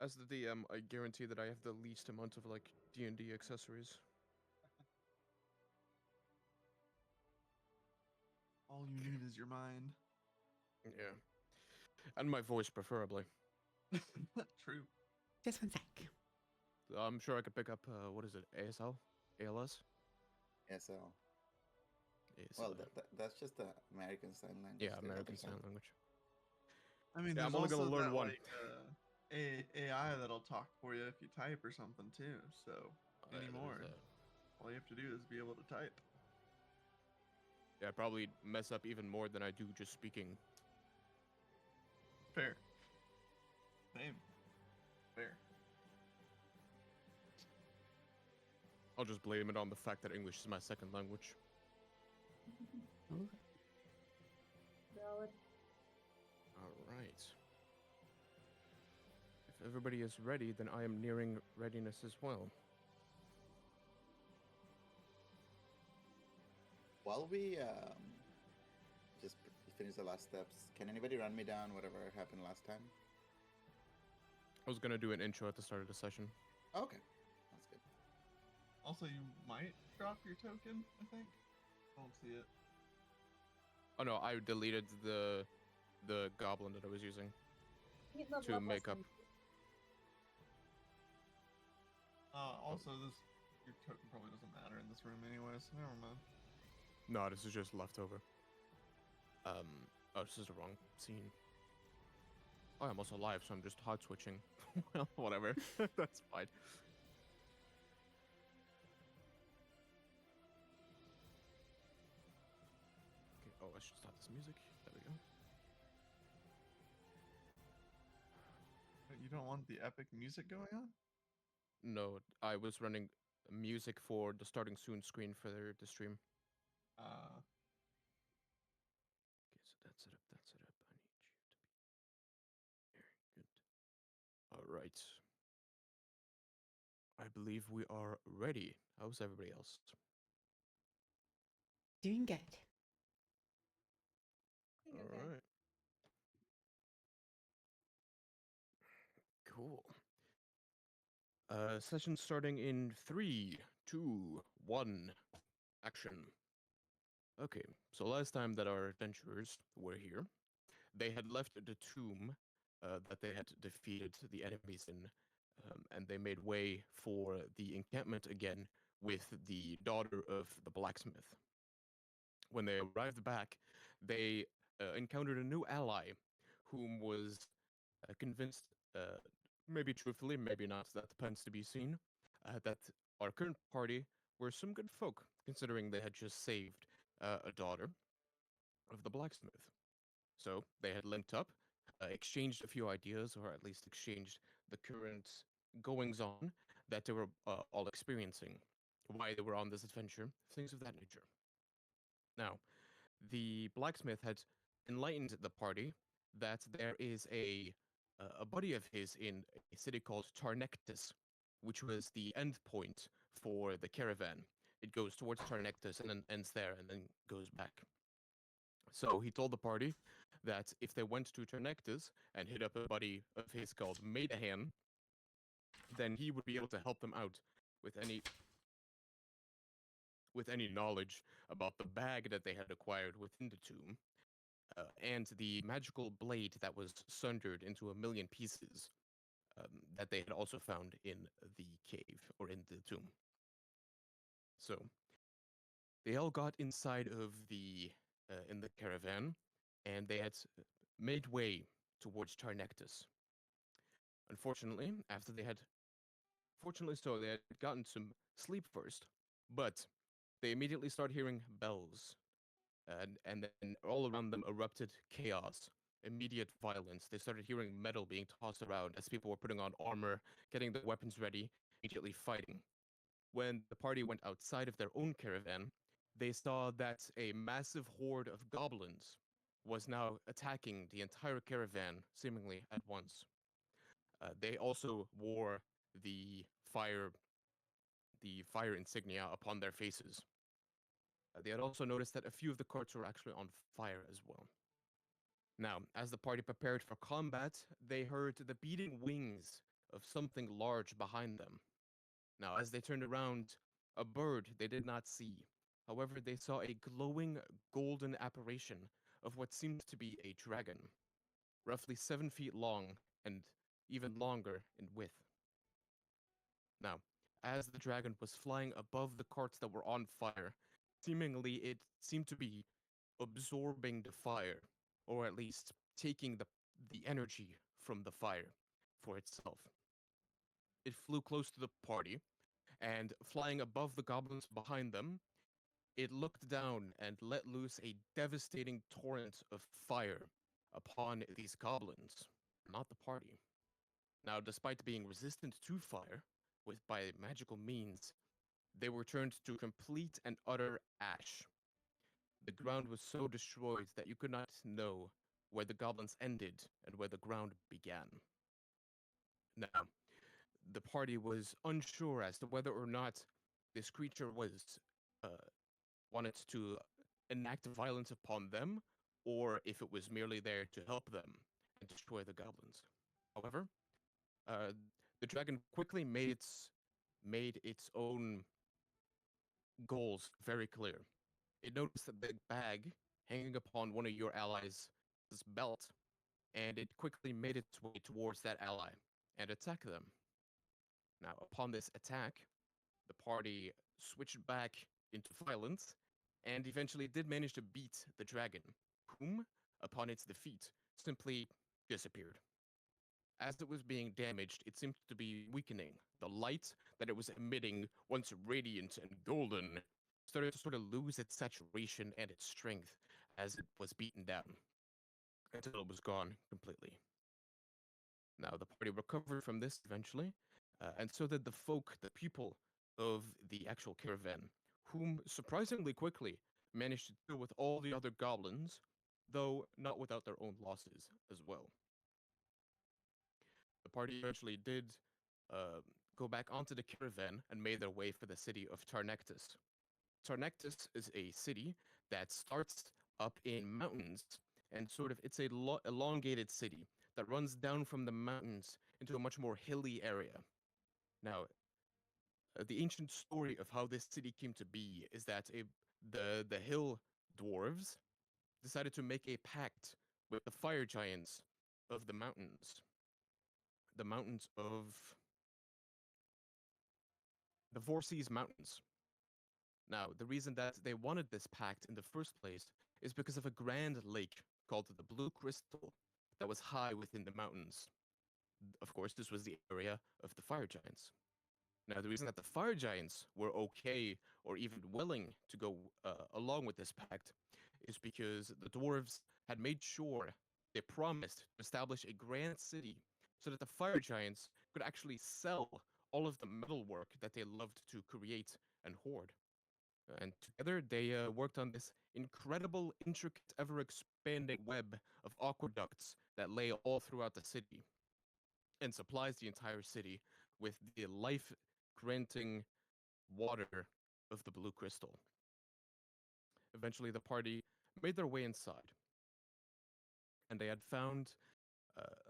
As the DM, I guarantee that I have the least amount of like D&D accessories. All you need is your mind. Yeah, and my voice preferably. True. Just one sec. I'm sure I could pick up what is it, ASL, ALS, SL. ASL. Well, that's just the American Sign Language. Yeah, There's other American Sign kinds. Language. I mean, Yeah, there's I'm only gonna also learn that one. AI that'll talk for you if you type or something too. So There's anymore, that. all you have to do is be able to type. Yeah, I probably mess up even more than I do just speaking. Fair. Same. Fair. I'll just blame it on the fact that English is my second language. Ooh. Valid. All right. If everybody is ready, then I am nearing readiness as well. While we just finish the last steps, can anybody run me down whatever happened last time? I was gonna do an intro at the start of the session. Okay, that's good. Also, you might drop your token. I think. I don't see it. Oh no, I deleted the goblin that I was using You can level to up make less up. than- Also, this your token probably doesn't matter in this room anyway, so never mind. No, this is just leftover. Oh, this is the wrong scene. Oh, I'm also live, so I'm just hot switching. Well, whatever. That's fine. Okay. Oh, I should stop this music. There we go. But you don't want the epic music going on? No, I was running music for the starting soon screen for the stream. Uh, Okay, so that's it up. That's it up. I need you to be there. Good. All right. I believe we are ready. How's everybody else? Doing good. All Okay. right. Cool. Session starting in 3, 2, 1. Action. Okay, so last time that our adventurers were here, they had left the tomb that they had defeated the enemies in, and they made way for the encampment again with the daughter of the blacksmith. When they arrived back, they encountered a new ally whom was convinced, maybe truthfully, maybe not, that depends to be seen, that our current party were some good folk, considering they had just saved a daughter of the blacksmith. So they had linked up, exchanged a few ideas, or at least exchanged the current goings on that they were all experiencing, why they were on this adventure, things of that nature. Now, the blacksmith had enlightened the party that there is a buddy of his in a city called Tarnectus, which was the end point for the caravan. It goes towards Tarnectus and then ends there and then goes back. So he told the party that if they went to Tarnectus and hit up a buddy of his called Maidahan, then he would be able to help them out with any knowledge about the bag that they had acquired within the tomb, and the magical blade that was sundered into a million pieces, that they had also found in the cave or in the tomb. So they all got inside of the in the caravan, and they had made way towards Tarnectus. Unfortunately, after they had, fortunately so, they had gotten some sleep first, but they immediately started hearing bells, and then all around them erupted chaos, immediate violence. They started hearing metal being tossed around as people were putting on armor, getting their weapons ready, immediately fighting. When the party went outside of their own caravan, they saw that a massive horde of goblins was now attacking the entire caravan, seemingly at once. They also wore the fire the fire insignia upon their faces. They had also noticed that a few of the carts were actually on fire as well. Now, as the party prepared for combat, they heard the beating wings of something large behind them. Now, as they turned around, a bird they did not see. However, they saw a glowing golden apparition of what seemed to be a dragon, roughly 7 feet long and even longer in width. Now, as the dragon was flying above the carts that were on fire, seemingly it seemed to be absorbing the fire, or at least taking the energy from the fire for itself. It flew close to the party, and flying above the goblins behind them, it looked down and let loose a devastating torrent of fire upon these goblins, not the party. Now, despite being resistant to fire, with by magical means, they were turned to complete and utter ash. The ground was so destroyed that you could not know where the goblins ended and where the ground began. Now, the party was unsure as to whether or not this creature was uh, wanted to enact violence upon them, or if it was merely there to help them and destroy the goblins. However, uh, the dragon quickly made its own goals very clear. It noticed that the bag hanging upon one of your allies' belt, and it quickly made its way towards that ally and attacked them. Now, upon this attack, the party switched back into violence and eventually did manage to beat the dragon, whom, upon its defeat, simply disappeared. As it was being damaged, it seemed to be weakening. The light that it was emitting, once radiant and golden, started to sort of lose its saturation and its strength as it was beaten down until it was gone completely. Now, the party recovered from this eventually, and so did the folk, the people of the actual caravan, whom surprisingly quickly managed to deal with all the other goblins, though not without their own losses as well. The party eventually did uh, go back onto the caravan and made their way for the city of Tarnectus. Tarnectus is a city that starts up in mountains and sort of it's a elongated city that runs down from the mountains into a much more hilly area. Now, the ancient story of how this city came to be is that the hill dwarves decided to make a pact with the fire giants of the mountains of the Vorsees Mountains. Now, the reason that they wanted this pact in the first place is because of a grand lake called the Blue Crystal that was high within the mountains. Of course, this was the area of the fire giants. Now, the reason that the fire giants were okay or even willing to go along with this pact is because the dwarves had made sure they promised to establish a grand city so that the fire giants could actually sell all of the metalwork that they loved to create and hoard. And together they worked on this incredible, intricate, ever expanding web of aqueducts that lay all throughout the city and supplies the entire city with the life granting water of the blue crystal. Eventually, the party made their way inside, and they had found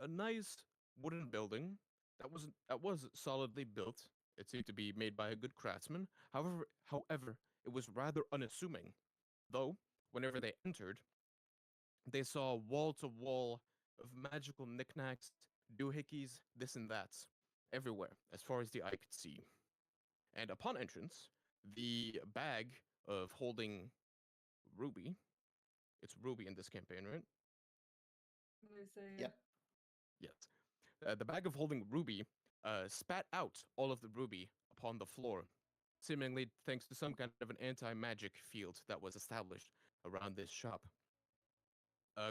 a nice wooden building that was solidly built. It seemed to be made by a good craftsman. However, it was rather unassuming. Though, whenever they entered, they saw wall to wall of magical knickknacks, doohickeys, this and that, everywhere, as far as the eye could see. And upon entrance, the bag of holding Ruby, it's Ruby in this campaign, right? They say Yep. Yes. The bag of holding Ruby spat out all of the Ruby upon the floor, seemingly thanks to some kind of an anti-magic field that was established around this shop.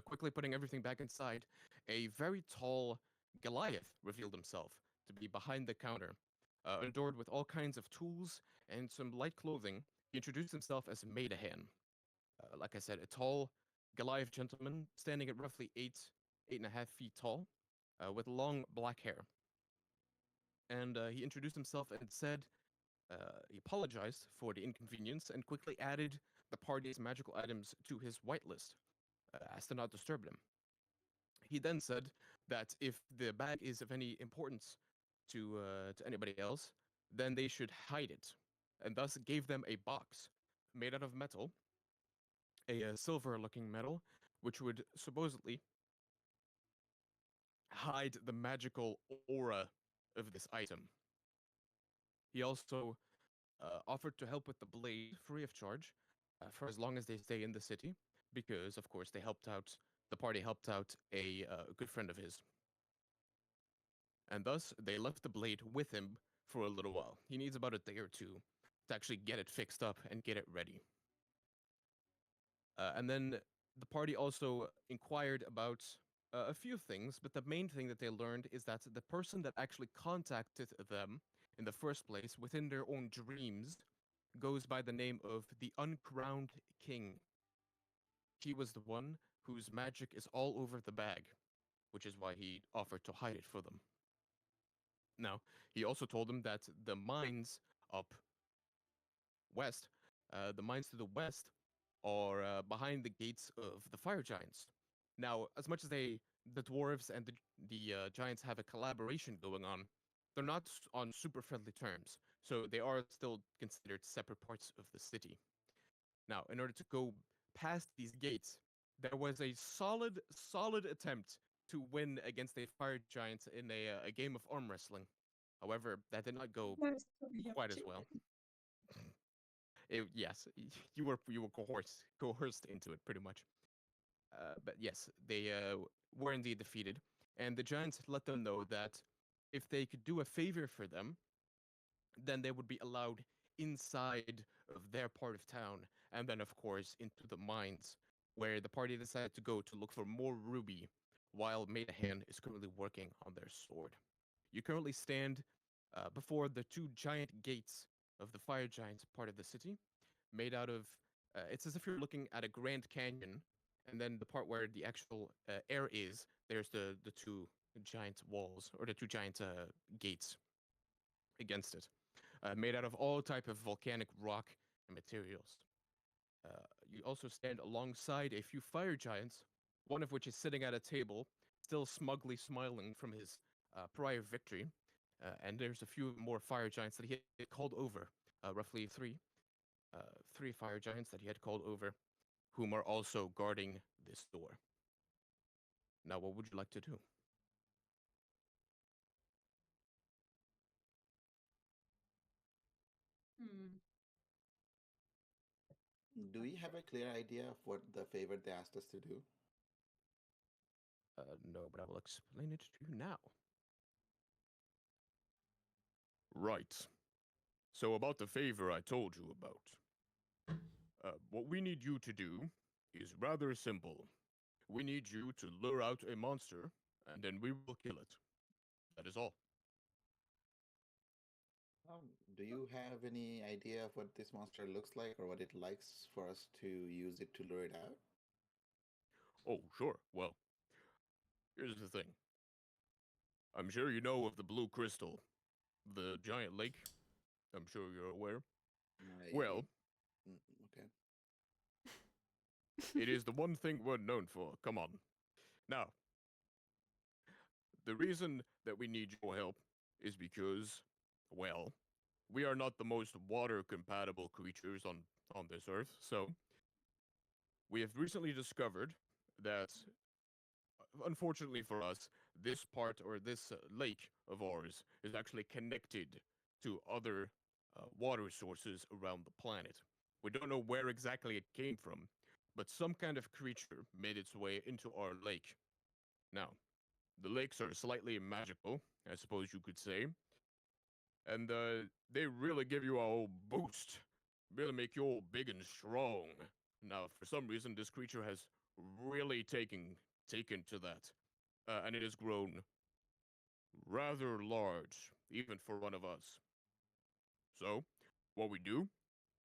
Quickly putting everything back inside, a very tall Goliath revealed himself to be behind the counter. Adored with all kinds of tools and some light clothing, he introduced himself as Maidahan. Like I said, a tall Goliath gentleman standing at roughly 8.5 feet tall, with long black hair. And he introduced himself and said he apologized for the inconvenience and quickly added the party's magical items to his whitelist, as to not disturb them. He then said that if the bag is of any importance to anybody else, then they should hide it, and thus gave them a box made out of metal, a silver-looking metal, which would supposedly hide the magical aura of this item. He also offered to help with the blade free of charge for as long as they stay in the city, because of course the party helped out a good friend of his, and thus they left the blade with him for a little while. He needs about a day or two to actually get it fixed up and get it ready. And then the party also inquired about a few things, but the main thing that they learned is that the person that actually contacted them in the first place within their own dreams goes by the name of the Uncrowned King. He was the one whose magic is all over the bag, which is why he offered to hide it for them. Now, he also told them that the mines up west, the mines to the west, are behind the gates of the fire giants. Now, as much as the dwarves and the giants have a collaboration going on, they're not on super friendly terms, so they are still considered separate parts of the city. Now, in order to go past these gates, there was a solid attempt to win against the fire giants in a game of arm wrestling. However, that did not go quite as well. Yes, you were coerced into it pretty much. But yes, they were indeed defeated, and the giants let them know that if they could do a favor for them, then they would be allowed inside of their part of town, and then of course into the mines, where the party decided to go to look for more ruby, while Maidahan is currently working on their sword. You currently stand before the two giant gates of the fire giants part of the city, made out of. It's as if you're looking at a Grand Canyon, and then the part where the actual air is, there's the two giant walls or the two giant gates against it, made out of all type of volcanic rock and materials. You also stand alongside a few fire giants, one of which is sitting at a table, still smugly smiling from his prior victory. And there's a few more fire giants that he had called over, roughly three fire giants that he had called over, whom are also guarding this door. Now, what would you like to do? Hmm. Do we have a clear idea of what the favor they asked us to do? No, but I will explain it to you now. Right. So about the favor I told you about. What we need you to do is rather simple. We need you to lure out a monster, and then we will kill it. That is all. Do you have any idea of what this monster looks like or what it likes for us to use it to lure it out? Oh, sure. Well, here's the thing. I'm sure you know of the blue crystal, the giant lake. I'm sure you're aware. Well, Mm, okay. it is the one thing we're known for. Come on. Now, the reason that we need your help is because, well, we are not the most water compatible creatures on this earth. So, we have recently discovered that, unfortunately for us, this part or this lake of ours is actually connected to other water sources around the planet. We don't know where exactly it came from, but some kind of creature made its way into our lake. Now, the lakes are slightly magical, I suppose you could say, and they really give you a whole boost, really make you all big and strong. Now, for some reason, this creature has really taken to that, and it has grown rather large, even for one of us. So, what we do?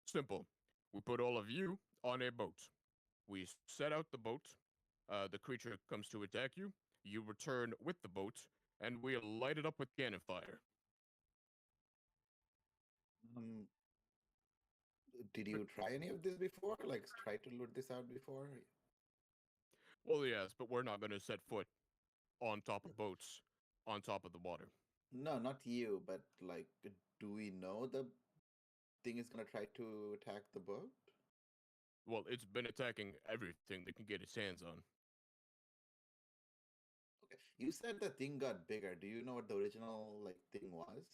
Simple. We put all of you on a boat. We set out the boat. The creature comes to attack you. You return with the boat, and we light it up with cannon fire. Um, did you try any of this before? Like, try to lure this out before? Well, yes, but we're not going to set foot on top of boats, on top of the water. No, not you, but like, do we know the thing is gonna try to attack the boat? Well, it's been attacking everything that can get its hands on. Okay. You said the thing got bigger. Do you know what the original like thing was?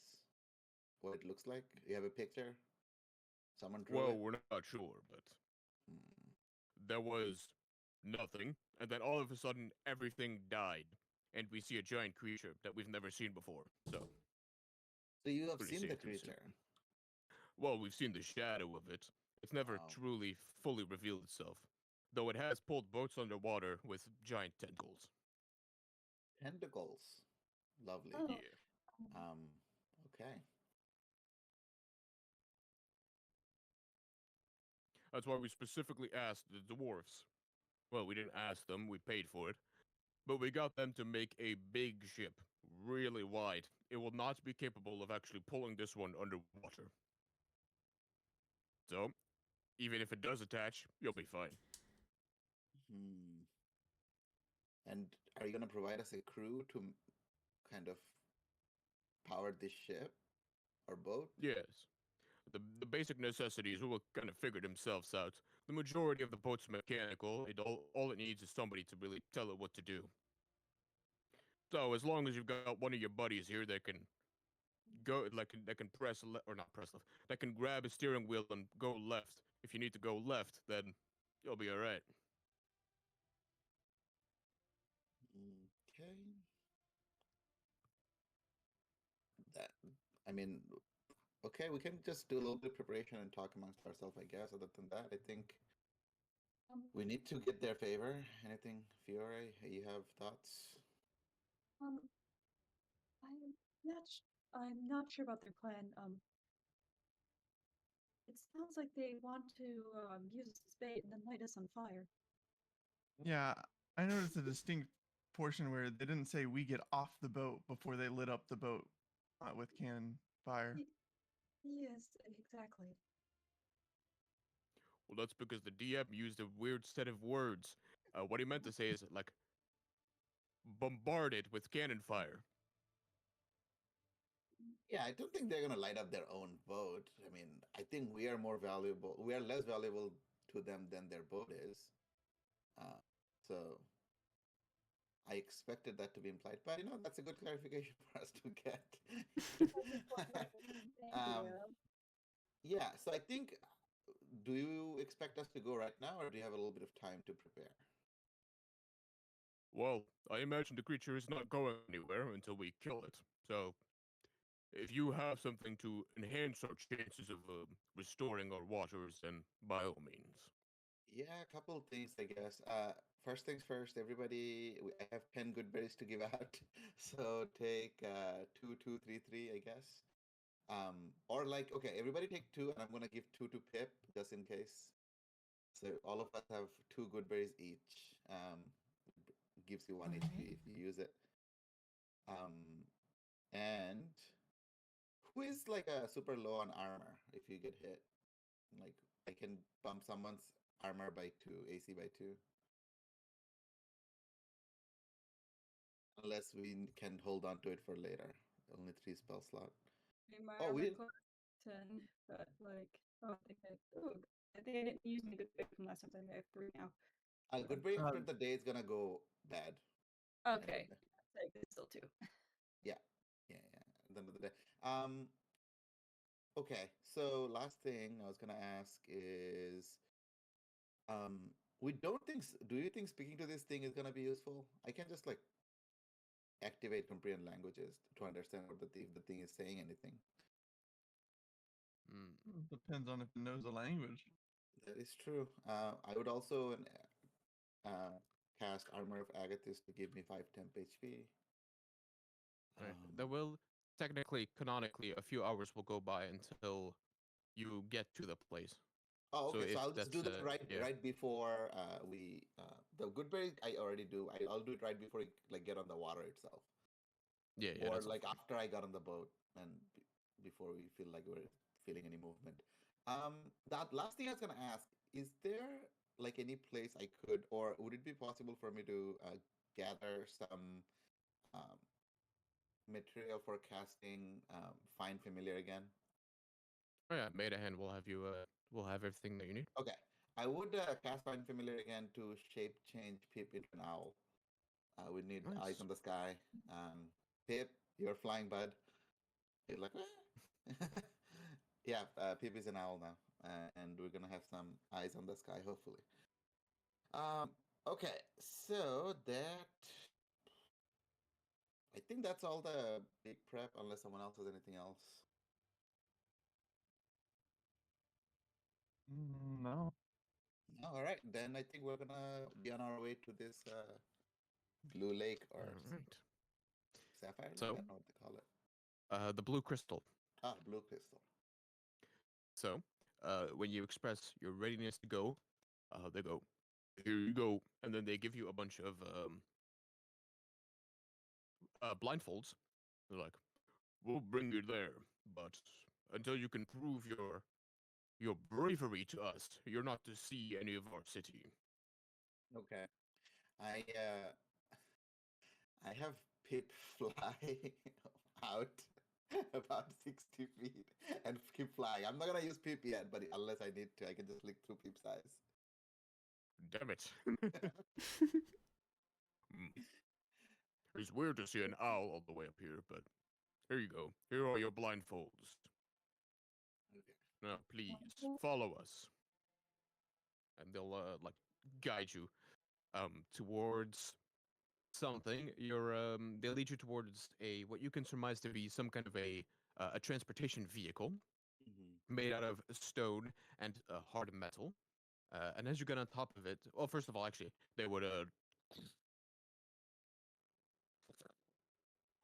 What it looks like? You have a picture? Someone drew Well, it? we're not sure, but Hmm. there was nothing, and then all of a sudden everything died, and we see a giant creature that we've never seen before. So, So you have pretty seen the safe to assume. creature. Well, we've seen the shadow of it. It's never Wow. truly fully revealed itself, though it has pulled boats underwater with giant tentacles. Tentacles. Lovely. Oh, Yeah. Um, okay. That's why we specifically asked the dwarfs. Well, we didn't ask them, we paid for it. But we got them to make a big ship, really wide. It will not be capable of actually pulling this one underwater. So, even if it does attach, you'll be fine. Hmm. And are you gonna provide us a crew to kind of power this ship or boat? Yes. The basic necessities will kind of figure themselves out. The majority of the boat's mechanical. All it needs is somebody to really tell it what to do. So as long as you've got one of your buddies here that can go, like that can or not press left, that can grab a steering wheel and go left. If you need to go left, then you'll be all right. Okay. That. I mean, okay, we can just do a little bit of preparation and talk amongst ourselves, I guess. Other than that, I think um, we need to get their favor. Anything, Fiore? You have thoughts? um, I'm not sure about their plan. It sounds like they want to use us as bait and then light us on fire. Yeah, I noticed a distinct portion where they didn't say we get off the boat before they lit up the boat with cannon fire. Yes, exactly. Well, that's because the DM used a weird set of words. What he meant to say is like bombarded with cannon fire. Yeah, I don't think they're gonna light up their own boat. I mean, I think we are more valuable. We are less valuable to them than their boat is. Uh, so I expected that to be implied, but that's a good clarification for us to get. Thank um, you. yeah, so I think, do you expect us to go right now, or do you have a little bit of time to prepare? Well, I imagine the creature is not going anywhere until we kill it. So, if you have something to enhance our chances of restoring our waters, then by all means. Yeah, a couple things, I guess. First things first, everybody, I have 10 good berries to give out. So take 2, 2, 3, 3, I guess. Or like, okay, everybody take 2, and I'm gonna give 2 to Pip just in case. So all of us have 2 good berries each. Gives you 1 HP if you use it. And who is like a super low on armor if you get hit? Like I can bump someone's armor by 2, AC by 2. Unless we can hold on to it for later. Only 3 spell slot. I mean, my Oh, we armor didn't. class is 10, but like, oh, I think I didn't use my good bit from last time, so I have 3 now. Good break after the day is gonna go bad. Okay, And, like, it's still 2. yeah, yeah, yeah. At the end of the day. Okay. So last thing I was gonna ask is, we don't think. Do you think speaking to this thing is gonna be useful? I can just like activate comprehend languages to understand what if the thing is saying anything. Hmm. Depends on if it knows the language. That is true. I would also uh, cast Armor of Agathis to give me 5 temp HP. Right. There will technically, canonically, a few hours will go by until you get to the place. Oh, So okay. So if I'll just that's do that yeah, right before we the Goodberry. I already do. I'll do it right before we like get on the water itself, yeah, or that's all like fine. after I got on the boat and before we feel like we're feeling any movement. That last thing I was gonna ask: is there like any place I could, or would it be possible for me to gather some um, material for casting Find Familiar again? Oh yeah, Made a hand. We'll have everything that you need. Okay. I would cast Find Familiar again to shape change Pip into an owl. We need eyes Nice. on the sky. Pip, you're flying, bud. You're like, yeah, Pip is an owl now, and we're gonna have some eyes on the sky, hopefully. Okay, so that I think that's all the big prep, unless someone else has anything else. No. All right, then I think we're gonna be on our way to this blue lake or All right. sapphire lake. So- I don't know what they call it. The blue crystal. Blue crystal. So, when you express your readiness to go, they go, "Here you go," and then they give you a bunch of blindfolds. They're like, "We'll bring you there, but until you can prove your bravery to us, you're not to see any of our city." Okay. I I have Pip fly out about 60 feet and keep flying. I'm not gonna use Pip yet, but unless I need to, I can just look through Pip's eyes. Damn it! Hmm. It's weird to see an owl all the way up here, but here you go. Here are your blindfolds. Okay. Now, please follow us, and they'll like guide you towards something. They lead you towards a what you can surmise to be some kind of a transportation vehicle made out of stone and hard metal. And as you get on top of it, well, first of all, actually, they would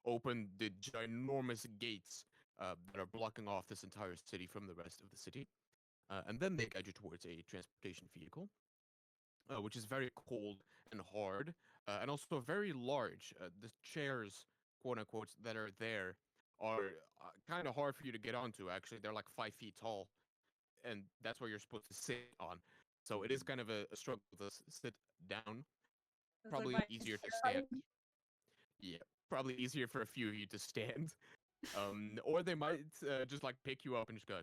open the ginormous gates that are blocking off this entire city from the rest of the city. And then they guide you towards a transportation vehicle, which is very cold and hard, and also very large. The chairs, quote unquote, that are there are kind of hard for you to get onto, actually. They're like 5 feet tall, and that's where you're supposed to sit on. So it is kind of a struggle to sit down. It's Probably like easier to my stand. Yeah, probably easier for a few of you to stand. Or they might just like pick you up and just go,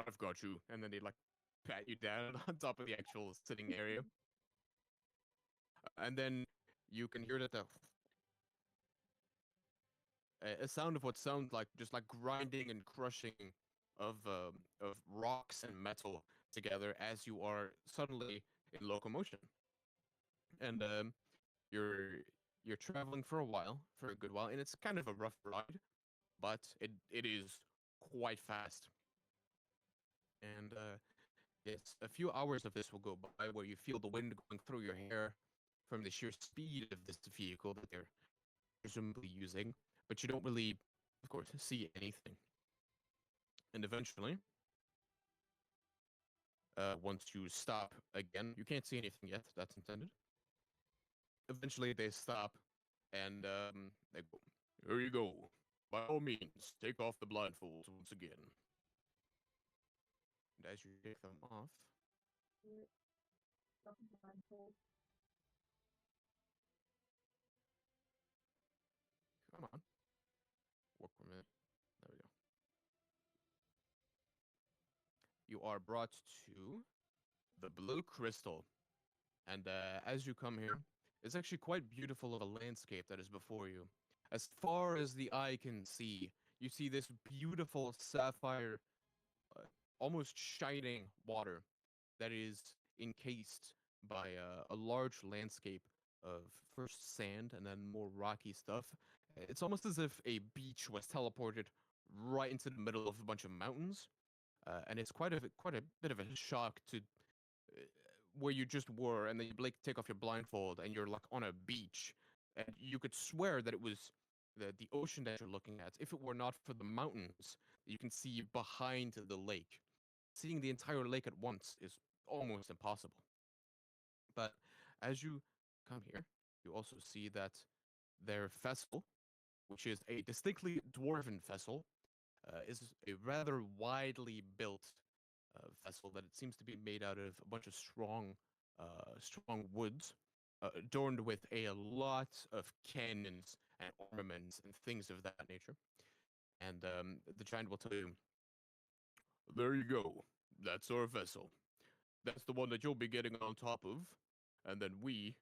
"I've got you," and then they like pat you down on top of the actual sitting area. And then you can hear that a sound of what sounds like just like grinding and crushing of rocks and metal together as you are suddenly in locomotion. And you're traveling for a while, for a good while, and it's kind of a rough ride, but it is quite fast. And yes, a few hours of this will go by where you feel the wind going through your hair from the sheer speed of this vehicle that they're presumably using, but you don't really, of course, see anything. And eventually, once you stop again, you can't see anything yet, that's intended. Eventually, they stop and they go, "Here you go. By all means, take off the blindfolds once again." And as you take them off, come on, work for a minute. There we go. You are brought to the Blue Crystal. And as you come here, it's actually quite beautiful of a landscape that is before you. As far as the eye can see, you see this beautiful sapphire, uh, almost shining water that is encased by a large landscape of first sand and then more rocky stuff. It's almost as if a beach was teleported right into the middle of a bunch of mountains, and it's quite a bit of a shock to where you just were, and then you take off your blindfold, and you're like on a beach, and you could swear that it was the ocean that you're looking at, if it were not for the mountains that you can see behind the lake. Seeing the entire lake at once is almost impossible. But as you come here, you also see that their vessel, which is a distinctly dwarven vessel, is a rather widely built vessel that it seems to be made out of a bunch of strong woods, adorned with a lot of cannons and armaments and things of that nature. And the giant will tell you, "There you go. That's our vessel. That's the one that you'll be getting on top of, and then we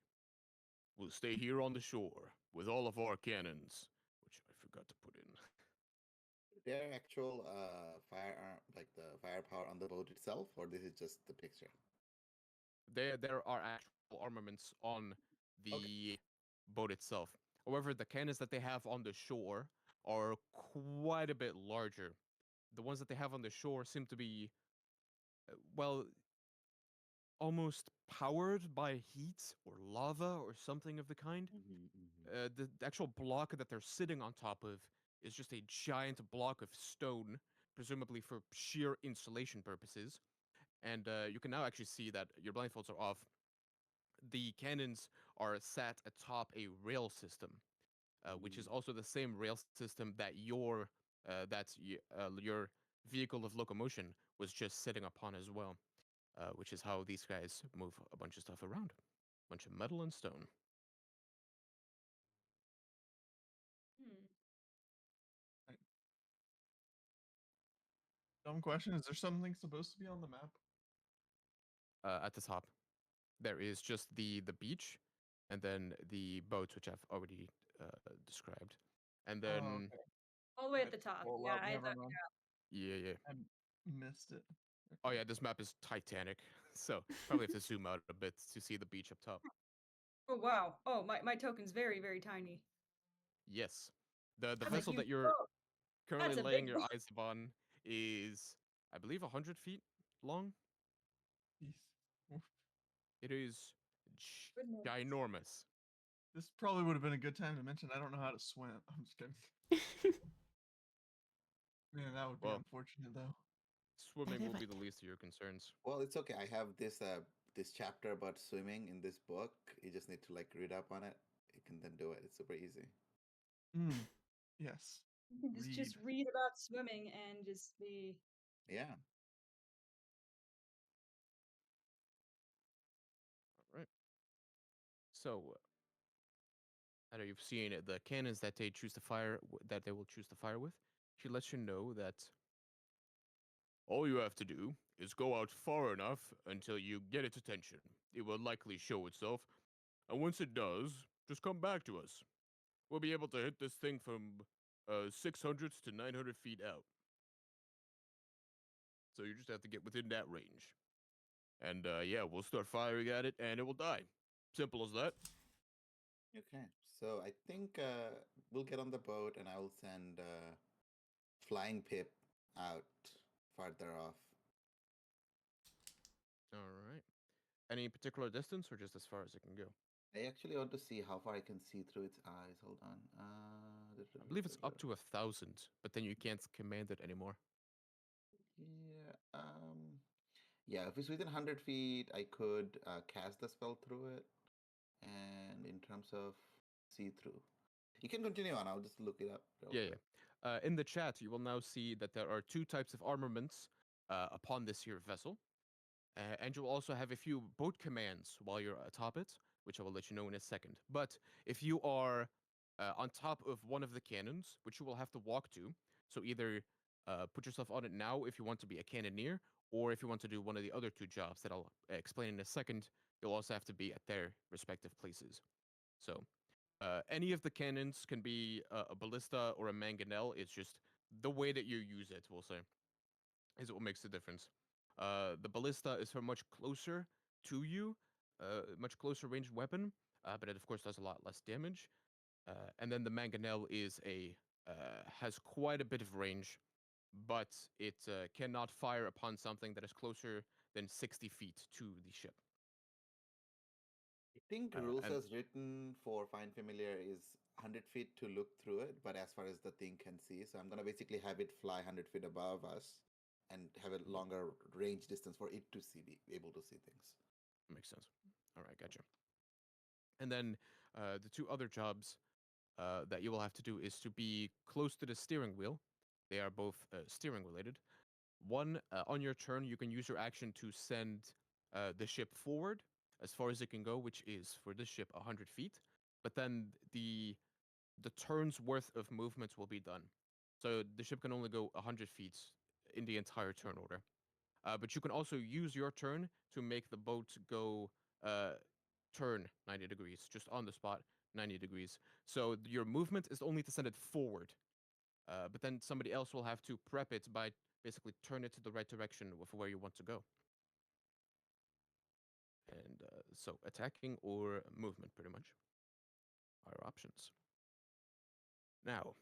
will stay here on the shore with all of our cannons," which I forgot to put in. There actual firearm, like the firepower on the boat itself, or this is just the picture? There are actual armaments on the boat itself. However, the cannons that they have on the shore are quite a bit larger. The ones that they have on the shore seem to be, well, almost powered by heat or lava or something of the kind. The actual block that they're sitting on top of is just a giant block of stone, presumably for sheer insulation purposes. And you can now actually see that your blindfolds are off. The cannons are sat atop a rail system, which is also the same rail system that your vehicle of locomotion was just sitting upon as well, which is how these guys move a bunch of stuff around, a bunch of metal and stone. Hmm. Dumb question. Is there something supposed to be on the map? At the top, there is just the beach, and then the boats, which I've already described, and Oh, then okay. All the way at I the top. scroll Yeah, up, I never thought, mind. yeah. I missed it. Oh Okay. yeah, this map is Titanic, so probably have to zoom out a bit to see the beach up top. oh wow. Oh, my token's very, very tiny. Yes, the That's a vessel huge that you're boat. currently That's a laying big your boat. eyes upon is, I believe, 100 feet long. Jeez. Oof. It is Goodness. ginormous. This probably would have been a good time to mention I don't know how to swim. I'm just kidding. Man, that would be Well, unfortunate though. swimming will be Relevant. the least of your concerns. Well, it's okay. I have this chapter about swimming in this book. You just need to like read up on it. You can then do it. It's super easy. Mm. Yes. You can just read about swimming and just be. Yeah. All right. So, I know you've seen the cannons that they choose to fire, that they will choose to fire with. She lets you know that all you have to do is go out far enough until you get its attention. It will likely show itself, and once it does, just come back to us. We'll be able to hit this thing from 600 to 900 feet out. So you just have to get within that range. And yeah, we'll start firing at it, and it will die. Simple as that. Okay. So I think we'll get on the boat, and I will send Flying Pip out farther off. All right. Any particular distance, or just as far as it can go? I actually want to see how far I can see through its eyes. Hold on. I believe it's up to 1,000, but then you can't command it anymore. Yeah. Yeah. If it's within 100 feet, I could cast the spell through it. And in terms of see through, you can continue on. I'll just look it up. Real Yeah, quick. yeah. In the chat, you will now see that there are two types of armaments upon this here vessel. And you'll also have a few boat commands while you're atop it, which I will let you know in a second. But if you are on top of one of the cannons, which you will have to walk to, so either put yourself on it now if you want to be a cannoneer, or if you want to do one of the other two jobs that I'll explain in a second, you'll also have to be at their respective places. So any of the cannons can be a ballista or a mangonel. It's just the way that you use it, we'll say, is what makes the difference. The ballista is for much closer to you, much closer ranged weapon, but it of course does a lot less damage. And then the mangonel is has quite a bit of range, but it cannot fire upon something that is closer than 60 feet to the ship. I think rules And as written for Find Familiar is 100 feet to look through it, but as far as the thing can see, so I'm gonna basically have it fly 100 feet above us and have a longer range distance for it to see, be able to see things. makes sense. All right, gotcha. And then the two other jobs that you will have to do is to be close to the steering wheel. They are both steering related. One, on your turn, you can use your action to send the ship forward as far as it can go, which is for this ship 100 feet. But then the the turn's worth of movements will be done. So the ship can only go 100 feet in the entire turn order. But you can also use your turn to make the boat go turn 90 degrees, just on the spot, 90 degrees. So your movement is only to send it forward. But then somebody else will have to prep it by basically turn it to the right direction with where you want to go. And so attacking or movement, pretty much, are options. Now,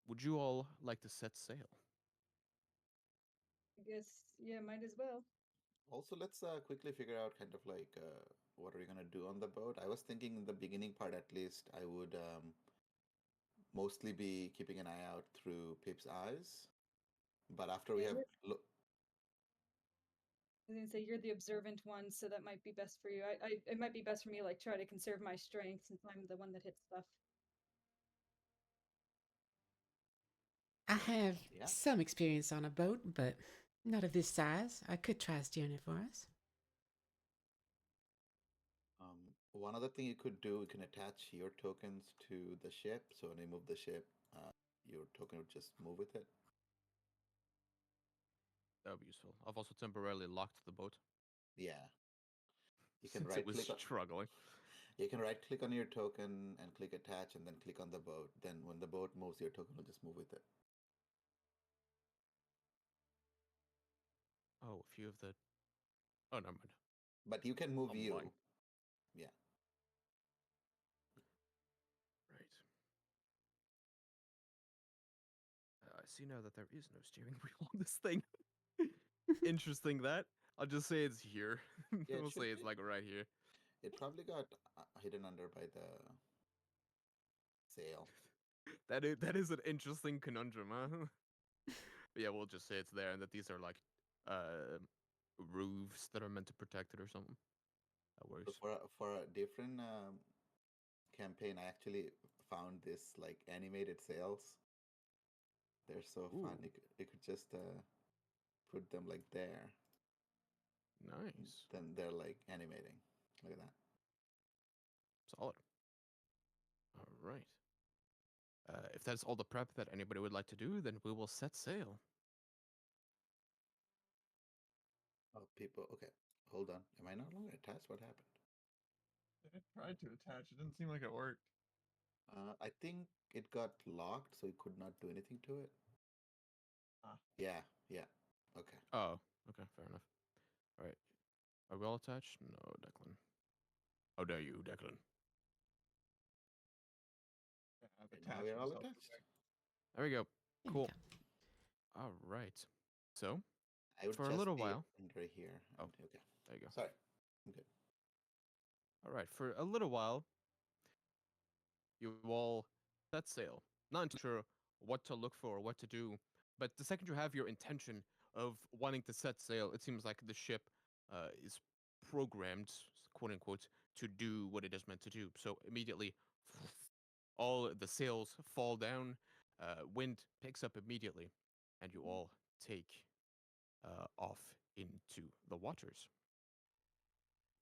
would you all like to set sail? I guess, yeah, might as well. Also, let's quickly figure out kind of like what are we gonna do on the boat. I was thinking in the beginning part at least, I would mostly be keeping an eye out through Pip's eyes. But after we Yeah, have I was gonna say you're the observant one, so that might be best for you. It might be best for me like try to conserve my strength since I'm the one that hits stuff. I have Yeah. some experience on a boat, but not of this size. I could try steering it for us. One other thing you could do, you can attach your tokens to the ship. So when you move the ship, your token would just move with it. That would be useful. I've also temporarily locked the boat Yeah. You can since right it was click on struggling. you can right click on your token and click attach and then click on the boat. Then when the boat moves, your token will just move with it. Oh, a few of the. Oh, never mind. But you can move I'm you. lying. Yeah. Right. I see now that there is no steering wheel on this thing. Interesting that. I'll just say it's here. Yeah, it We'll should say it's be. like right here. It probably got hidden under by the sail. That is an interesting conundrum, huh? But yeah, we'll just say it's there and that these are like uh roofs that are meant to protect it or something. That So works. for a different campaign, I actually found this like animated sails. They're so fun. Ooh, You could just put them like there. nice. Then they're like animating. Look at that. Solid. All right. If that's all the prep that anybody would like to do, then we will set sail. Oh, people. Okay, hold on. Am I not longer attached? What happened? I tried to attach. It didn't seem like it worked. I think it got locked, so you could not do anything to it. Ah. Yeah, yeah. Okay. Oh, okay, fair enough. All right. Are we all attached? No, Declan. How dare you, Declan? Yeah, I've Okay, now attached we're all myself to attached. that. There we go. There we Cool. go. All right. So, I would for a just little be while. under here. Oh, Okay. there you go. Sorry. I'm good. All right. For a little while, you all set sail. Not entirely sure what to look for or what to do, but the second you have your intention of wanting to set sail, it seems like the ship is programmed, quote unquote, to do what it is meant to do. So immediately, all the sails fall down, wind picks up immediately, and you all take off into the waters.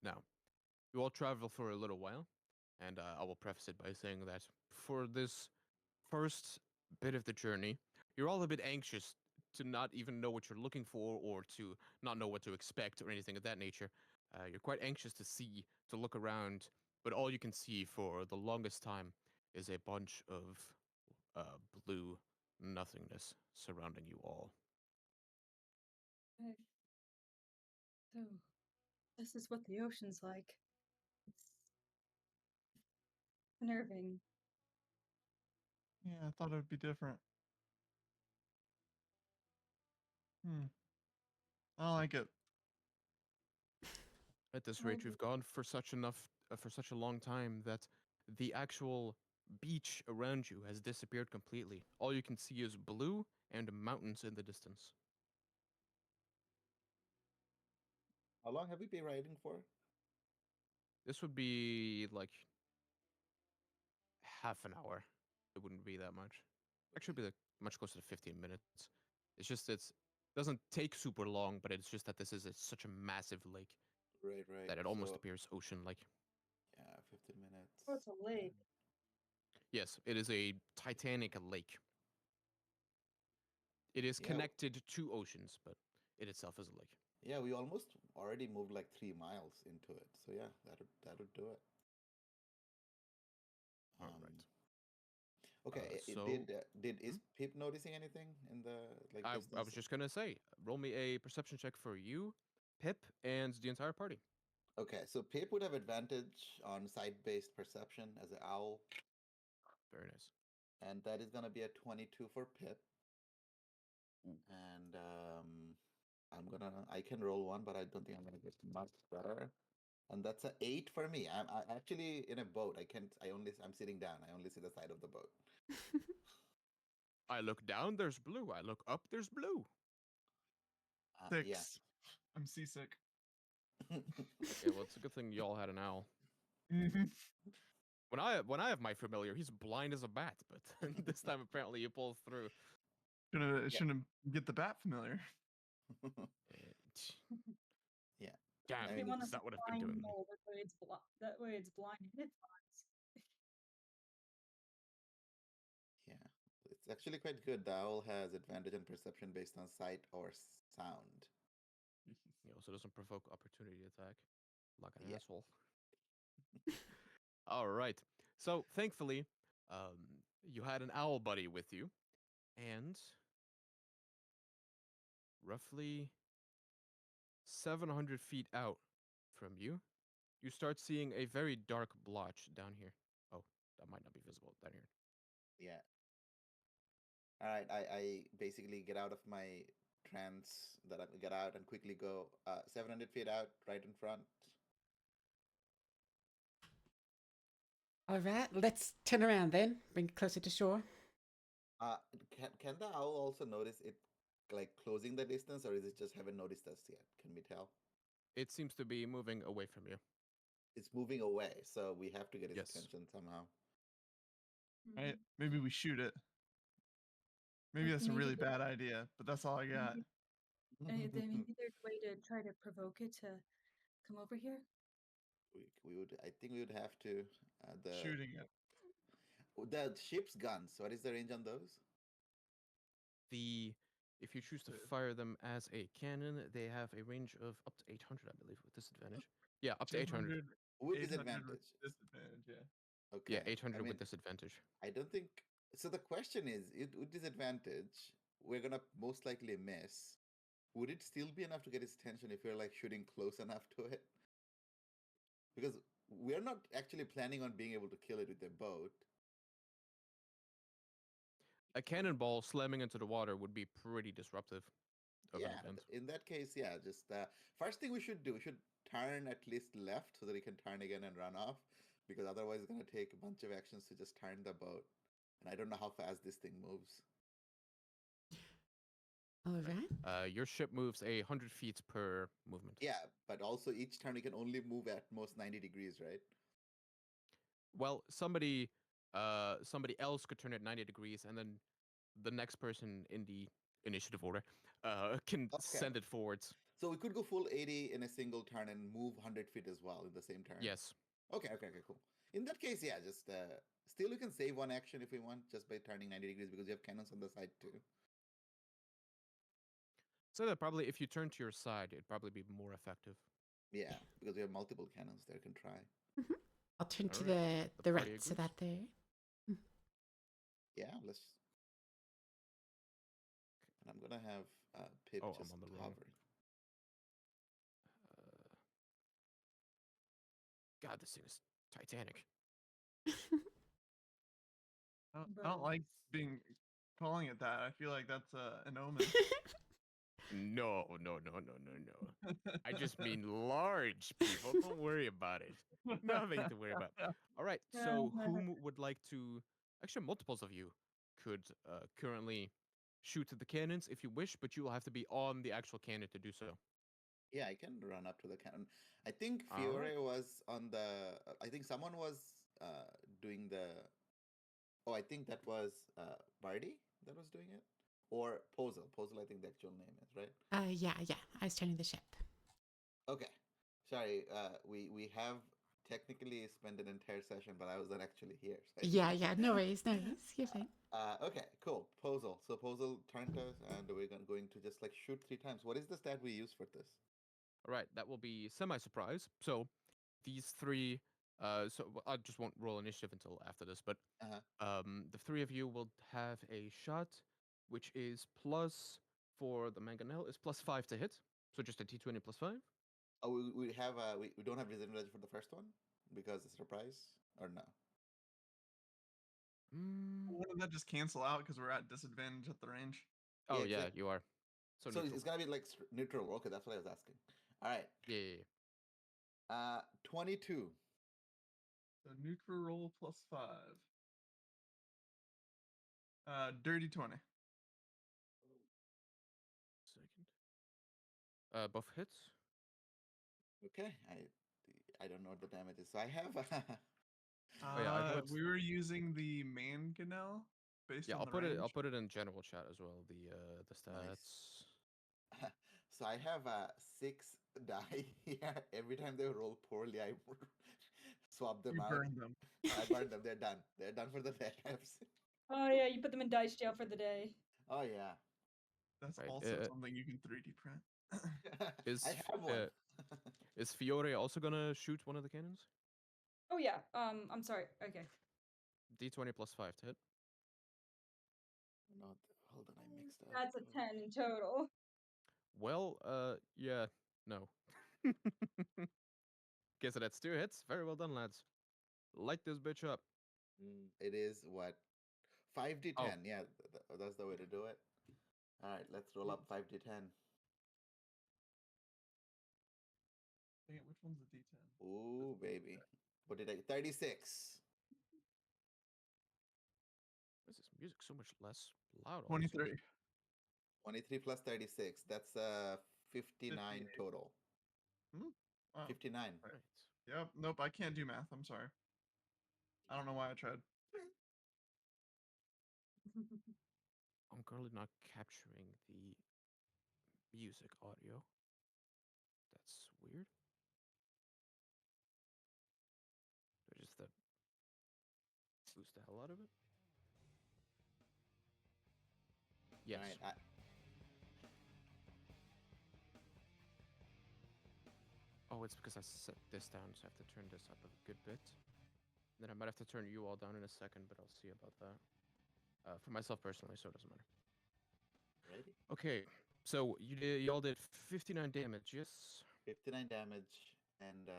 Now, you all travel for a little while, and I will preface it by saying that for this first bit of the journey, you're all a bit anxious to not even know what you're looking for or to not know what to expect or anything of that nature. You're quite anxious to see, to look around, but all you can see for the longest time is a bunch of blue nothingness surrounding you all. Okay. So, this is what the ocean's like. It's unnerving. Yeah, I thought it would be different. I don't like it. At this I rate, we've gone for such a long time that the actual beach around you has disappeared completely. All you can see is blue and mountains in the distance. How long have we been riding for? This would be like half an hour. It wouldn't be that much. Actually, it'd be like much closer to 15 minutes. It's just it's doesn't take super long, but it's just that this is such a massive lake Right, right. that it almost So appears ocean-like. yeah, 15 minutes. Oh, it's a lake. Yes, it is a titanic lake. It is Yeah. connected to oceans, but it itself is a lake. Yeah, we almost already moved like 3 miles into it. So yeah, that would do it. All Um, right. okay. So Is Pip noticing anything in the like I distance? was just gonna say, roll me a perception check for you, Pip, and the entire party. Okay, so Pip would have advantage on sight-based perception as an owl, Very nice. and that is gonna be a 22 for Pip. Ooh. And I can roll one, but I don't think I'm gonna get much better. And that's a 8 for me. I actually in a boat. I'm sitting down. I only see the side of the boat. I look down, there's blue. I look up, there's blue. Yeah. 6. I'm seasick. Okay, well, it's a good thing y'all had an owl. Mhm. When I have my familiar, he's blind as a bat, but this time apparently he pulls through. Shouldn't get the bat familiar. Yeah. Damn, I They mean, want is us that what I've been blind doing? mole, that way it's blind and it flies. Yeah. It's actually quite good. The owl has advantage on perception based on sight or sound. He also doesn't provoke opportunity attack, like an Yeah. asshole. All right. So thankfully, you had an owl buddy with you, and roughly 700 feet out from you, you start seeing a very dark blotch down here. Oh, that might not be visible down here. Yeah. All right. I basically get out of my trance that I get out and quickly go 700 feet out, right in front. All right, let's turn around then. Bring it closer to shore. Uh, can the owl also notice it like closing the distance, or is it just haven't noticed us yet? Can we tell? It seems to be moving away from you. It's moving away, so we have to get its Yes. attention somehow. Right? Maybe we shoot it. Maybe that's a Maybe really the- bad idea, but that's all I got. Maybe there's a way to try to provoke it to come over here. we would. I think we would have to. Shooting it. The ship's guns. What is the range on those? If you choose to Two. fire them as a cannon, they have a range of up to 800, I believe, with disadvantage. Yeah, up to 800. 200, With 800 disadvantage. with disadvantage, yeah. Okay. Yeah, 800 I mean, with disadvantage. I don't think so. The question is, with disadvantage, we're gonna most likely miss. Would it still be enough to get its attention if we're like shooting close enough to it? Because we're not actually planning on being able to kill it with a boat. A cannonball slamming into the water would be pretty disruptive of an Yeah, event. in that case, yeah, just first thing we should do, we should turn at least left so that we can turn again and run off, because otherwise it's gonna take a bunch of actions to just turn the boat, and I don't know how fast this thing moves. All right. Your ship moves 100 feet per movement. Yeah, but also each turn we can only move at most 90 degrees, right? Well, somebody else could turn it 90 degrees, and then the next person in the initiative order can Okay. send it forwards. So we could go full 80 in a single turn and move 100 feet as well in the same turn. Yes. Okay, cool. In that case, yeah, just still we can save one action if we want just by turning 90 degrees because you have cannons on the side too. So that probably, if you turn to your side, it'd probably be more effective. Yeah, because we have multiple cannons there. Can try. I'll turn to Alright, the the party right so agrees. that there. Yeah, let's. And I'm gonna have Pip Oh, I'm just on the wrong- hover. God, this thing is Titanic. I don't like calling it that. I feel like that's an omen. No. I just mean large, people. Don't worry about it. Nothing to worry about. All right. So, whom would like to? Actually, multiples of you could currently shoot at the cannons if you wish, but you will have to be on the actual cannon to do so. Yeah, I can run up to the cannon. I think All Fiore right. was on the. I think someone was doing the. Oh, I think that was Bardi that was doing it, or Posel. Posel, I think the actual name is right. Yeah. I was turning the ship. Okay, sorry. We have technically spent an entire session, but I wasn't actually here. So Yeah, no worries, no worries. You're fine. Okay, cool. Posel. So Posel turned us, and we're going to just like shoot 3 times. What is the stat we use for this? All right, that will be semi-surprise. So these three, I just won't roll initiative until after this, but Uh-huh. the three of you will have a shot, which is plus for the mangonel is +5 to hit. So just a d20 +5. Oh, we have we don't have disadvantage for the first one because it's a surprise, or no? Mm. Wouldn't that just cancel out because we're at disadvantage at the range? Oh Yeah, yeah, exact- you are. So So neutral. it's gonna be like neutral. Okay, that's what I was asking. All right. Yeah. 22. So neutral roll +5. Dirty 20. Second. Both hits. Okay, I don't know what the damage is. So I have Oh, yeah, I put- We were using the mangonel based Yeah, on I'll the put range. it. I'll put it in general chat as well. The stats. Nice. So I have 6 die here. Every time they roll poorly, I swap them You out. burned them. I burn them. They're done. They're done for the day. Oh yeah, you put them in dice jail for the day. Oh yeah. That's Right, also something you can 3D print. Is I have one. Is Fiore also gonna shoot one of the cannons? Oh yeah. I'm sorry. Okay. D20 +5 to hit. No, hold on, I mixed up. That's a 10 in total. Well, yeah, no. Guess that's 2 hits. Very well done, lads. Light this bitch up. It is what? 5d10. Oh. Yeah, that's the way to do it. All right, let's roll up 5d10. Dang it, which one's the D10? Ooh, baby. What did I? 36. Why is this music so much less loud? all of a sudden? 23. 23 plus 36. That's 59 total. Wow. 59. Right. Right. Yep. Nope. I can't do math. I'm sorry. I don't know why I tried. I'm currently not capturing the music audio. That's weird. Do I just boost the hell out of it? Yes. All right. Oh, it's because I set this down, so I have to turn this up a good bit. Then I might have to turn you all down in a second, but I'll see about that. For myself personally, so it doesn't matter. Ready? Okay, so you all did 59 damage, yes? 59 damage. And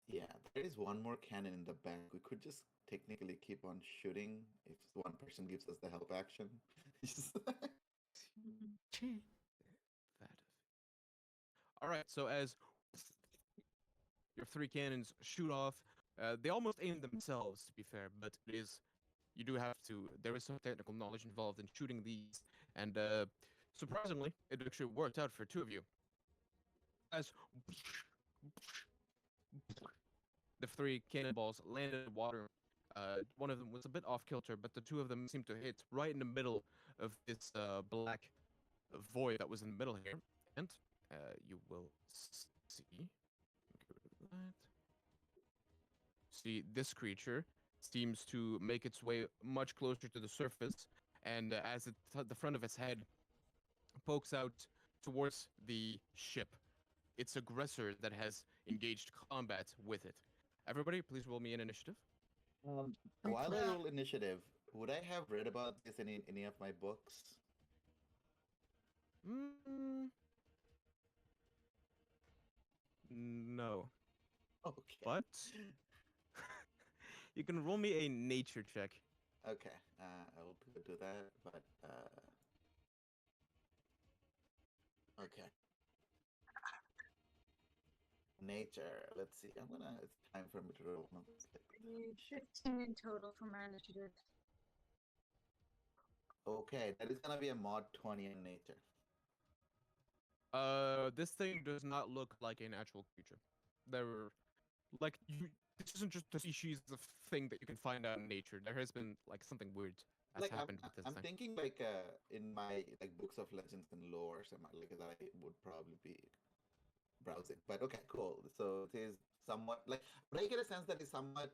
yeah, there is one more cannon in the back. We could just technically keep on shooting if one person gives us the help action. True. That. All right, so as your 3 cannons shoot off, they almost aim themselves, to be fair, but you do have to. There is some technical knowledge involved in shooting these, and surprisingly, it actually worked out for 2 of you. As the 3 cannonballs landed in water, one of them was a bit off kilter, but the 2 of them seemed to hit right in the middle of this black void that was in the middle here, and you will see. Get rid of that. See, this creature seems to make its way much closer to the surface, and as the front of its head pokes out towards the ship, its aggressor that has engaged combat with it. Everybody, please roll me an initiative. While I roll initiative, would I have read about this in any of my books? No, Okay. but you can roll me a nature check. Okay, I will do that, but okay. Nature. Let's see. It's time for me to roll one of those. Need 15 in total for my initiative. Okay, that is gonna be a mod 20 in nature. This thing does not look like a natural creature. There, like you. This isn't just a species of thing that you can find out in nature. There has been like something weird has Like happened with this I'm thing. thinking like in my like books of legends and lore, something like that I would probably be browsing. But okay, cool. So it is somewhat like, but I get a sense that it's somewhat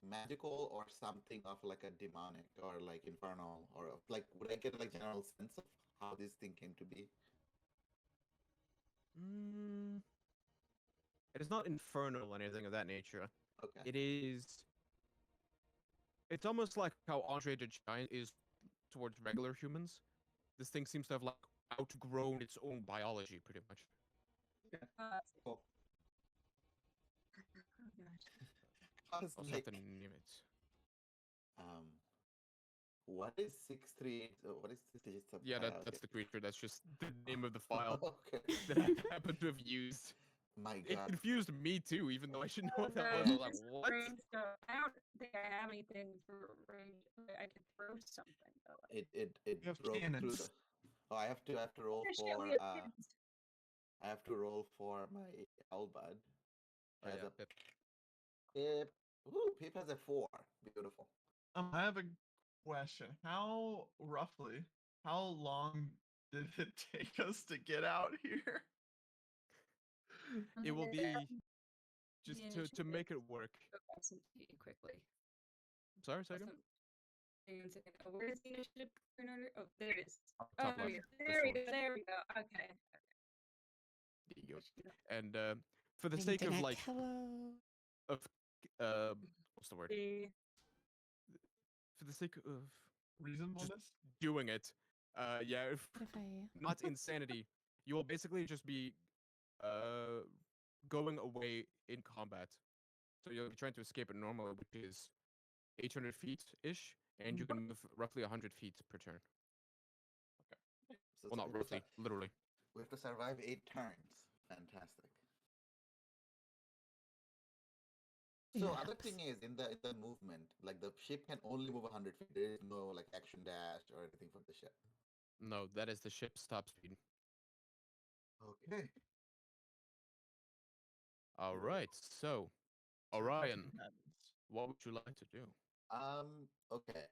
magical or something of like a demonic or like infernal or like would I get like general sense of how this thing came to be? Mm, it is not infernal or anything of that nature. Okay. It is. It's almost like how Andre the Giant is towards regular humans. This thing seems to have like outgrown its own biology, pretty much. Cool. Oh gosh. Cause Also like have to name it. what is 638? What is this digits of Yeah, pi? that's the creature. That's just the name of the file Okay. that I happen to have used. My It God. confused me too, even though I should know Oh, what that no, was. I was like, just what? range stuff. I don't think I have anything for range. Like, I can throw something. But like, It You have broke through cannons. the. Oh, I have to roll oh, shit, for we have kids. I have to roll for my Owlbud. Oh, Has yeah, a Pip. Ooh, Pip has a 4. Beautiful. I have a question. How roughly, how long did it take us to get out here? it will be just The to initiative make it work. go absentee quickly. Sorry, second. Hang on a second. Oh, where is the initiative in order? Oh, there it is. Top Oh, left. yeah. This There we one. go. There we go. Okay. There you go. And for the I need sake to of get- like hello. of what's the word? For the sake of Reasonableness? doing it, yeah, if What if I? not insanity, you will basically just be going away in combat. So you'll be trying to escape it normally, which is 800 feet ish, and you can move roughly 100 feet per turn. So Well, not roughly, literally. we have to survive 8 turns. Fantastic. So other thing is in the movement, like the ship can only move 100 feet. There is no like action dash or anything for the ship. No, that is the ship's top speed. Okay. All right, so Orion, what would you like to do? Okay.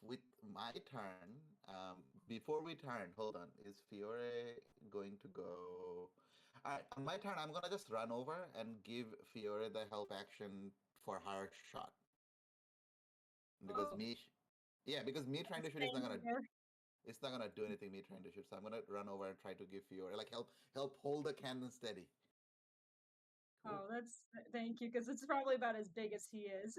With my turn, before we turn, hold on. Is Fiore going to go? All right, on my turn, I'm gonna just run over and give Fiore the help action for her shot. Because Oh. because me trying to shoot is Thank not gonna you. it's not gonna do anything. Me trying to shoot, so I'm gonna run over and try to give Fiore like help hold the cannon steady. Oh, that's thank you, because it's probably about as big as he is.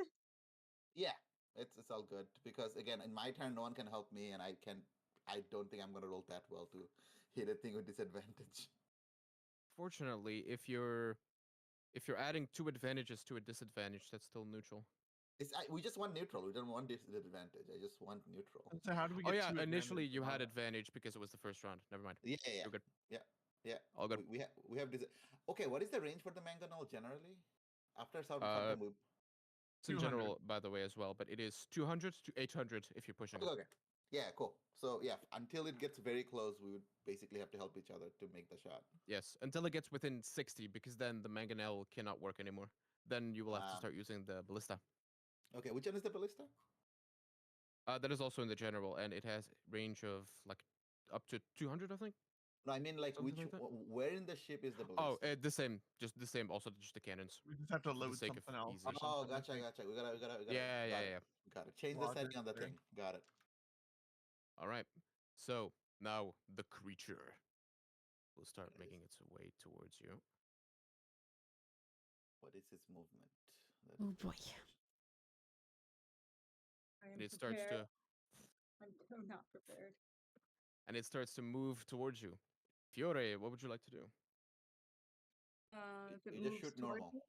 Yeah, it's all good because again, in my turn, no one can help me, and I don't think I'm gonna roll that well to hit a thing with disadvantage. Fortunately, if you're adding 2 advantages to a disadvantage, that's still neutral. We just want neutral. We don't want disadvantage. I just want neutral. So how do we Oh get yeah, two initially advantage you and all had that? advantage because it was the first round. Never mind. Yeah, You're good. yeah. All good. We have this. Okay, what is the range for the mangonel generally? After some Uh, move. It's in 200. general, by the way, as well, but it is 200 to 800 if you're pushing it. Okay. Yeah, cool. So yeah, until it gets very close, we would basically have to help each other to make the shot. Yes, until it gets within 60, because then the mangonel cannot work anymore. Then you will have to start using the ballista. Okay, which one is the ballista? That is also in the general, and it has range of like up to 200, I think. No, I mean like Something like that? where in the ship is the ballista? Oh, the same, just the same. Also, just the cannons. We just have to for the load sake of something else. easy. or Oh, something, I gotcha. think. We gotta. Yeah, got yeah, yeah. Got it. Change the Logic setting on the there. thing. Got it. All right. So now the creature will start Yes. making its way towards you. What is his movement? That Oh is the boy. question. I am And it starts prepared. to I'm so not prepared. move towards you. Fiore, what would you like to do? If it You just moves shoot towards normal me,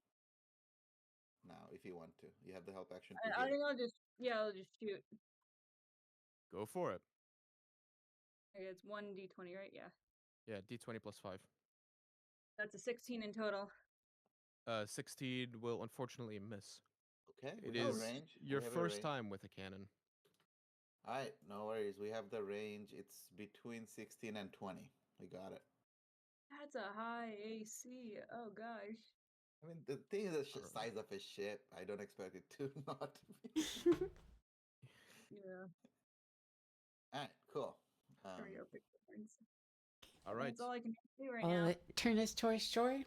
now if you want to. You have the help action to I hit. think I'll just shoot. Go for it. Okay, it's 1d20, right? Yeah. Yeah, d20 plus 5. That's a 16 in total. 16 will unfortunately miss. Okay, It we have a is range. your We have a first range. time with a cannon. All right, no worries. We have the range. It's between 16 and 20. We got it. That's a high AC. Oh gosh. I mean, the thing is the Alright. size of a ship. I don't expect it to not be. Yeah. All right, cool. There we go. Pick the points. All right. That's all I can do right Well, now. it turn his choice, Joy.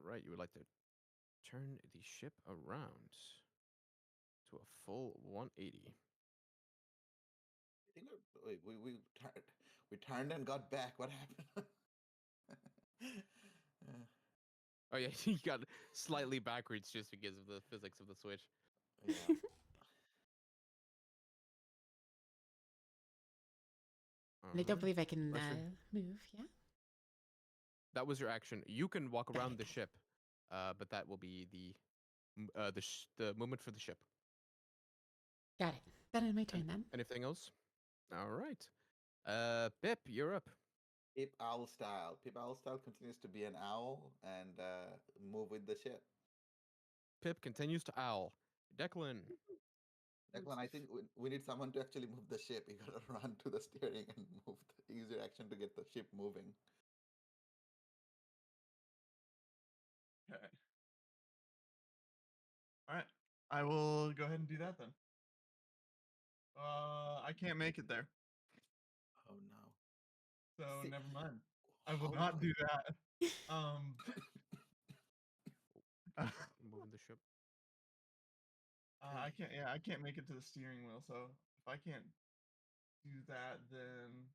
right, you would like to turn the ship around to a full 180. I think we turned and got back. What happened? Oh yeah, you got slightly backwards just because of the physics of the switch. Yeah. And I don't Alright. believe I can Lester, move. Yeah. that was your action. You can walk around the ship, but that will be the movement for the ship. Got it. That is my And turn then. anything else? All right. Bip, you're up. Pip Owl Style. Pip Owl Style continues to be an owl and move with the ship. Pip continues to owl. Declan. Declan, I think we need someone to actually move the ship. You gotta run to the steering and use your action to get the ship moving. Okay. All right. I will go ahead and do that then. I can't make it there, Oh no. so See- never mind. I will How not do do that. Moving the ship. I can't. Yeah, I can't make it to the steering wheel. So if I can't do that, then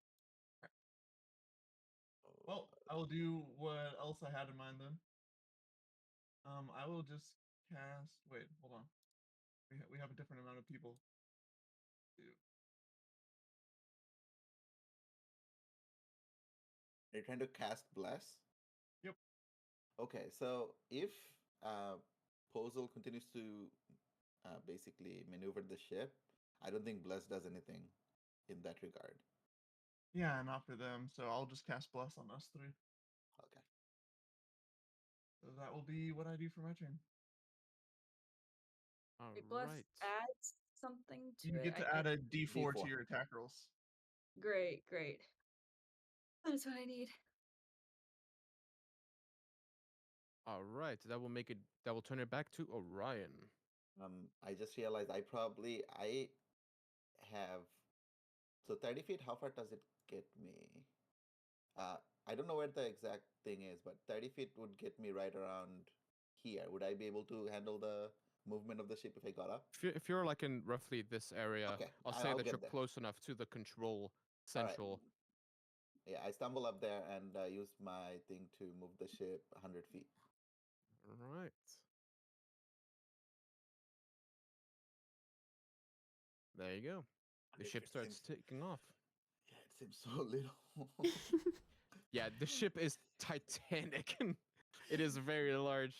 well, I will do what else I had in mind then. I will just cast. Wait, hold on. We have a different amount of people. You're trying to cast Bless? Yep. Okay, so if Posel continues to basically maneuver the ship, I don't think Bless does anything in that regard. Yeah, not for them. So I'll just cast Bless on us three. Okay. So that will be what I do for my turn. All Wait, Bless right. adds something to You it. get to I add a D4 D4. to your attack rolls. Great, great. That's what I need. All right. That will make it. That will turn it back to Orion. I just realized I have, so 30 feet. How far does it get me? I don't know where the exact thing is, but 30 feet would get me right around here. Would I be able to handle the movement of the ship if I got up? If you're like in roughly this area, Okay, I'll say I'll that get you're there. close enough to the control All right. central. Yeah, I stumble up there and use my thing to move the ship 100 feet. All right. There you go. The 100 ship feet starts seems, taking off. yeah, it seems so little. Yeah, the ship is titanic. It is very large.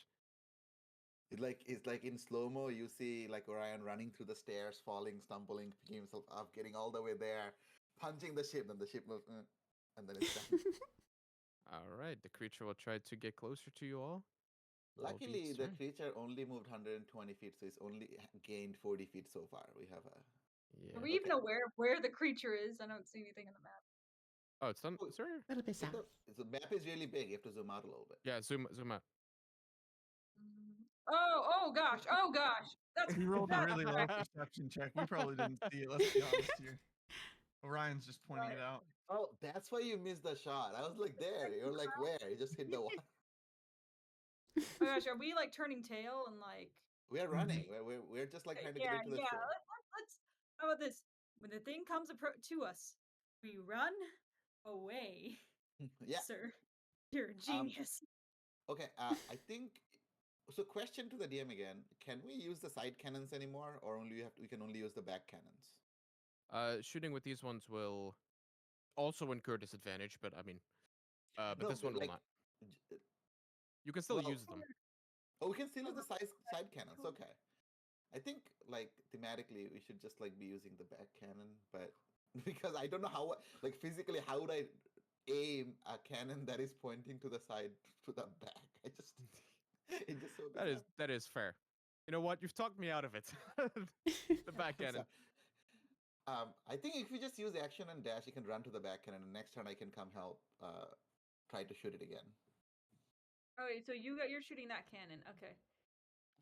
It's like in slow-mo, you see like Orion running through the stairs, falling, stumbling, picking himself up, getting all the way there, punching the ship, then the ship moves, and then it's done. All right, the creature will try to get closer to you all. That'll be Luckily, its the turn. creature only moved 120 feet, so it's only gained 40 feet so far. We have a Yeah. Are we even aware of where the creature is? I don't see anything on the map. Oh, it's done. Oh, Sir. A little bit south. the map is really big. You have to zoom out a little bit. Yeah, zoom out. Oh gosh, oh gosh. That's He rolled a that's really low correct. perception check. We probably didn't see it. Let's be honest here. Orion's just pointing it out. Oh, that's why you missed the shot. I was like, there. You're like, where? You just hit the water. Oh gosh, are we like turning tail and like? We are running. We're just like trying to get Yeah, into the yeah. shore. Let's. How about this? When the thing comes to us, we run away, Yeah. sir. You're a Um, genius. Okay, I think so. Question to the DM again: can we use the side cannons anymore, or we can only use the back cannons? Shooting with these ones will also incur disadvantage, but I mean, but No, this one will like, not. You can still well, use them. oh, we can still use the side cannons. Okay, I think like thematically we should just like be using the back cannon, but because I don't know how like physically how would I aim a cannon that is pointing to the side to the back? I just it's just so bizarre. That is fair. You know what? You've talked me out of it. The back I'm cannon. sorry. I think if you just use action and dash, you can run to the back cannon, and next turn I can come help. Try to shoot it again. Okay, so you're shooting that cannon. Okay.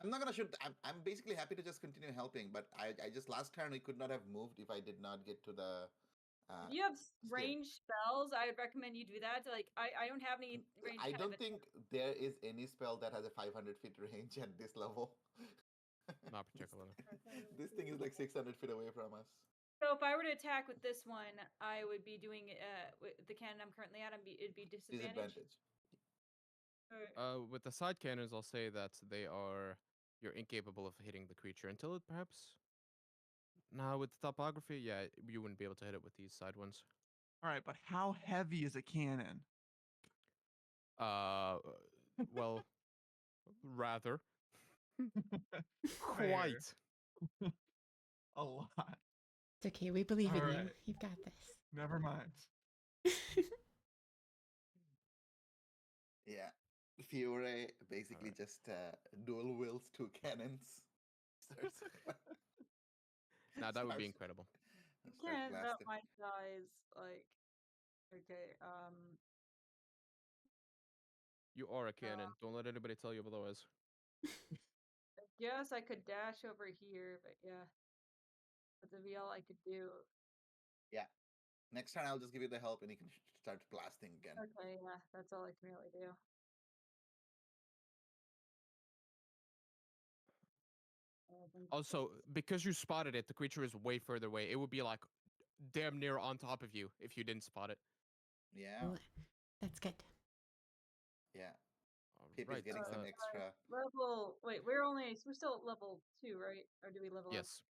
I'm not gonna shoot. I'm basically happy to just continue helping, but I just last turn we could not have moved if I did not get to the Uh, If you have scary. range spells, I would recommend you do that. Like, I don't have any range. I kind don't of think there is any spell that has a 500 feet range at this level. Not particularly. This thing is like 600 feet away from us. So if I were to attack with this one, I would be doing with the cannon I'm currently at. It'd be disadvantage. Disadvantage. With the side cannons, I'll say that you're incapable of hitting the creature until it perhaps. Now with the topography, yeah, you wouldn't be able to hit it with these side ones. All right, but how heavy is a cannon? Well, rather Fair. quite. A lot. It's okay. We believe in you. Alright. You've got this. Never mind. Yeah. Fiore basically Alright. just dual wields 2 cannons. Starts- Now that would be starts- incredible. starts Cannon about blasting. my size, like, okay, You are a cannon. Don't let anybody tell you otherwise. I guess I could dash over here, but yeah, that'd be all I could do. Yeah. Next time I'll just give you the help and you can start blasting again. Okay, yeah, that's all I can really do. I think- Also, because you spotted it, the creature is way further away. It would be like damn near on top of you if you didn't spot it. Yeah. Well, that's good. Yeah. Pip is Right. getting some extra. Wait, we're still at level 2, right? Or do we level up? Yes.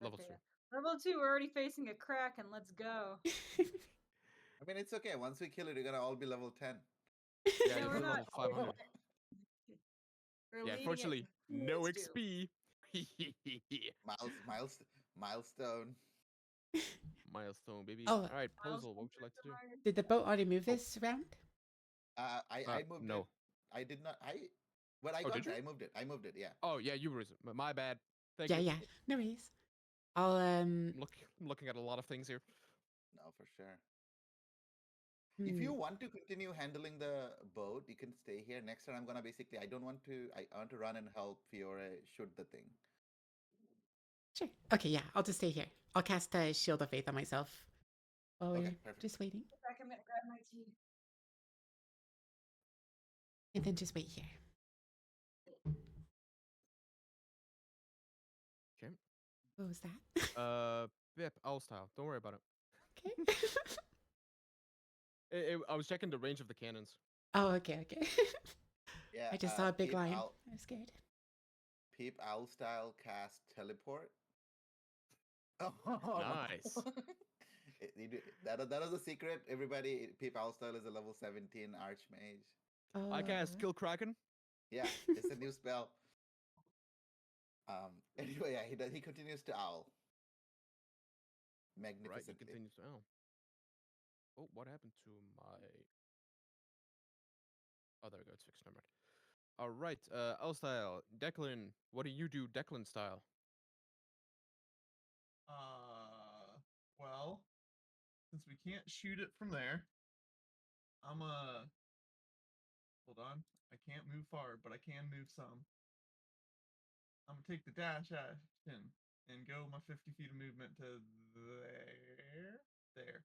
Level Okay, 2. yeah. Level 2, we're already facing a Kraken. Let's go. I mean, it's okay. Once we kill it, you're gonna all be level 10. Yeah, Yeah, you'll we're be not. level 500. We're Yeah, leading it unfortunately, no towards doom. XP. Milestone. Milestone, baby. Oh. All right, Miles Posel, what would you like to do? Did the boat already move this round? I moved no. it. I did not. When I Oh, got did there, you? I moved it. Yeah. Oh, yeah, you were. My bad. Thank Yeah, you. yeah. No worries. I'll I'm looking at a lot of things here. No, for sure. If hmm. you want to continue handling the boat, you can stay here. Next time, I'm gonna basically. I want to run and help Fiore shoot the thing. Sure. Okay, yeah. I'll just stay here. I'll cast a Shield of Faith on myself while Okay, we're perfect. just waiting. Back, I'm gonna grab my tea. And then just wait here. Okay. What was that? Yep, owl style. Don't worry about it. Okay. I was checking the range of the cannons. Oh, okay, okay. Yeah. I just saw a big Peep line. Owl, I was scared. Peep Owl style cast teleport. Oh, no. Nice. That is a secret. Everybody, Peep Owl style is a level 17 Archmage. I cast Oh. Kill Kraken. Yeah, it's a new spell. Anyway, yeah, he continues to owl. Right, he Magnificently. continues to. Oh, what happened to my? Oh, there we go. It's fixed. Never mind. All right, Owl style. Declan, what do you do, Declan style? Well, since we can't shoot it from there, I'm hold on. I can't move far, but I can move some. I'm gonna take the dash action and go my 50 feet of movement to there. There.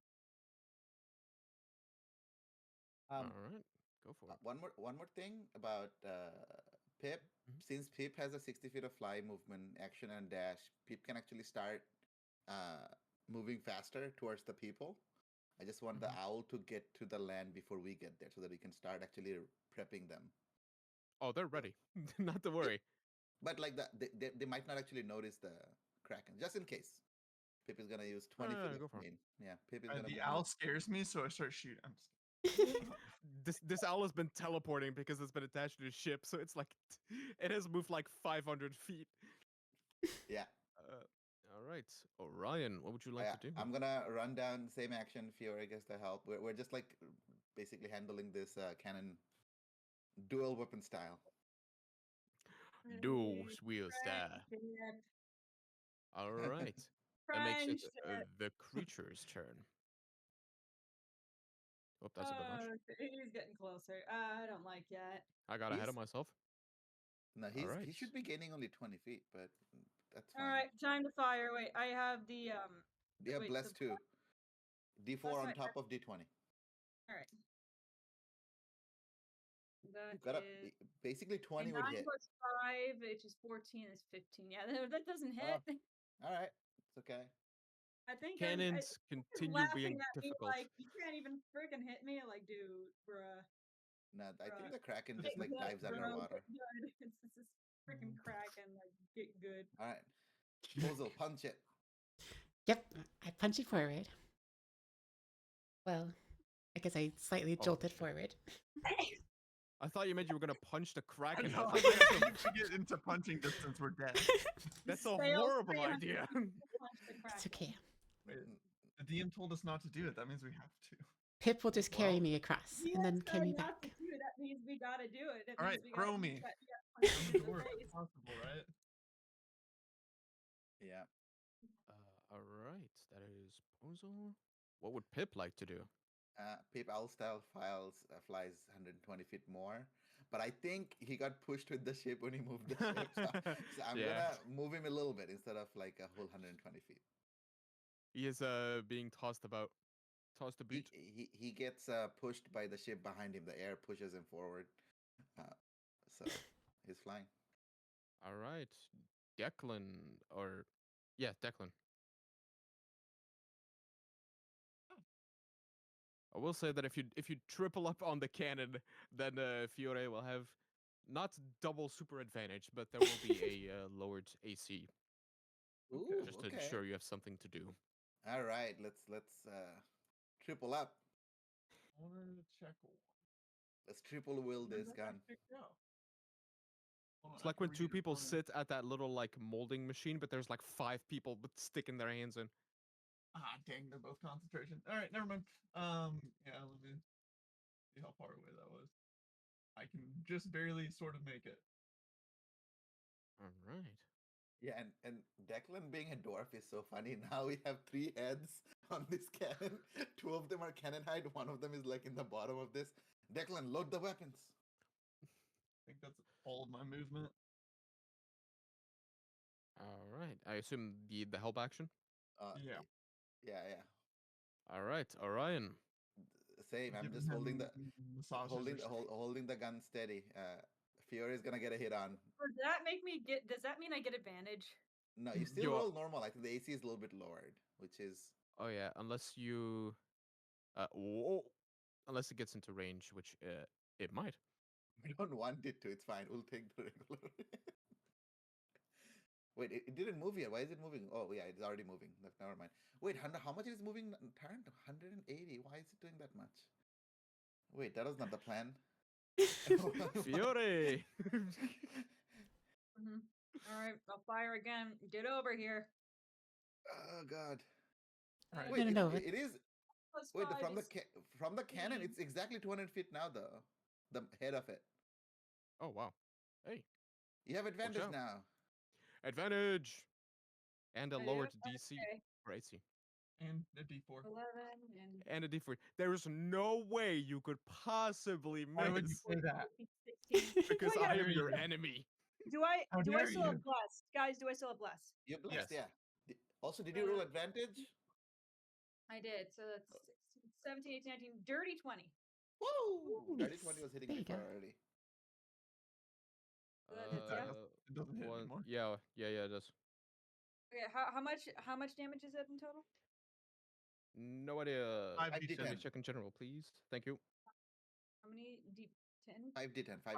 All right, go for it. One more thing about Pip. Mhm. Since Pip has a 60 feet of fly movement, action and dash, Pip can actually start moving faster towards the people. I just want the Mhm. owl to get to the land before we get there, so that we can start actually prepping them. Oh, they're ready. Not to worry. But like they might not actually notice the Kraken, just in case. Pip is gonna use 20 feet go of for it. main. Yeah, Pip is gonna The move. owl scares me, so I start shooting. I'm This owl has been teleporting because it's been attached to the ship, so it's like it has moved like 500 feet. Yeah. All right, Orion, what would you like to do? I'm gonna run down same action. Fiore gets the help. We're just like basically handling this cannon dual weapon style. Do wheel star. All right, that makes it the creature's turn. Oh, that's a bit much. He's getting closer. I don't like that. I got ahead of He's- myself. No, All right. he should be gaining only 20 feet, but that's All fine. right, time to fire. Wait, I have the You have wait, blessed too. D4 on right. top of D20. All right. That You got up. is Basically, 20 and would 9 hit. plus 5, which is 14, is 15. Yeah, that doesn't hit. All right, it's okay. I think Cannons he's continue laughing being at me difficult. like, you can't even freaking hit me. Like, dude, bruh. No, I think Right. the Kraken Get just like good, dives bro, underwater. get good. It's this freaking Kraken. Like, get good. All right, Puzzle, punch it. Yep, I punch it forward. Well, I guess I slightly Oh, jolted shit. forward. I thought you meant you were gonna punch the I Kraken. know. I was I like, guess that's a, if we get into punching distance, we're dead. that's a Fail horrible 300 idea. punch the It's Kraken. okay. Wait, the DM told us not to do it. That means we have to. Pip will just carry Well, me across He and then has carry me said not back. to do it. That means we gotta do it. It All right, means we gotta throw use me. that. Yeah, punch I'm him the in the dwarf. face. It's possible, right? Yeah. All right, that is puzzle. What would Pip like to do? Pip Owl style flies 120 feet more, but I think he got pushed with the ship when he moved the ship. So I'm Yeah. gonna move him a little bit instead of like a whole 120 feet. He is being tossed about, tossed a bit. He gets pushed by the ship behind him. The air pushes him forward, so he's flying. All right, Declan, or yeah, Declan. I will say that if you triple up on the cannon, then Fiore will have not double super advantage, but there will be a lowered AC, Ooh, just to okay. ensure you have something to do. All right, let's triple up. I wanted to check. Let's triple will When this did that gun. kick out? Hold on, It's I like have to when read two it people for me. sit at that little like molding machine, but there's like 5 people but sticking their hands in. Ah, dang, they're both concentration. All right, never mind. Yeah, let me see how far away that was. I can just barely sort of make it. All right. Yeah, and Declan being a dwarf is so funny. Now we have 3 heads on this cannon. 2 of them are cannon height. 1 of them is like in the bottom of this. Declan, load the weapons. I think that's all of my movement. All right. I assume the help action. Yeah. Yeah. All right, Orion. Same. I'm Giving just holding him the massages holding or something. holding the gun steady. Fiore is gonna get a hit on. Does that make me get? Does that mean I get advantage? No, you still You are- roll normal. I think the AC is a little bit lowered, which is Oh yeah, unless you, whoa, unless it gets into range, which it might. we don't want it to. It's fine. We'll take the regular. Wait, it didn't move yet. Why is it moving? Oh yeah, it's already moving. Never mind. Wait, how much is it moving? Turn 180. Why is it doing that much? Wait, that was not the plan. Fiore. All right, I'll fire again. Get over here. Oh god. All right. Wait, No. it is. Plus Wait, 5 from the cannon, 15. it's exactly 200 feet now, though. The head of it. Oh wow. Hey, You have advantage out. now. advantage, and a I do? lowered DC Okay. for AC, And a D4. 11 and and a D4. There is no way you could possibly Why would you miss say that? 16. because Do I I get- am your you. enemy. Do I How do I dare still you. have bless? Guys, do I still have bless? You're blessed, Yes. yeah. Also, did you roll advantage? I did. So that's 16, 17, 18, 19, dirty 20. Woo! Dirty Nice. 20 was hitting There you before go. already. Yeah. It doesn't hit anymore. Yeah, it does. Okay, how much damage is it in total? No idea. 5d10. Let me check in general, please. Thank you. How many D10? 5d10, 5.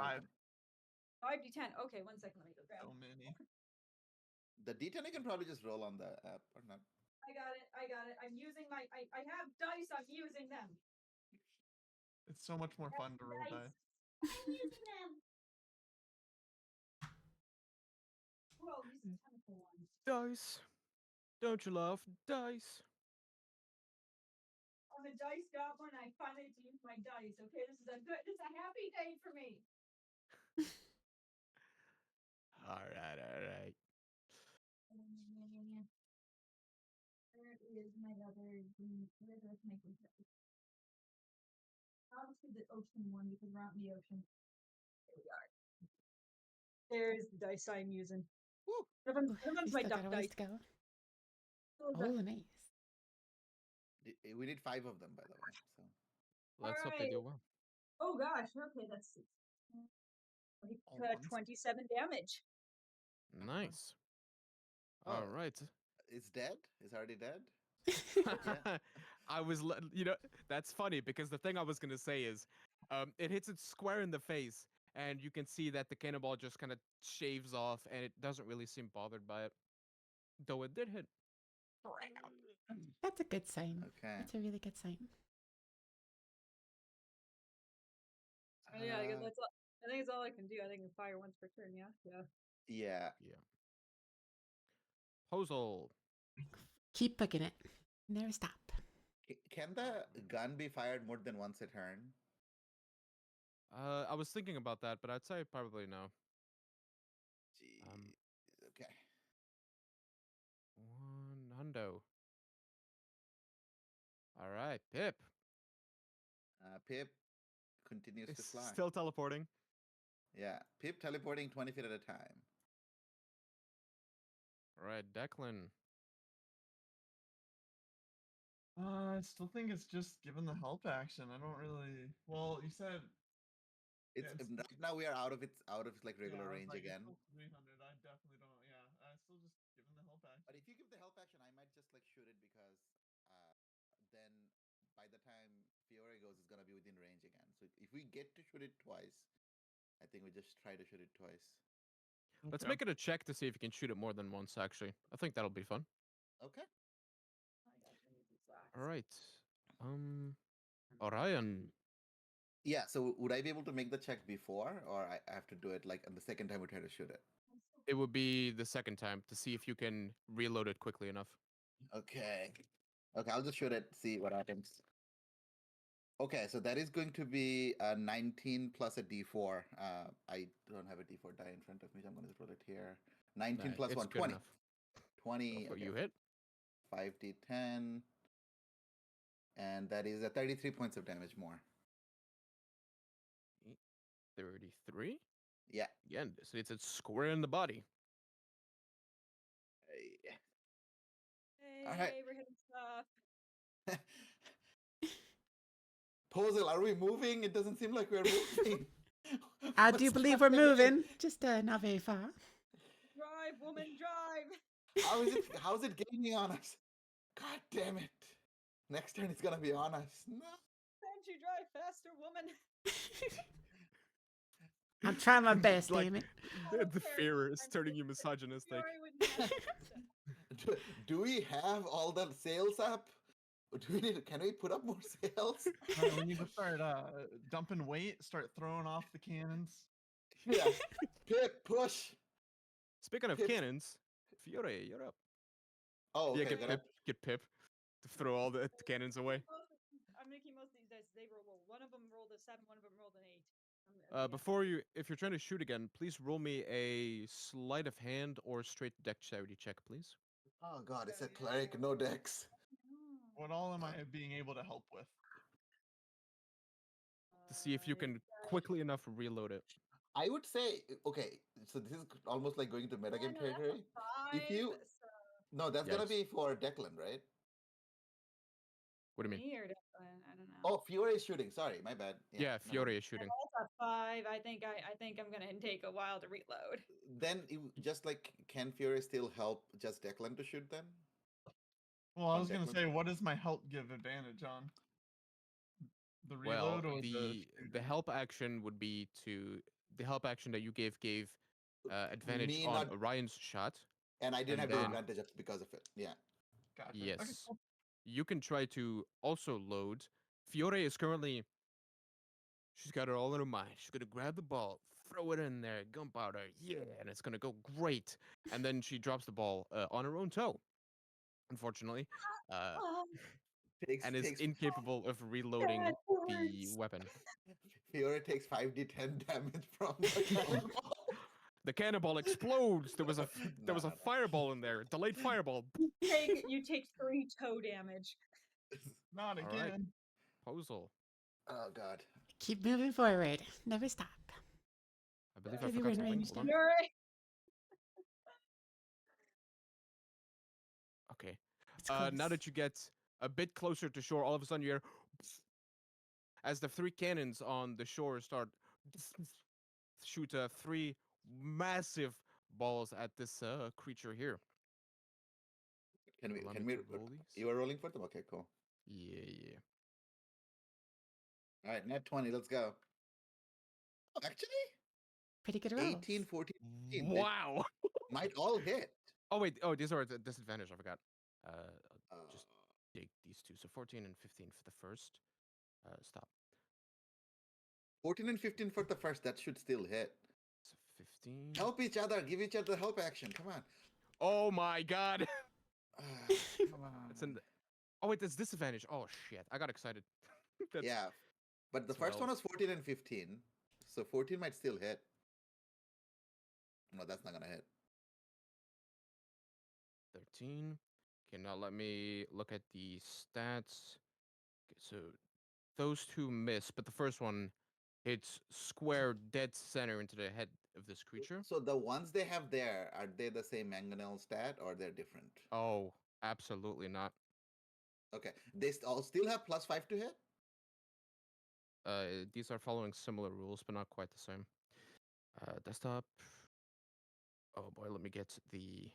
5d10. Okay, 1 second. Let me go grab. So many. The d10 you can probably just roll on the app or not. I got it. I'm using my. I have dice. I'm using them. It's so much more fun to roll dice. I'm using them. Well, use the tentacle ones. Dice. Don't you love dice? I'm a dice goblin. I finally get to use my dice. Okay, this is a happy day for me. All right. Where is my other green? Where's my green dice? Obviously the ocean one because we're out in the ocean. There we are. There's the dice I'm using. Woo! One of Ooh, them's you my still duck got a ways dice. to go. Oh, Oh, nice. We need 5 of them, by the way. So Let's hope they do well. Oh gosh. Okay, that's All ones. 27 damage. Nice. Oh. All right. it's dead. It's already dead. I was, that's funny because the thing I was gonna say is, it hits it square in the face, and you can see that the cannonball just kind of shaves off, and it doesn't really seem bothered by it, though it did hit. That's a good sign. Okay. That's a really good sign. Yeah, I guess Uh, that's all. I think it's all I can do. I think I can fire once per turn. Yeah. yeah. Yeah. Posel. Keep booking it. Never stop. Can the gun be fired more than once a turn? I was thinking about that, but I'd say probably no. Gee. Okay. One hundo. All right, Pip. Pip continues to It's fly. still teleporting. Yeah. Pip teleporting 20 feet at a time. All right, Declan. I still think it's just given the help action. I don't really. Well, you said. It's it's right now we are out of like yeah, regular I was range like, it's again. still 300. I definitely don't. Yeah, I still just given the help action. But if you give the help action, I might just like shoot it because then by the time Fiore goes, it's gonna be within range again. So if we get to shoot it twice, I think we just try to shoot it twice. Let's Okay. make it a check to see if you can shoot it more than once, actually. I think that'll be fun. Okay. All right. Orion. Yeah. So would I be able to make the check before, or I have to do it like on the second time we try to shoot it? It would be the second time to see if you can reload it quickly enough. Okay. Okay, I'll just shoot it, see what happens. Okay, so that is going to be a 19 plus a d4. I don't have a d4 die in front of me, so I'm going to just roll it here. 19 Nah, plus it's 1, good 20. enough. 20, Go for okay. you hit. 5d10. And that is a 33 points of damage more. 33? Yeah. Again, so it's a square in the body. Hey, All right. we're hitting stuff. Posel, are we moving? It doesn't seem like we're moving. I do What's believe we're happening? moving. Just not very far. Drive, woman, drive. How's it gaining on us? God damn it. Next turn it's gonna be on us. No. Can't you drive faster, woman? I'm trying my best, Like, damn it. the fear is turning you misogynistic. Fury would not. Do we have all the sails up? Or can we put up more sails? All right, we need to start dumping weight. Start throwing off the cannons. Yeah. Pip, push. Speaking of Pip. cannons, Fiore, you're up. Oh, okay. Yeah, get Pip to throw all the cannons away. I'm making most of these dice. They roll. One of them rolled a 7. One of them rolled an 8. If you're trying to shoot again, please roll me a sleight of hand or straight dexterity check, please. Oh god, it's a cleric, no dex. What all am I being able to help with? To see if you can quickly enough reload it. I would say, okay, so this is almost like going to metagame territory. If you No, that's gonna Yes. be for Declan, right? What do you mean? Me or Declan? I don't know. Oh, Fiore is shooting. Sorry, my bad. Yeah, never Fiore mind. is shooting. Also 5. I think I'm gonna take a while to reload. Then just like, can Fiore still help just Declan to shoot then? Well, I On was gonna Declan? say, what does my help give advantage on? The reload Well, or the shooting? help action would be the help action that you gave advantage Me on not- Orion's shot. And I didn't And have the then- advantage because of it. Yeah. Gotcha. Okay, Yes. cool. You can try to also load. Fiore is currently. She's got it all in her mind. She's gonna grab the ball, throw it in there, gunpowder, yeah, and it's gonna go great. And then she drops the ball on her own toe, unfortunately, and is Takes incapable of reloading That the hurts. weapon. Fiore takes 5d10 damage from the cannonball. The cannonball explodes. There was a No, there was a no, no. fireball in there. Delayed fireball. You take 3 toe damage. Not All right. again. Posel. Oh god. Keep moving forward. Never stop. I believe I Maybe forgot we're in something. range Hold on. now. You're right. Okay. It's Now close. that you get a bit closer to shore, all of a sudden you hear as the 3 cannons on the shore start shoot 3 massive balls at this creature here. Can we? Allow Can me we? to roll these. You are rolling for them. Okay, cool. Yeah. All right, net 20. Let's go. Oh, actually, Pretty good rolls. 18, 14, 15. They Wow. might all hit. Oh wait. Oh, these are at a disadvantage. I forgot. I'll just Uh, dig these two. So 14 and 15 for the first. Stop. 14 and 15 for the first. That should still hit. So 15. Help each other. Give each other help action. Come on. Oh my god. Ah, come on. It's an. Oh wait, there's disadvantage. Oh shit. I got excited. That's, Yeah, but the first 12. one was 14 and 15, so 14 might still hit. No, that's not gonna hit. 13. Okay, now let me look at the stats. Okay, so those two miss, but the first one hits square dead center into the head of this creature. So the ones they have there, are they the same mangonel stat or they're different? Oh, absolutely not. Okay, they all still have +5 to hit. These are following similar rules, but not quite the same. Desktop. Oh boy, let me get the.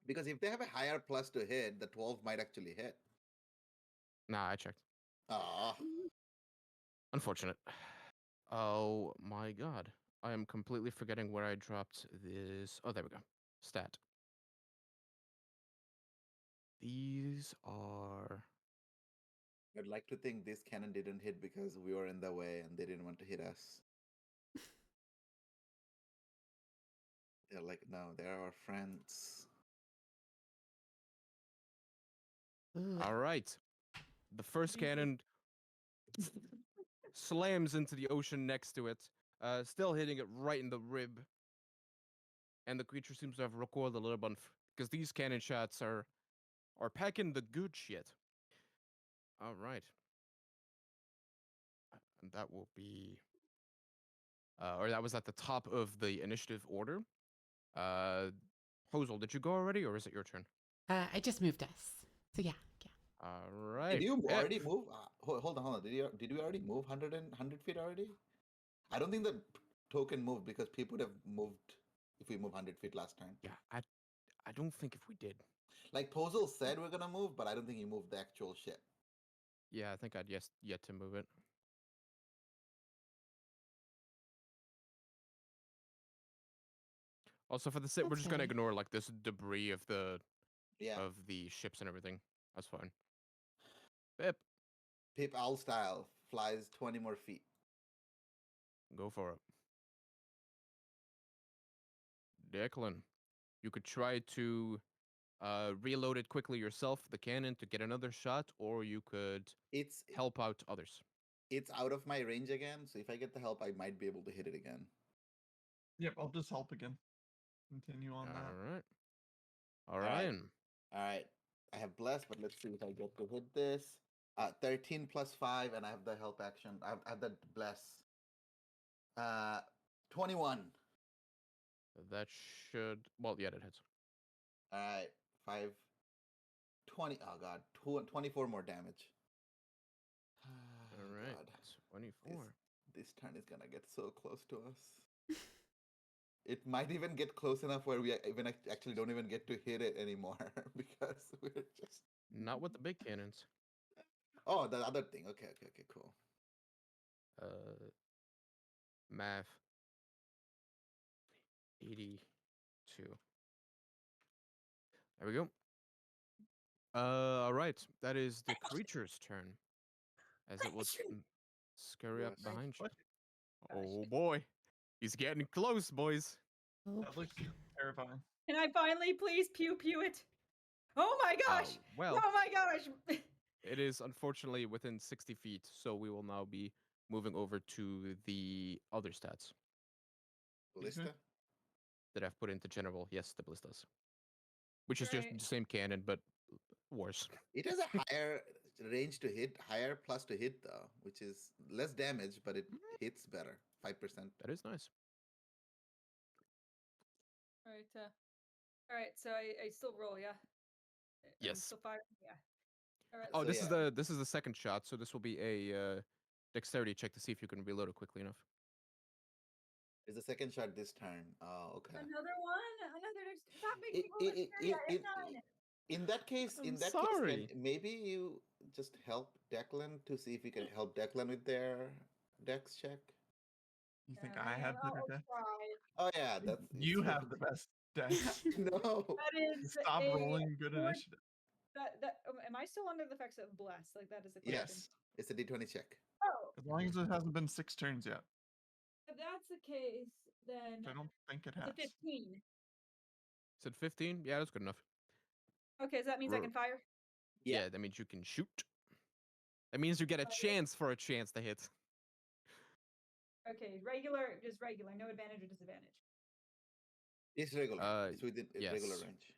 Because if they have a higher plus to hit, the 12 might actually hit. Nah, I checked. Ah, Unfortunate. Oh my god. I am completely forgetting where I dropped this. Oh, there we go. Stat. These are. I'd like to think this cannon didn't hit because we were in the way and they didn't want to hit us. They're like, no, they're our friends. Ooh, All right. The first Jesus. cannon slams into the ocean next to it, still hitting it right in the rib. And the creature seems to have recoiled a little bit because these cannon shots are packing the good shit. All right. And that will be, or that was at the top of the initiative order. Hosel, did you go already, or is it your turn? I just moved us. So yeah. All right. Did you Pip. already move? Hold on. Did we already move 100 feet already? I don't think the token moved because people would have moved if we move 100 feet last time. Yeah, I don't think if we did. Like Posel said we're gonna move, but I don't think he moved the actual ship. Yeah, I think I'd yet to move it. Also, for the sit, we're That's just gonna fair. ignore like this debris of the Yeah, ships and everything. That's fine. Pip, Pip Owl style flies 20 more feet. go for it. Declan, you could try to reload it quickly yourself, the cannon, to get another shot, or you could It's help out others. it's out of my range again, so if I get the help, I might be able to hit it again. Yep, I'll just help again. Continue on that. All right. All All right. right. All right, I have bless, but let's see if I get to hit this. 13 plus 5, and I have the help action. I have the bless. 21. That should. Well, yeah, that hits. All right, 5, 20. Oh god, 24 more damage. All Oh, right. God. 24. This turn is gonna get so close to us. It might even get close enough where we actually don't even get to hit it anymore because we're just. Not with the big cannons. Oh, the other thing. Okay, cool. Math. 82. There we go. All right. That is the creature's turn. As it will scurry up Yes. behind you. What? Oh boy. He's getting close, boys. Oh, That looks terrifying. Can I finally please pew pew it? Oh my gosh! Well, Oh my gosh! it is unfortunately within 60 feet, so we will now be moving over to the other stats Ballista. that I've put into general. Yes, the ballistas. Which is just Right. the same cannon, but worse. It has a higher range to hit, higher plus to hit though, which is less damage, but it hits better. 5%. That is nice. Alright, alright, so I still roll, yeah? I'm Yes. still firing? Yeah. All right, Oh, So, this yeah. is the second shot, so this will be a dexterity check to see if you can reload it quickly enough. It's the second shot this turn. Oh, okay. Another one. Another. Stop I- making me roll I- dexterity. I have I- 9. In that case, I'm can sorry. maybe you just help Declan to see if you can help Declan with their dex check? You think I have better I'll dex? try. Oh yeah, that's You it's have the best dex. no. That is Stop a rolling good four- initiative. am I still under the effects of bless? Like that is the question. Yes, it's a d20 check. Oh, As long as it hasn't been 6 turns yet. if that's the case, then Which I don't think it it's a has. 15. Said 15. Yeah, that's good enough. Okay, so that means I can fire. Yeah. Yeah, that means you can shoot. That means you get a chance for a chance to hit. Okay, regular, just regular, no advantage or disadvantage. It's regular. It's within regular yes. range.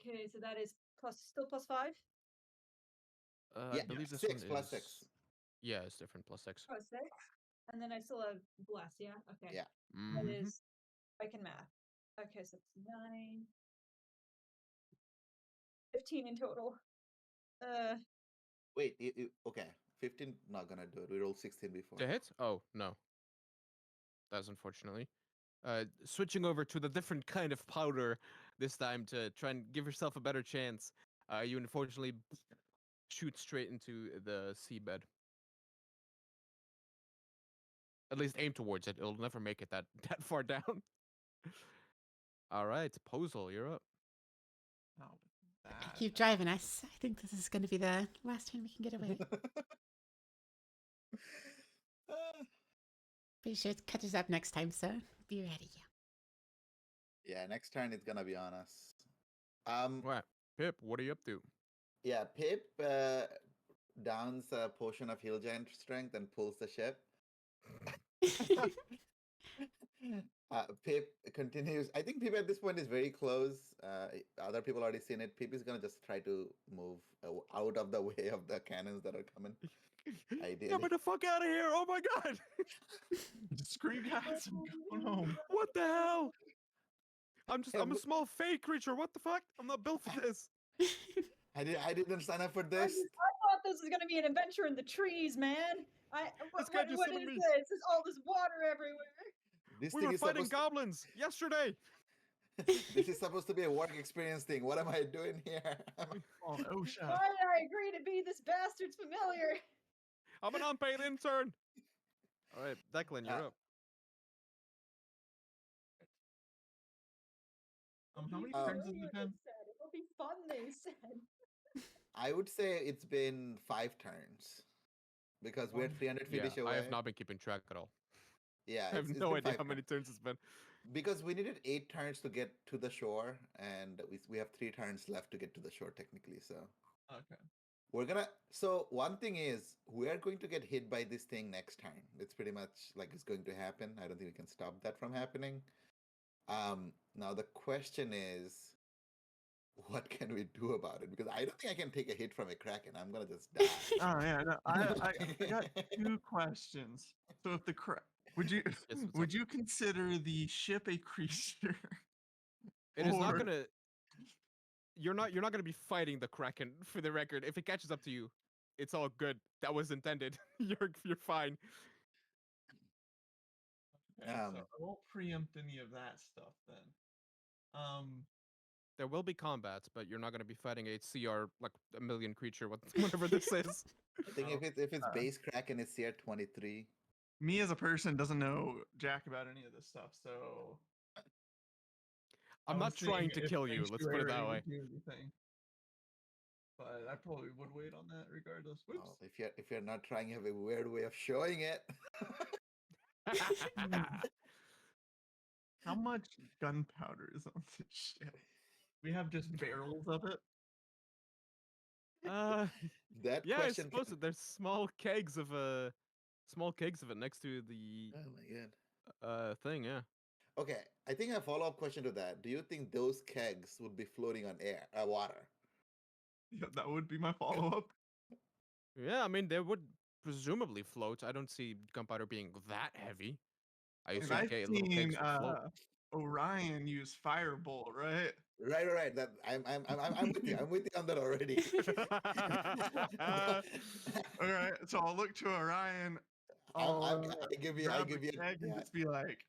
Okay, so that is still plus 5. I Yeah, believe this 6 one plus is 6. Yeah, it's different. plus 6. Oh, 6. And then I still have bless, yeah? Okay. Yeah. That Mhm. is, I can math. Okay, so it's 9. 15 in total. Wait, okay. 15 not gonna do it. We rolled 16 before. To hit? Oh, no. That's unfortunately. Switching over to the different kind of powder this time to try and give yourself a better chance. You unfortunately shoot straight into the seabed. At least aim towards it. It'll never make it that that far down. All right, Posel, you're up. Oh, that. Keep driving us. I think this is going to be the last time we can get away. Pretty sure it catches up next time, so be ready. Yeah, next turn it's gonna be on us. What? Pip, what are you up to? Yeah, Pip downs a potion of heal giant strength and pulls the ship. Pip continues. I think Pip at this point is very close. Other people already seen it. Pip is gonna just try to move out of the way of the cannons that are coming. Ideally. Get me the fuck out of here! Oh my god! Just screen cats and going home. What the hell? I'm Yeah, a small fey creature. What the fuck? I'm not built for this. I didn't sign up for I this. thought this was gonna be an adventure in the trees, man. This guy just What summoned is me. this? There's all this water everywhere. This We thing were is fighting supposed goblins yesterday. this is supposed to be a work experience thing. What am I doing here? Oh, OSHA. Why did I agree to be this bastard's familiar? I'm an unpaid intern. All right, Declan, you're up. How many Um, turns has Familiar, it been? they said. It'll be fun, they said. I would say it's been 5 turns because we're 300 feet Yeah, away. I have not been keeping track at all. Yeah, I have it's no been idea 5 how many turns. turns it's been. Because we needed 8 turns to get to the shore, and we have 3 turns left to get to the shore technically. So Okay. we're gonna. So one thing is, we are going to get hit by this thing next turn. It's pretty much like it's going to happen. I don't think we can stop that from happening. Now the question is, what can we do about it? Because I don't think I can take a hit from a kraken. I'm gonna just die. Oh yeah, no, I got 2 questions. So if the would you what's would up? you consider the ship a creature? It is not Or- gonna. You're not gonna be fighting the Kraken for the record. If it catches up to you, it's all good. That was intended. You're fine. Okay, so Um, I won't preempt any of that stuff then. There will be combats, but you're not gonna be fighting a CR like a million creature, whatever this is. I think if it's base kraken, it's CR 23. Me as a person doesn't know jack about any of this stuff, so I'm I not was seeing trying to if kill you. Let's put it that sanctuary way. would do anything. But I probably would wait on that regardless. Whoops. Oh, if you're not trying, you have a weird way of showing it. How much gunpowder is on this ship? We have just barrels of it. That Yeah, I question. suppose that there's small kegs of it next to the Oh my god. thing. Yeah. Okay, I think a follow-up question to that. Do you think those kegs would be floating on water? Yeah, that would be my follow-up. Yeah, I mean they would presumably float. I don't see gunpowder being that heavy. I And assume I've little kegs seen would float. Orion used firebolt, right? Right. That I'm with you. I'm with you on that already. All right, so I'll look to Orion. I'll I give you. grab the keg and Yeah. just be like,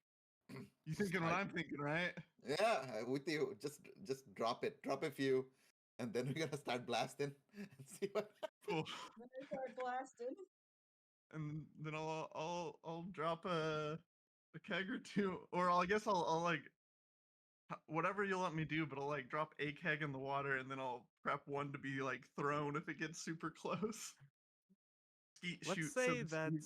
"You thinking what I- I'm thinking, right?" Yeah, with you. Just drop it. Drop a few, and then we're gonna start blasting and see what. Cool. Then I start blasting. And then I'll drop a keg or two, or I guess I'll like whatever you'll let me do, but I'll like drop a keg in the water, and then I'll prep one to be like thrown if it gets super close. Let's Shoot, so say to that. speak.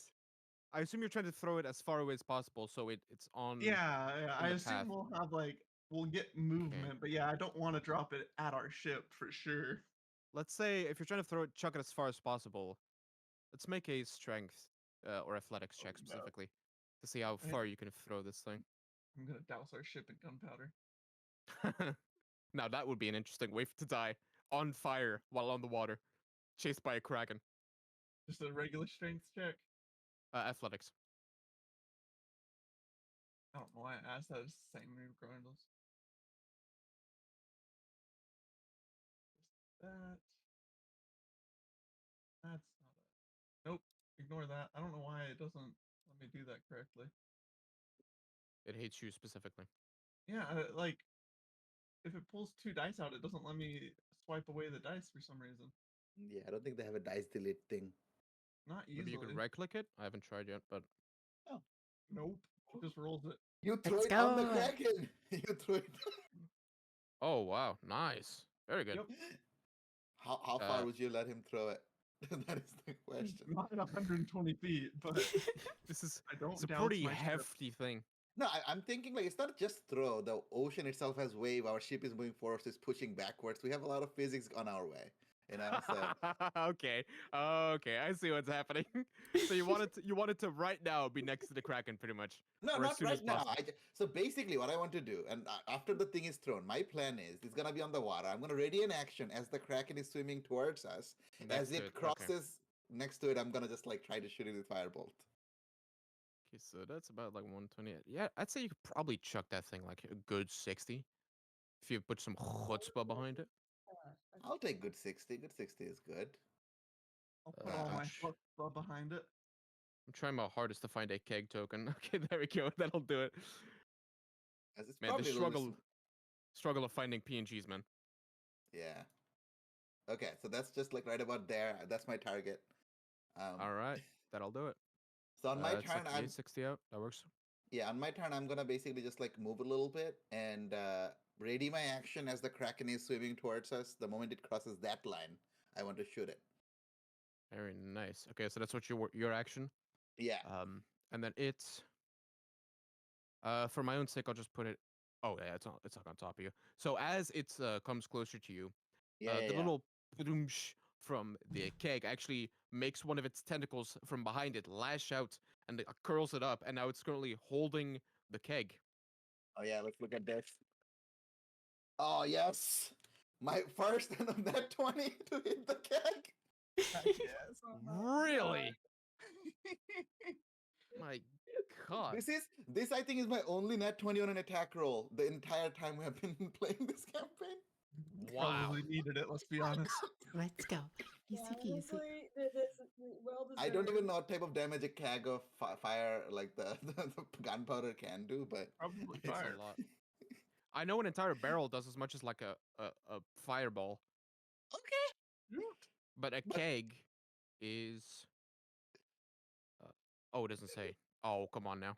I assume you're trying to throw it as far away as possible, so it's on. Yeah, in I the assume path. we'll have like we'll get movement, but yeah, I don't want to drop it at our ship for sure. Let's say if you're trying to throw it, chuck it as far as possible. Let's make a strength or athletics check Oh, no. specifically to see how Yeah. far you can throw this thing. I'm gonna douse our ship in gunpowder. Now that would be an interesting way to die on fire while on the water, chased by a kraken. Just a regular strength check. Athletics. I don't know why I asked that. It's the same regardless. Just that. That's not a. Nope. Ignore that. I don't know why it doesn't let me do that correctly. It hates you specifically. Yeah, like if it pulls 2 dice out, it doesn't let me swipe away the dice for some reason. Yeah, I don't think they have a dice delete thing. Not Maybe you easily. could right click it. I haven't tried yet, but Nope. It just rolls it. You throw Let's it on the go. kraken. You throw it. oh wow, nice, very good. Yep. How far would you let him throw it? That is the question. Not at 120 feet, but This is I don't it's a doubt pretty my ship. hefty thing. No, I'm thinking like it's not just throw. The ocean itself has wave. Our ship is moving forward, so it's pushing backwards. We have a lot of physics on our way. You know, so okay, okay, I see what's happening. So you wanted to right now be next to the kraken, pretty much. no, or as not soon as right now. possible. So basically, what I want to do, and after the thing is thrown, my plan is it's gonna be on the water. I'm gonna ready an action as the kraken is swimming towards us. Next As to it it, okay. crosses next to it, I'm gonna just like try to shoot it with firebolt. Okay, so that's about like 120. Yeah, I'd say you could probably chuck that thing like a good 60 if you put some chutzpah behind it. I'll take good 60. Good 60 is good. I'll put all I'm my tr- chutzpah behind it. I'm trying my hardest to find a keg token. Okay, there we go. That'll do it. As it's Man, the probably a little bit struggle of finding PNGs, man. yeah. Okay, so that's just like right about there. That's my target. All right, that'll do it. So on my It's turn, like I'm 60 out. That works. on my turn, I'm gonna basically just like move a little bit and ready my action as the kraken is swimming towards us. The moment it crosses that line, I want to shoot it. Very nice. Okay, so that's what your action. Yeah. And then it's for my own sake, I'll just put it. Oh yeah, it's not on top of you. So as it comes closer to you, the little boomsh from the keg actually makes one of its tentacles from behind it lash out and curls it up, and now it's currently holding the keg. Oh yeah, let's look at this. Oh yes, my first and on that 20 to hit the keg. Yes. Really? My God. This I think is my only net 20 on an attack roll the entire time we have been playing this campaign. Wow. Probably needed it, let's be honest. Let's go. Easy peasy. Honestly, this well deserved. I don't even know what type of damage a keg of fire like the gunpowder can do, but Probably It's fire. a lot. I know an entire barrel does as much as like a fireball, Shoot. but a keg is. Oh, it doesn't say. Oh, come on now.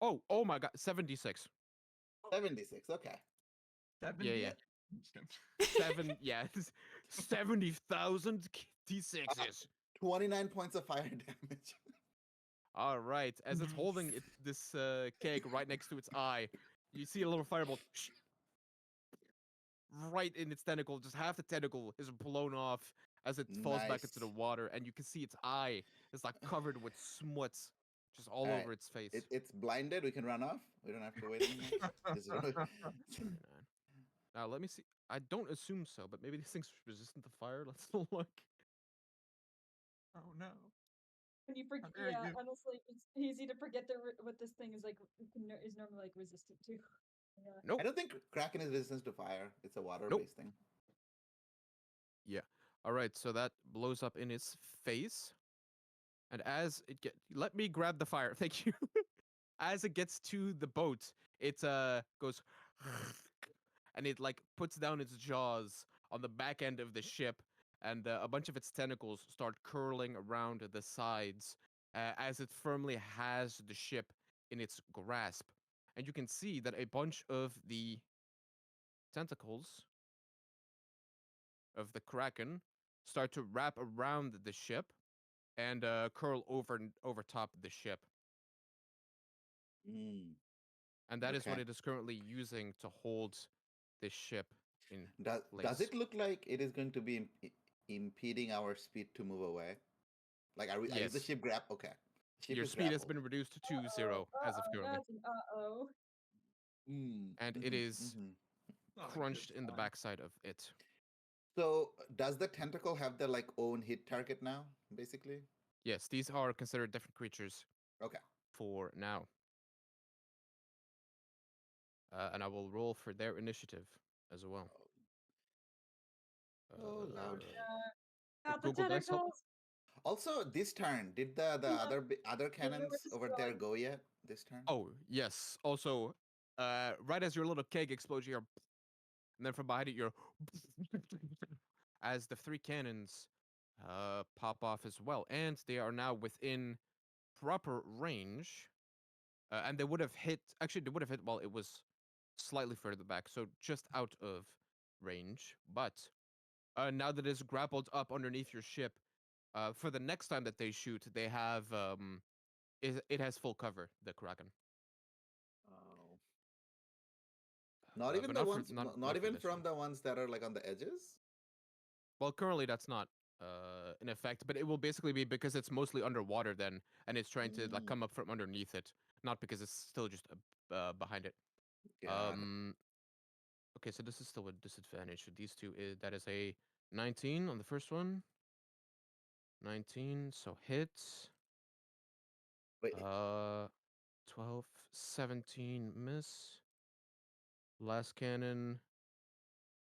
Oh my God, 76. 76. Okay. 70 Yeah, yeah. it? I'm just kidding. Yeah, 70,000 D6s. 29 points of fire damage. All right, as it's holding Nice. this keg right next to its eye, you see a little fireball right in its tentacle. Just half the tentacle is blown off as it falls back into the Nice. water, and you can see its eye is like covered with smuts, just all Alright, over its face. It's blinded. We can run off. We don't have to wait anymore. Just run. 29. Now let me see. I don't assume so, but maybe these things are resistant to fire. Let's look. Oh no. When you forget, very yeah, good. honestly, it's easy to forget what this thing is like is normally like resistant to. Yeah. Nope. I don't think Kraken is resistant to fire. It's a water Nope. based thing. Yeah. All right. So that blows up in its face, and as it let me grab the fire. Thank you. As it gets to the boat, it goes and it like puts down its jaws on the back end of the ship, and a bunch of its tentacles start curling around the sides as it firmly has the ship in its grasp. And you can see that a bunch of the tentacles of the Kraken start to wrap around the ship and curl over top the ship. Mm. And that is what Okay. it is currently using to hold this ship in Does place. it look like it is going to be impeding our speed to move away? Like, are we? Is the Yes. ship grab? Okay. Ship Your is speed has grappled. been reduced to 0 as of currently. That's an uh-oh. And it is Not a good crunched in the sign. backside of it. So, does the tentacle have their like own hit target now? Basically. Yes, these are considered different creatures Okay. for now. And I will roll for their initiative as well. Oh Lord. Not the Google Dice help. tentacles. Also, this turn, did the Yeah. other They were cannons over there destroyed. go yet? This turn? Oh, yes. Also, right as your little keg explodes, you're and then from behind it, you're as the 3 cannons pop off as well, and they are now within proper range. And they would have hit. Actually, they would have hit while it was slightly further back, so just out of range. But now that it's grappled up underneath your ship, for the next time that they shoot, they have it has full cover. The Kraken. Oh. Not even But the not for ones, not not for even this one. from the ones that are like on the edges. Well, currently that's not in effect, but it will basically be because it's mostly underwater then, and it's trying to like Mm, come up from underneath it, not because it's still just behind it. got it. Okay, so this is still a disadvantage. So these two is that is a 19 on the first one. 19, so hits. Wait, 12, 17 miss. Last cannon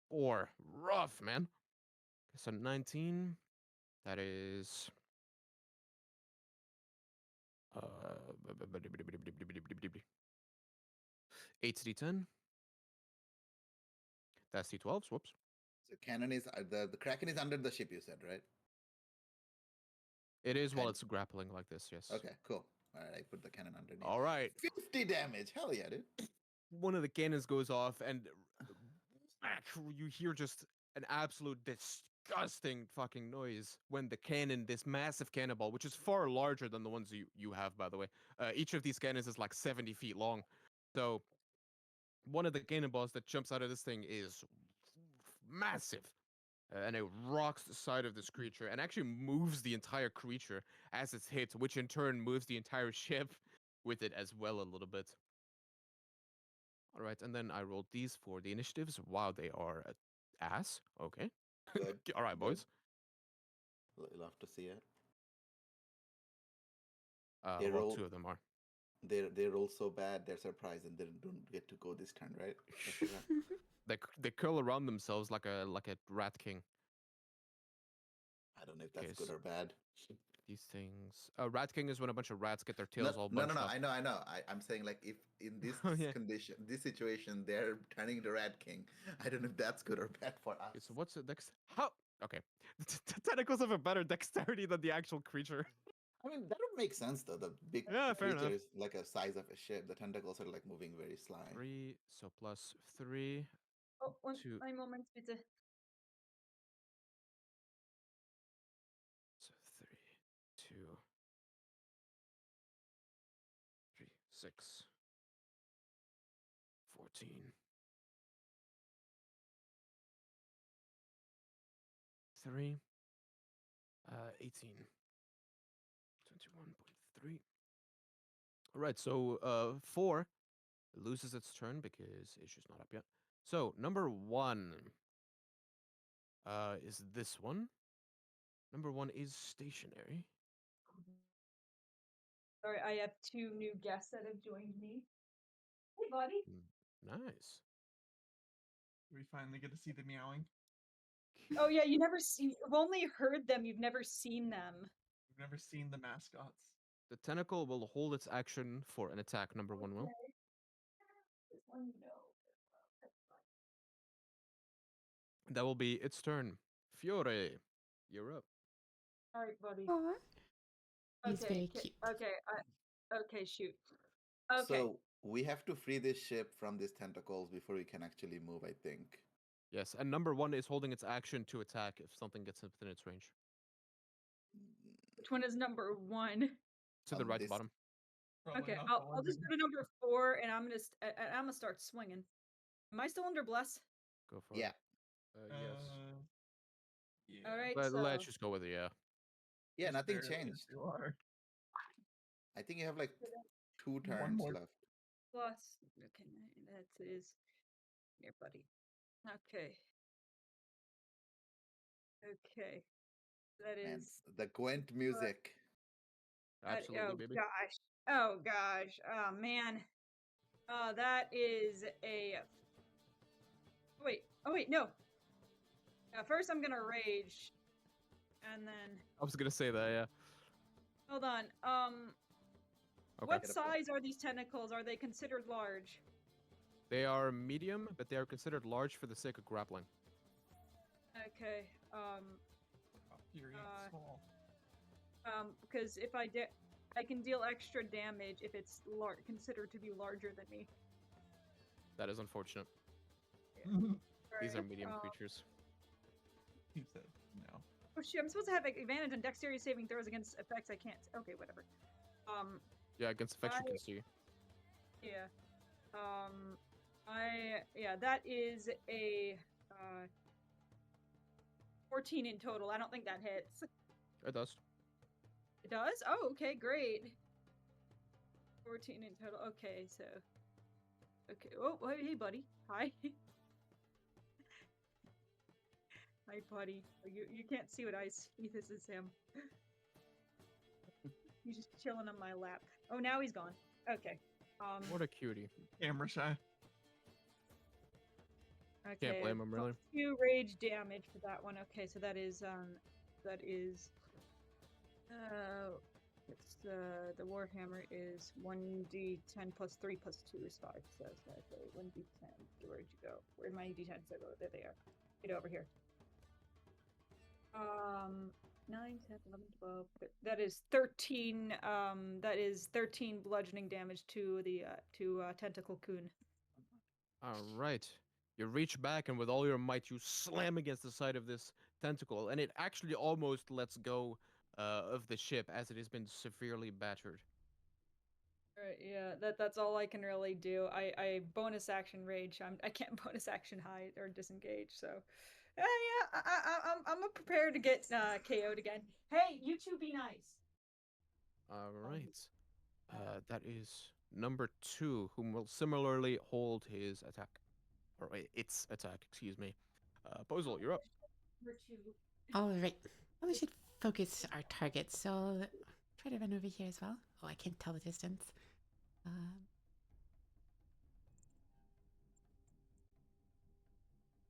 4. Rough, man. Okay, so 19. That is 8d10. That's d12s. Whoops. so cannon is the Kraken is under the ship. You said, right? It is while Kind- it's grappling like this, yes. Okay, cool. All right, I put the cannon underneath. All right. 50 damage. Hell yeah, dude. One of the cannons goes off, and you hear just an absolute disgusting fucking noise when the cannon, this massive cannonball, which is far larger than the ones you have, by the way. Each of these cannons is like 70 feet long. So one of the cannonballs that jumps out of this thing is massive. And it rocks the side of this creature and actually moves the entire creature as it's hit, which in turn moves the entire ship with it as well a little bit. All right, and then I rolled these for the initiatives. Wow, they are ass. Okay. Good. All right, Good. boys. Love to see it. Well, They roll. 2 of them are. They roll so bad. They're surprised and they don't get to go this turn, right? I forgot. They curl around themselves like a rat king. I don't know if Okay, that's good or bad. these things. Rat king is when a bunch of rats get their No, tails all no, no, bunched no. up. I know. I'm saying like if in this Oh, yeah. condition, this situation, they're turning to Rat King. I don't know if that's good or bad for us. Okay, so what's the how? Okay, the tentacles have a better dexterity than the actual creature. I mean, that would make sense though. The big Yeah, fair creature enough. is like a size of a ship. The tentacles are like moving very sly. 3, so plus 3. Oh, Two. ein Moment bitte. So 3, 2, 3, 6, 14. 3, 18. 21.3. All right, so 4 loses its turn because issue's not up yet. So number 1 is this one. Number 1 is stationary. Sorry, I have 2 new guests that have joined me. Hey, buddy. Nice. We finally get to see the meowing. Oh yeah, you never see. You've only heard them. You've never seen them. We've never seen the mascots. The tentacle will hold its action for an attack. Number 1 will. Okay. This one, no. That's fine. That will be its turn. Fiore, you're up. All right, buddy. Aw, he's Okay. very cute. Okay. Okay. Shoot. Okay. So we have to free this ship from these tentacles before we can actually move, I think. Yes, and number 1 is holding its action to attack if something gets within its range. Which one is number 1? To the right This- bottom. Probably Okay, not the I'll one just that- go to number 4, and I'm gonna start swinging. Am I still under bless? Go for Yeah. it. Yes. Yeah. All right, Let's so just go with it, yeah. Yeah, just nothing barely, yes, changed. You are. I think you have like 2 One turns more. left. plus. Okay, that is here, buddy. Okay. Okay. That Man, is. the Gwent music. Absolutely, oh baby. gosh. Oh gosh. Oh man. That is a. Wait. Oh wait. No. First, I'm gonna rage, and then I was gonna say that, yeah. hold on. Okay. What Get up there. size are these tentacles? Are they considered large? They are medium, but they are considered large for the sake of grappling. Okay. Fury small. Because if I can deal extra damage if it's considered to be larger than me. That is unfortunate. These are medium creatures. He said no. Oh shoot! I'm supposed to have advantage on dexterity saving throws against effects I can't. Okay, whatever. Yeah, against effects you can see. Yeah. That is a 14 in total. I don't think that hits. It does. It does? Oh, okay, great. 14 in total. Okay, so. Okay. Oh, hey, buddy. Hi. Hi, buddy. You can't see what I see. This is him. He's just chilling on my lap. Oh, now he's gone. Okay. What a cutie. Camera shy. Okay. Can't blame him, really. 2 rage damage for that one. Okay, so that is it's the warhammer is 1d10 plus 3 plus 2 is 5. So that's 1d10. Where'd you go? Where'd my d10s go? There they are. Get over here. 9, 10, 11, 12. That is 13. That is 13 bludgeoning damage to the tentacle coon. All right. You reach back and with all your might you slam against the side of this tentacle, and it actually almost lets go of the ship as it has been severely battered. Right, yeah, that's all I can really do. I bonus action rage. I can't bonus action hide or disengage. So, yeah, I'm prepared to get KO'd again. Hey, you two, be nice. All right. That is number 2, whom will similarly hold his attack. Or wait, its attack, excuse me. Bozel, you're up. Number 2. All right. Well, we should focus our targets. So I'll try to run over here as well. Oh, I can't tell the distance. Oh,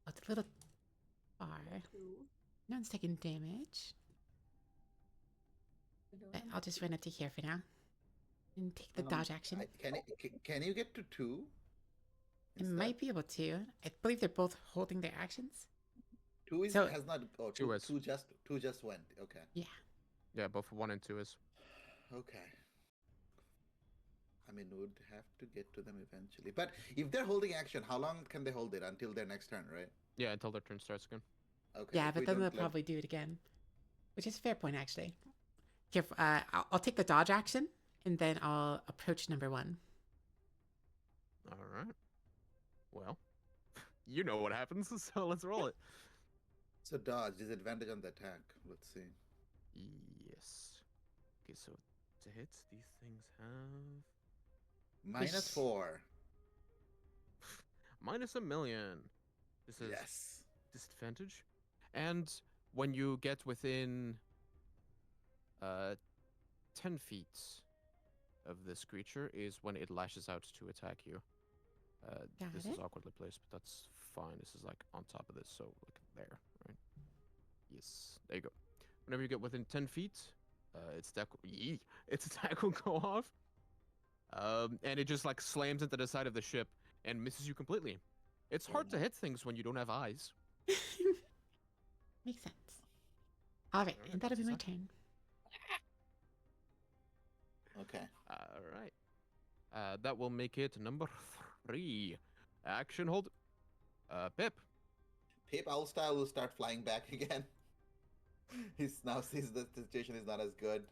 it's a little far. 2. No one's taking damage. But I'll just run up to here for now. And take the dodge action. Can you get to 2? I might be able to. I believe they're both holding their actions. 2 is, So- has not. Oh, Two 2, is. 2 just went. Okay. Yeah. Yeah, both 1 and 2 is. Okay. I mean, would have to get to them eventually. But if they're holding action, how long can they hold it? Until their next turn, right? Yeah, until their turn starts again. Okay. Yeah, if but we then don't they'll let- probably do it again. Which is a fair point, actually. Here, I'll take the dodge action, and then I'll approach number 1. All right. Well, you know what happens, so let's roll it. So dodge, disadvantage on the attack. Let's see. Yes. Okay, so to hit, these things have Minus 4. minus a million. This is Yes. disadvantage. And when you get within 10 feet of this creature is when it lashes out to attack you. Got This it. is awkwardly placed, but that's fine. This is like on top of this, so like there, right? Yes, there you go. Whenever you get within 10 feet, its attack will go off. And it just like slams into the side of the ship and misses you completely. It's hard to hit things when you don't have eyes. Makes sense. All right, Alright, and that'll be what's my the turn. Okay. All right. That will make it number 3. Action hold. Pip. Pip Owl style will start flying back again. He's now sees the situation is not as good.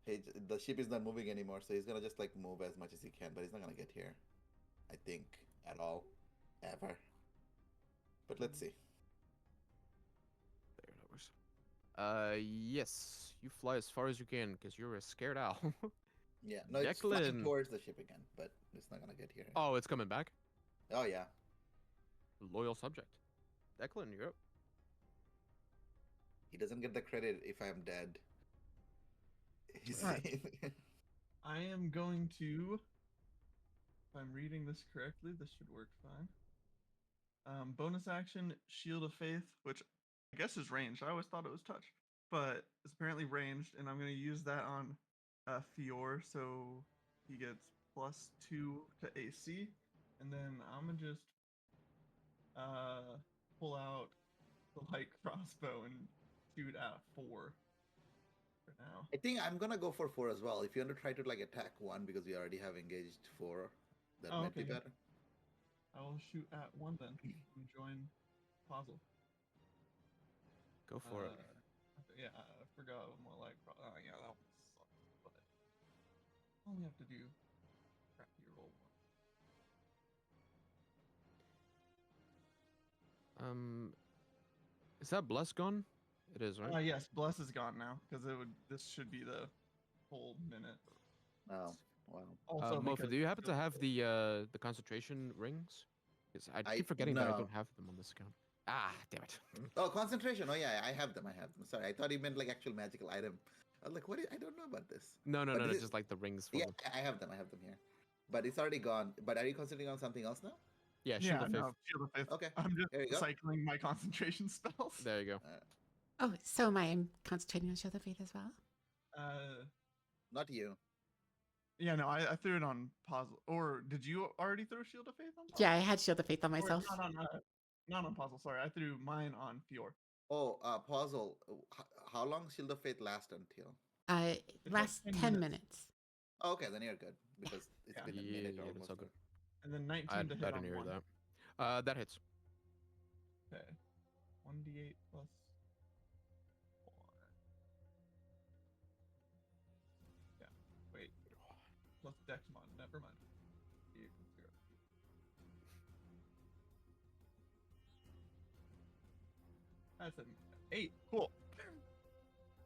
The ship is not moving anymore, so he's gonna just like move as much as he can, but he's not gonna get here. I think at all, ever. But let's see. There that works. Yes, you fly as far as you can because you're a scared owl. Yeah, no, it's flying Declan. towards the ship again, but it's not gonna get here. Oh, it's coming back. Oh yeah. Loyal subject. Declan, you're up. He doesn't get the credit if I'm dead. He's Alright. I am going to, if I'm reading this correctly, this should work fine. Bonus action, Shield of Faith, which I guess is ranged. I always thought it was touch, but it's apparently ranged, and I'm going to use that on Fior, so he gets +2 to AC, and then I'm going to just pull out the light crossbow and shoot at 4 for now. I think I'm gonna go for 4 as well. If you want to try to like attack 1 because we already have engaged 4, that Oh, might be okay. better. I will shoot at 1 then and join puzzle. Go for it. Yeah, I forgot more like. Yeah, that one sucks, but all we have to do crappy roll one. Is that bless gone? It is, right? Yes, bless is gone now because it would. This should be the whole minute. Oh, wow. Also, Mofa, because do you happen to of have the concentration rings? Because I keep forgetting that I no. don't have them on this account. Ah, damn it. Oh, concentration. Oh yeah, I have them. I have them. Sorry, I thought he meant like actual magical item. I was like, what? I don't know about this. No, But this is- just like the rings for Yeah, them. I have them. I have them here. But it's already gone. But are you concentrating on something else now? Yeah, Shield Yeah, of Faith. no, Shield of Faith. Okay, I'm just there you go. cycling my concentration spells. There you go. Oh, so am I. I'm concentrating on Shield of Faith as well. Not you. Yeah, no, I threw it on puzzle. Or did you already throw Shield of Faith on puzzle? Yeah, I had Shield of Faith on Or myself. not on puzzle. Sorry, I threw mine on Fior. Oh, puzzle. How long Shield of Fate last until? like Last 10 10 minutes. minutes. Oh, okay, then you're good because it's Yeah. been a Yeah, minute yeah, or that's almost. all good. And then 19 I to hit didn't on hear 1. that. That hits. Okay. 1d8 plus 4. Yeah. Wait. Plus Dex mod. Never mind. D8 plus 0. That's an 8. Cool.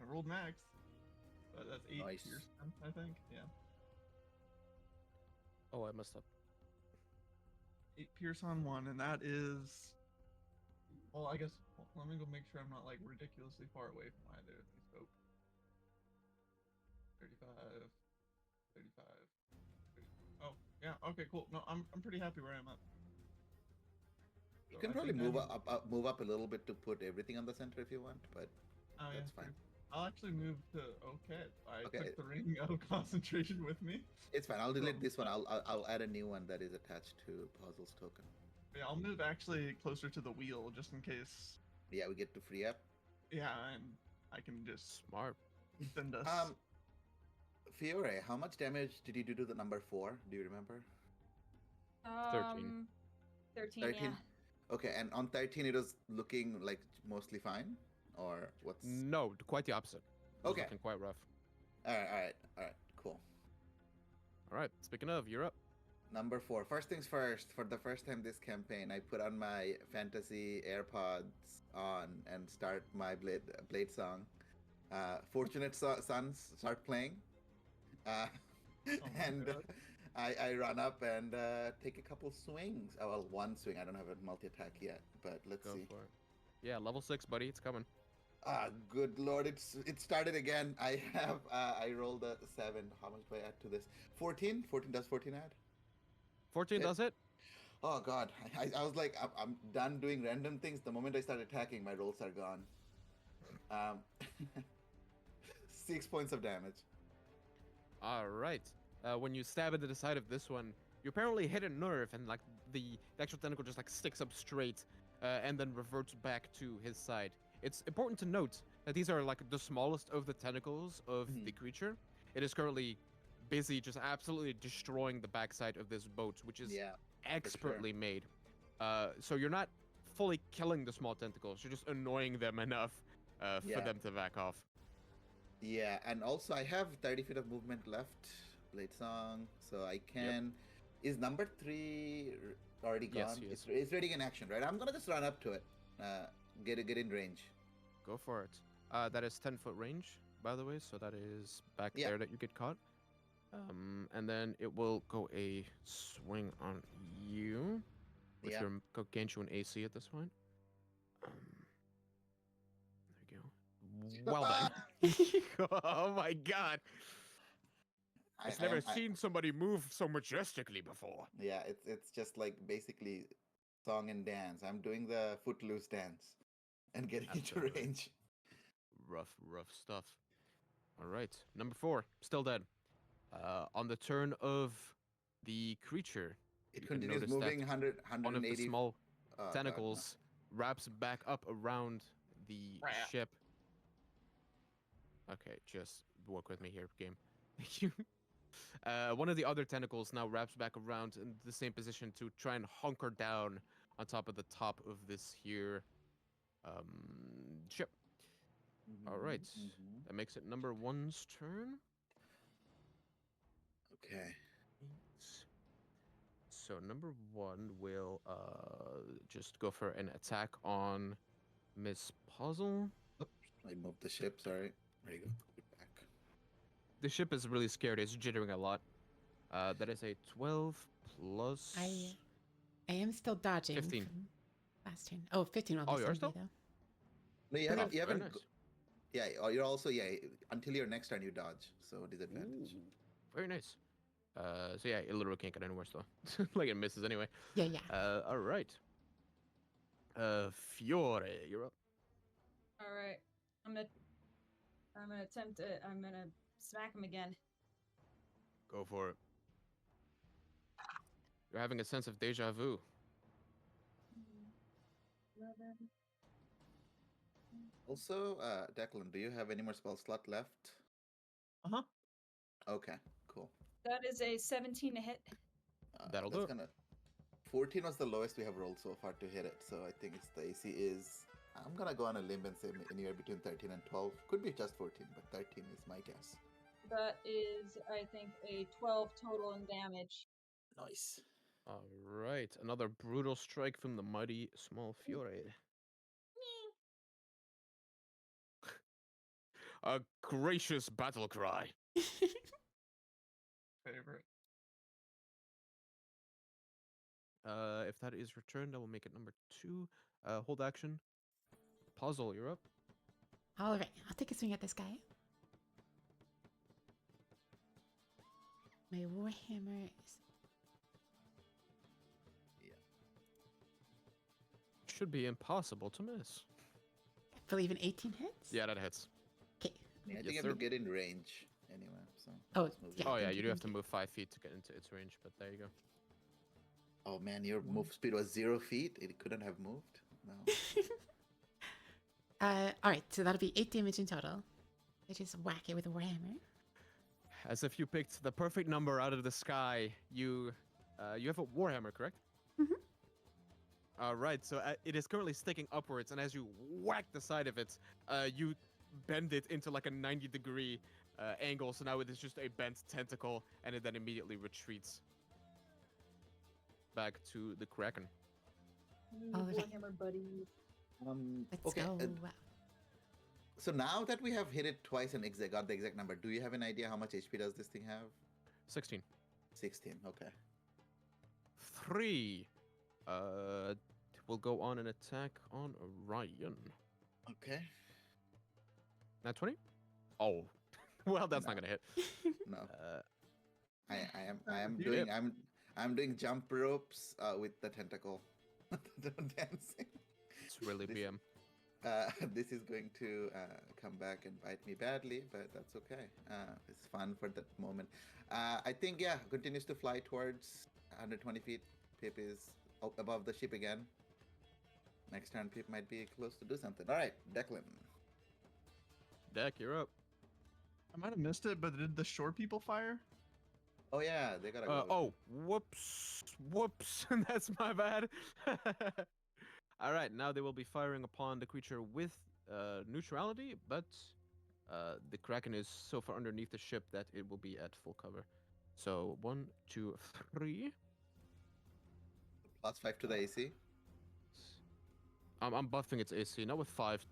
I rolled max. But that's 8 Nice. pierce, I think. Yeah. Oh, I messed up. 8 pierce on 1, and that is. Well, I guess. Well, let me go make sure I'm not like ridiculously far away from either of these folks. 35, 35. 30. Oh, yeah. Okay, cool. No, I'm pretty happy where I'm at. You So can I probably think move I'm- move up a little bit to put everything on the center if you want, but Oh, yeah, that's fine. true. I'll actually move to okay. I Okay. took the ring of concentration with me. It's fine. I'll delete Cool. this one. I'll add a new one that is attached to Puzzle's token. Yeah, I'll move actually closer to the wheel just in case. Yeah, we get to free up. Yeah, and I can just Smart. send us. Fiore, how much damage did you do to the number 4? Do you remember? 13. 13? Yeah. Okay, and on 13 it was looking like mostly fine, or what's? No, quite the opposite. It was Okay. looking quite rough. All right, cool. All right. Speaking of, you're up. Number 4. First things first. For the first time this campaign, I put on my fantasy AirPods on and start my blade song. Fortunate Sons start playing, my and God. I run up and take a couple swings. Oh, well, one swing. I don't have a multi attack yet, but let's Go see. for it. Yeah, level 6, buddy. It's coming. Ah, good lord! It started again. I have I rolled a 7. How much do I add to this? 14. 14 does 14 add? 14 It- does it? Oh god! I was like I'm done doing random things. The moment I start attacking, my rolls are gone. Um, 6 points of damage. All right. When you stab into the side of this one, you apparently hit a nerve, and like the actual tentacle just like sticks up straight, and then reverts back to his side. It's important to note that these are like the smallest of the tentacles of the creature. It is currently busy just absolutely destroying the backside of this boat, which is Yeah. expertly made. So you're not fully killing the small tentacles. You're just annoying them enough for Yeah. them to back off. Yeah, and also I have 30 feet of movement left. Blade Song, so I can. Is number 3 already Yes, gone? he is. It's ready in action, right? I'm gonna just run up to it. Get in range. Go for it. That is 10-foot range, by the way, so that is back Yeah. there that you get caught. And then it will go a swing on you, which Yeah. gains you an AC at this point. There you go. Well done. Oh my god. I've never seen somebody move so majestically before. Yeah, it's just like basically song and dance. I'm doing the footloose dance and getting into Absolutely. range. Rough stuff. All right, number 4, still dead. On the turn of the creature, It you can continues notice that moving 100, one of the 180. small Oh, God, no. tentacles wraps back up around the Crap. ship. Okay, just work with me here, game. Thank you. One of the other tentacles now wraps back around in the same position to try and hunker down on top of the top of this here ship. All right, Mhm. that makes it number 1's turn. Okay. So number 1 will just go for an attack on Miss Puzzle. Oops, I moved the ship. Sorry. There you go. Put it back. The ship is really scared. It's jittering a lot. That is a 12 plus. I am still dodging 15. from last turn. Oh, 15 will Oh, be you are 70 still? though. No, you Oh, haven't. You very haven't. nice. Yeah. You're also until your next turn you dodge, so disadvantage. Ooh, very nice. So yeah, it literally can't get any worse though. Like it misses anyway. Yeah. All right. Fiore, you're up. All right, I'm gonna attempt it. I'm gonna smack him again. Go for it. You're having a sense of deja vu. 11. Also, Declan, do you have any more spell slot left? Uh-huh. Okay, cool. That is a 17 to hit. That'll that's do it. gonna. 14 was the lowest we have rolled so far to hit it, so I think it's the AC is. I'm gonna go on a limb and say anywhere between 13 and 12. Could be just 14, but 13 is my guess. That is, I think, a 12 total in damage. Nice. All right, another brutal strike from the mighty small Fiore. A gracious battle cry. Favorite. If that is returned, I will make it number 2. Hold action. Puzzle, you're up. All right, I'll take a swing at this guy. My warhammer is Should be impossible to miss. I believe an 18 hits. Yeah, that hits. Okay. I think Yes, I have sir. to get in range anyway. So. Oh, just move yeah. it. Oh yeah, thank you you, do have thank to you. move 5 feet to get into its range, but there you go. Oh man, your move speed was 0 feet. It couldn't have moved. No. All right, so that'll be 8 damage in total. I just whack it with a warhammer. As if you picked the perfect number out of the sky. You have a warhammer, correct? Mhm. All right, so it is currently sticking upwards, and as you whack the side of it, you bend it into like a 90-degree angle. So now it is just a bent tentacle, and it then immediately retreats back to the Kraken. All right. Warhammer buddies. Let's Okay. go. So now that we have hit it twice and got the exact number, do you have an idea how much HP does this thing have? 16. 16. Okay. 3. Will go on an attack on Orion. Okay. Nat 20? Oh, well, that's not No. gonna hit. No. Uh, I am you- doing I'm doing jump ropes with the tentacle. Dancing. It's really This- BM. This is going to come back and bite me badly, but that's okay. It's fun for that moment. I think, yeah, continues to fly towards 120 feet. Pip is above the ship again. Next turn, Pip might be close to do something. All right, Declan. Deck, you're up. I might have missed it, but did the shore people fire? Oh yeah, they gotta go. Oh, whoops. That's my bad. All right, now they will be firing upon the creature with neutrality, but the Kraken is so far underneath the ship that it will be at full cover. So 1, 2, 3. +5 to the AC. I'm buffing its AC, not with 5,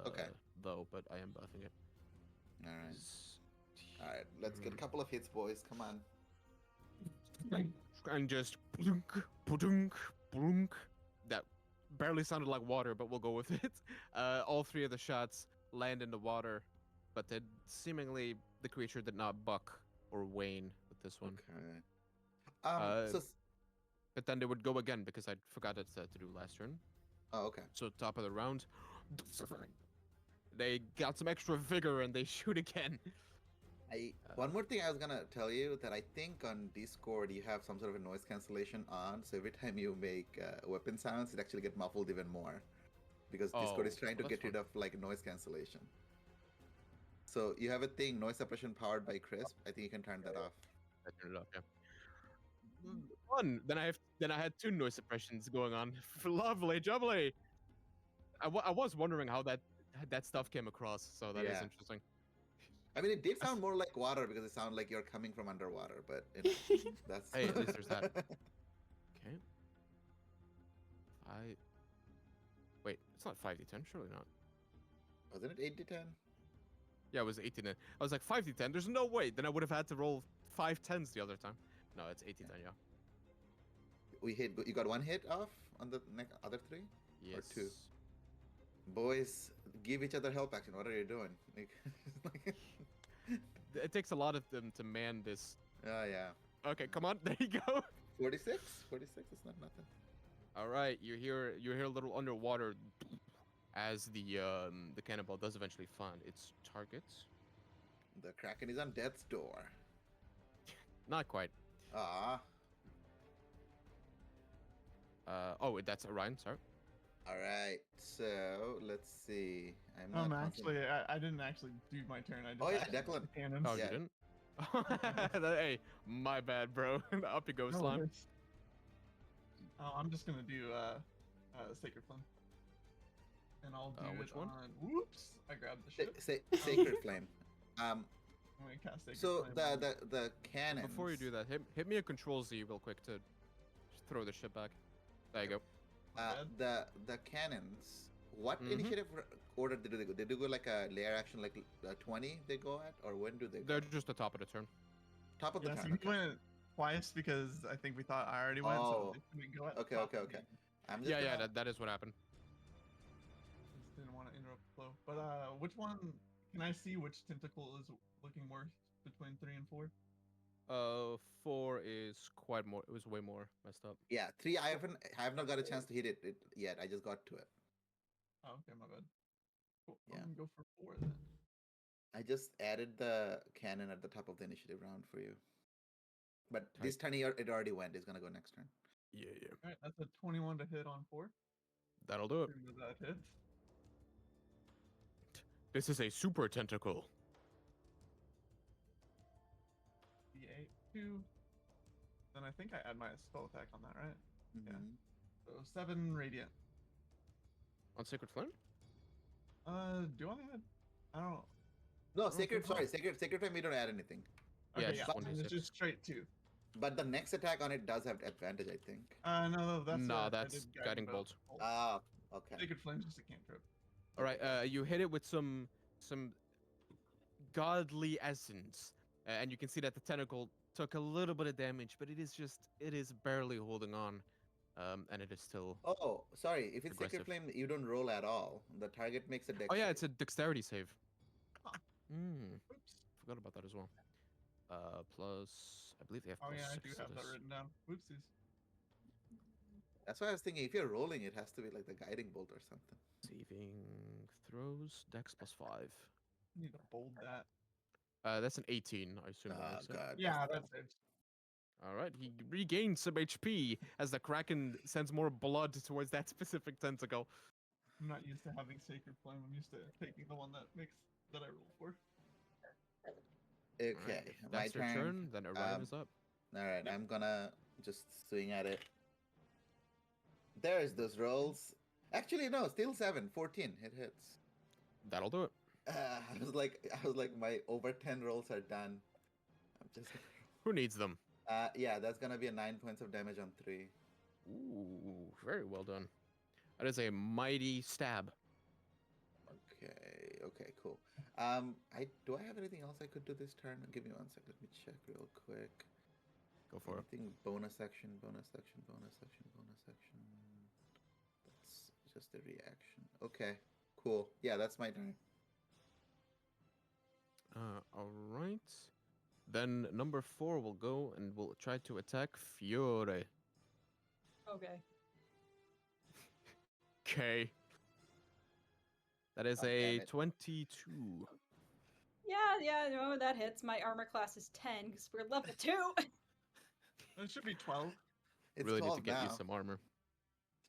Okay. though, but I am buffing it. All right. All right, let's get a couple of hits, boys. Come on. And just blunk, blunk, blunk. That barely sounded like water, but we'll go with it. All 3 of the shots land in the water, but then seemingly the creature did not buck or wane with this one. Okay. So. But then they would go again because I forgot it to do last turn. Oh, okay. So top of the round, they got some extra vigor and they shoot again. One more thing I was gonna tell you that I think on Discord you have some sort of a noise cancellation on, so every time you make weapon sounds, it actually get muffled even more, because Discord is Oh, trying to well, get that's rid of like noise cancellation. So you have a thing, noise suppression powered by Crisp. I think you can turn that off. I turned it off. Yeah. Fun. Then I had 2 noise suppressions going on. Lovely, jubbly. I was wondering how that stuff came across, so that is Yeah. interesting. I mean, it did sound more like water because it sounded like you're coming from underwater, but that's. Hey, at least there's that. Okay. Wait, it's not 5d10, surely not. Wasn't it 8 to 10? Yeah, it was 18. I was like 5d10. There's no way. Then I would have had to roll 5 10s the other time. No, it's 18 10. Yeah. We hit. You got 1 hit off on the other 3. Yes. Or 2. Boys, give each other help action. What are you doing? It takes a lot of them to man this. Oh yeah. Okay, come on. There you go. 46. 46 is not nothing. All right, you hear a little underwater as the cannonball does eventually find its target. The Kraken is on death's door. Not quite. Ah. Oh, that's Orion. Sorry. All right. So let's see. I'm not. Actually, I didn't actually do my turn. I just Oh, yeah, actually Declan. did cannons. Oh, Yeah. you didn't. Hey, my bad, bro. Up you go, No slime. worries. I'm just gonna do Sacred Flame. And I'll do which it one? on. Whoops! I grabbed the ship. Sacred Flame. I'm gonna cast Sacred So Flame. the cannon. Before you do that, hit me a Control Z real quick to throw the ship back. There you go. The cannons. What Mhm. initiative order did they go? Did they go like a layer action, like 20 they go at, or when do they go? They're just the top of the turn. Top of the Yeah, so turn. we Okay. went twice because I think we thought I already went, Oh. so they couldn't go at the Okay, top okay, of okay. the- I'm just Yeah, gonna- that is what happened. Just didn't want to interrupt the flow. But which one? Can I see which tentacle is looking worse between 3 and 4? 4 is quite more. It was way more messed up. Yeah, 3. I have not got a chance to hit it yet. I just got to it. Oh, okay, my bad. Cool. Yeah. I'm gonna go for 4 then. I just added the cannon at the top of the initiative round for you. But this turn it already went. It's gonna go next turn. Yeah. All right, that's a 21 to hit on 4. That'll do it. Assume that hits. This is a super tentacle. D8 2. Then I think I add my spell attack on that, right? Yeah. Mhm. So 7 radiant. On Sacred Flame? Do I add? I don't know. No, don't sacred. think so. Sorry, sacred flame. We don't add anything. Yeah, Okay, just yeah, one mine is D6. just straight 2. But the next attack on it does have advantage, I think. No, that's No, I that's did Guiding Bolt. Ah, okay. Sacred Flame's just a cantrip. All right. You hit it with some godly essence, and you can see that the tentacle took a little bit of damage, but it is barely holding on, and it is still. Oh, sorry. If it's Aggressive. sacred flame, you don't roll at all. The target makes a dex. Oh yeah, save. it's a dexterity save. Oops. Forgot about that as well. Plus, I believe they have Oh plus yeah, I 6 do to have that this. written down. Whoopsies. That's why I was thinking if you're rolling, it has to be like the guiding bolt or something. Saving throws, dex plus 5. I need to bold that. That's an 18, I assume that Oh makes it. god. Yeah, that's that's it. All right, he regains some HP as the Kraken sends more blood towards that specific tentacle. I'm not used to having Sacred Flame. I'm used to taking the one that I roll for. Okay, All right, if my that's your turn, then Orion is up. All right, Yep. I'm gonna just swing at it. There's those rolls. Actually, no, still 7, 14. It hits. That'll do it. I was like, my over 10 rolls are done. I'm just. Who needs them? Yeah, that's gonna be a 9 points of damage on 3. Ooh, very well done. That is a mighty stab. Okay, cool. Do I have anything else I could do this turn? Give me 1 sec. Let me check real quick. Go for it. Anything bonus action, bonus action, bonus action, bonus action. That's just a reaction. Okay, cool. Yeah, that's my turn. All right. Then number 4 will go and will try to attack Fiore. Okay. Okay. That is Oh, damn a it. 22. Yeah, no, that hits. My armor class is 10 because we're level 2. It should be 12. It's Really need 12 to get now. you some armor.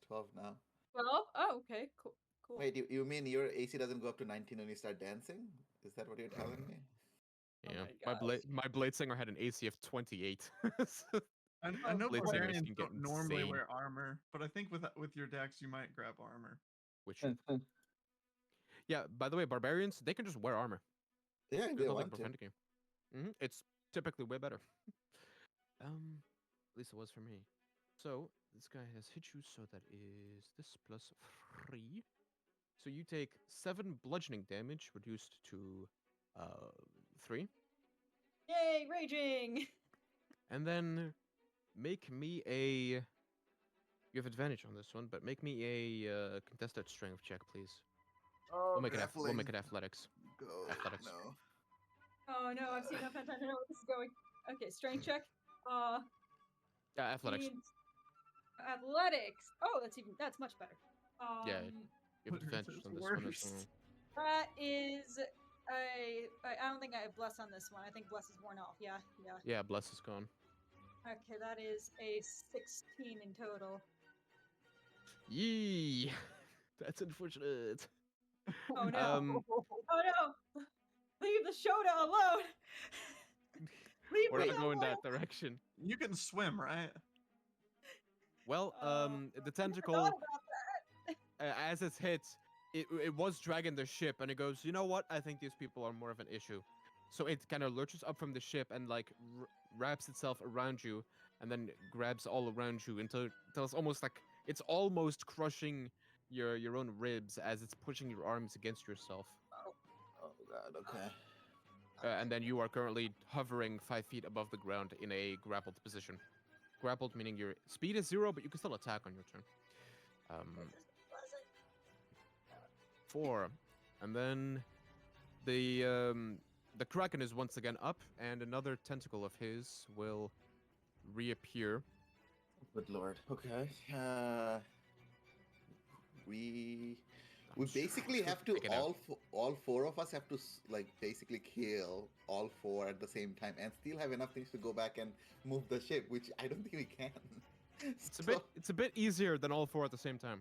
It's 12 now. 12? Oh, okay, cool. Wait, you mean your AC doesn't go up to 19 when you start dancing? Is that what you're telling me? Oh Yeah, my gosh. my blade singer had an AC of 28. I Oh, know Blade singers barbarians can get don't normally insane. wear armor, but I think with your dex you might grab armor. Which, yeah, by the way, barbarians, they can just wear armor. Yeah, if There's they nothing want to. preventing you. It's typically way better. At least it was for me. So this guy has hit you, so that is this plus 3. So you take 7 bludgeoning damage, reduced to 3, Yay, raging! and then make me a. You have advantage on this one, but make me a contested strength check, please. Oh, We'll make it athletics. Go. Athletics. No. Oh no, I've seen enough hentai to know where this is going. Okay, strength check. Athletics. Needs athletics. Oh, that's much better. Yeah. You have What advantage is on this one as worse? well. That is I don't think I have bless on this one. I think bless is worn off. Yeah. Yeah, bless is gone. Okay, that is a 16 in total. Yee. That's unfortunate. Oh no. Um, Oh no. Leave the Shota alone. Leave we're me not going alone. that direction. You can swim, right? Well, the I forgot tentacle, about that. as it's hit, it was dragging the ship, and it goes, you know what? I think these people are more of an issue. So it kind of lurches up from the ship and like wraps itself around you, and then grabs all around you until it's almost like it's almost crushing your own ribs as it's pushing your arms against yourself. Oh god. Okay. And then you are currently hovering 5 feet above the ground in a grappled position. Grappled meaning your speed is 0, but you can still attack on your turn. 4, and then the Kraken is once again up, and another tentacle of his will reappear. Good lord. Okay. We basically have to all 4 of us have to like basically kill all 4 at the same time and still have enough things to go back and move the ship, which I don't think we can. It's a bit easier than all 4 at the same time.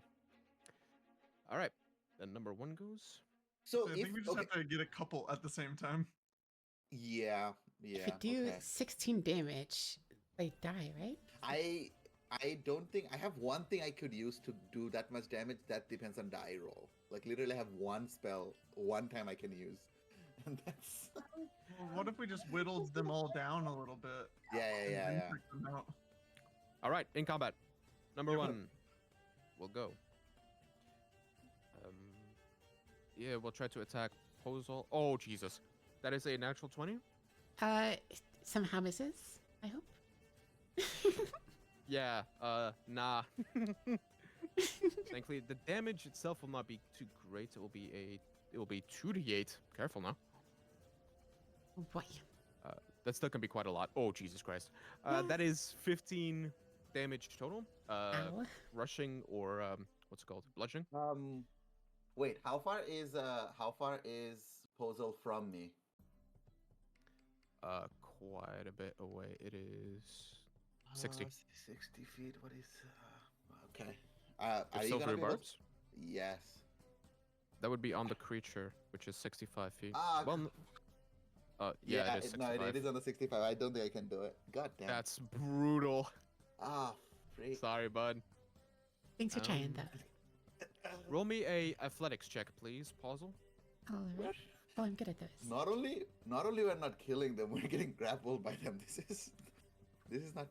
All right, then number 1 goes. So I think we just have to get a couple at the same time. Yeah. If you do 16 damage, they die, right? I don't think I have one thing I could use to do that much damage. That depends on die roll. Like literally, I have one spell, one time I can use, and that's. Well, what if we just whittled them all down a little bit? Yeah. Them out? All right, in combat, number 1 will go. Yeah, we'll try to attack Posol. Oh Jesus, that is a natural 20. Somehow misses, I hope. Yeah, nah. Thankfully, the damage itself will not be too great. It will be 2d8. Careful now. Oh boy. That still can be quite a lot. Oh, Jesus Christ. What? That is 15 damage total. Ow. Rushing or what's it called? Bludgeoning. Wait, how far is Posel from me? Quite a bit away. It is 60. 60 feet. What is? Okay. Are With you silvery gonna be able? barbs. Yes. That would be on the creature, which is 65 feet. Ah, Well, yeah, it is no, 65. it is on the 65. I don't think I can do it. God damn. That's brutal. Ah, freak. Sorry, bud. Thanks for trying, Um, though. Roll me a athletics check, please, Puzzle. Alright. Oh, I'm good at those. Not only we're not killing them, we're getting grappled by them. This is not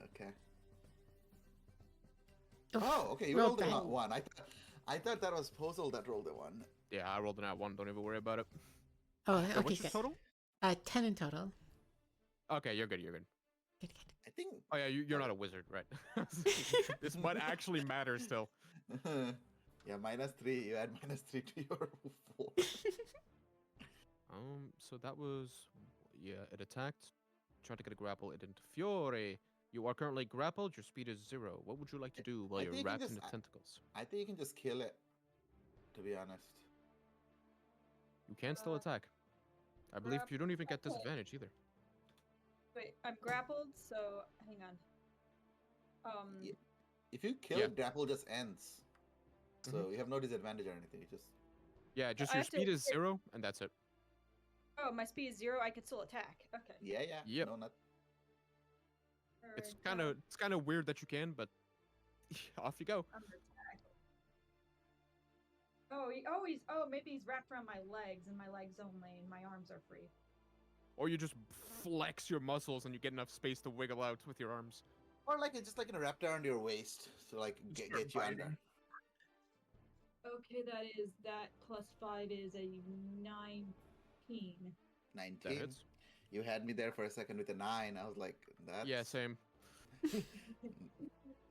okay. Oof, Oh, okay. You rolled rolled a bad. one. I thought that was Posel that rolled a one. Yeah, I rolled an at one. Don't even worry about it. Oh, So okay, what's your good. total? 10 in total. Okay, you're good. You're good. Good, good. I think. Oh yeah, you're not a wizard, right? This might actually matter still. Yeah, -3. You add -3 to your 4. So that was, yeah, it attacked. Tried to get a grapple. It didn't. Fiore, you are currently grappled. Your speed is 0. What would you like to do while I you're think you can wrapped in just- the tentacles? I think you can just kill it. To be honest. You can still attack. I believe you don't even get okay. disadvantage either. Wait, I'm grappled, so hang on. Yeah. If you kill Yeah. it, grapple just ends. So you have no disadvantage or anything. You just. Yeah, just I your have to speed is hit- 0, and that's it. Oh, my speed is 0. I can still attack. Okay. Yeah. Yep. No, not. It's Alright, kind of weird that you can, but off you go. I'm gonna attack. Maybe he's wrapped around my legs and my legs only, and my arms are free. Or you just flex your muscles and you get enough space to wiggle out with your arms. Or like it's just like wrapped around your waist, so like Just get you start under. biting. Okay, that plus 5 is a 19. 19. That hits. You had me there for a second with a 9. I was like, that's Yeah, same.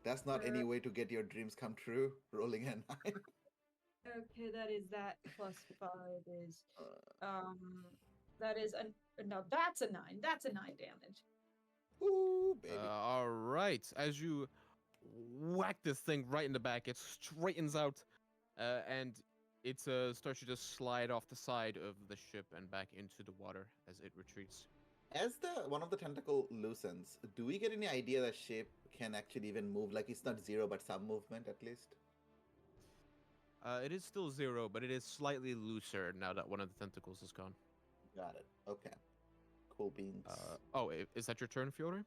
that's not any way to get your dreams come true. Rolling a 9. Okay, that plus 5 is that is no, that's a 9. That's a 9 damage. Ooh, baby. All right. As you whack this thing right in the back, it straightens out, and it starts to just slide off the side of the ship and back into the water as it retreats. As one of the tentacle loosens, do we get any idea that shape can actually even move? Like it's not 0, but some movement at least. It is still 0, but it is slightly looser now that one of the tentacles is gone. Got it. Okay. Cool beans. Is that your turn, Fiore?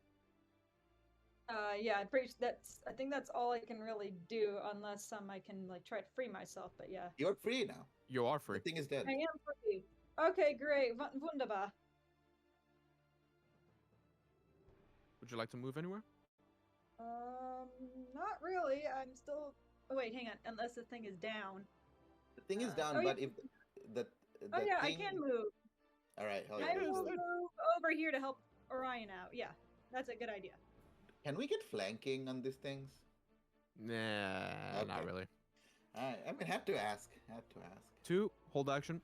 Yeah, I think that's all I can really do unless I can like try to free myself, but yeah. You're free now. You are free. The thing is dead. I am free. Okay, great. Wunderbar. Would you like to move anywhere? Not really. I'm still. Oh wait, hang on. Unless the thing is down. The thing is down, oh, but yeah. if the Oh yeah, I thing... can move. All right. Hell I yeah, will let's do it. move over here to help Orion out. Yeah, that's a good idea. Can we get flanking on these things? Nah, not Okay. really. I mean, had to ask. 2, hold action.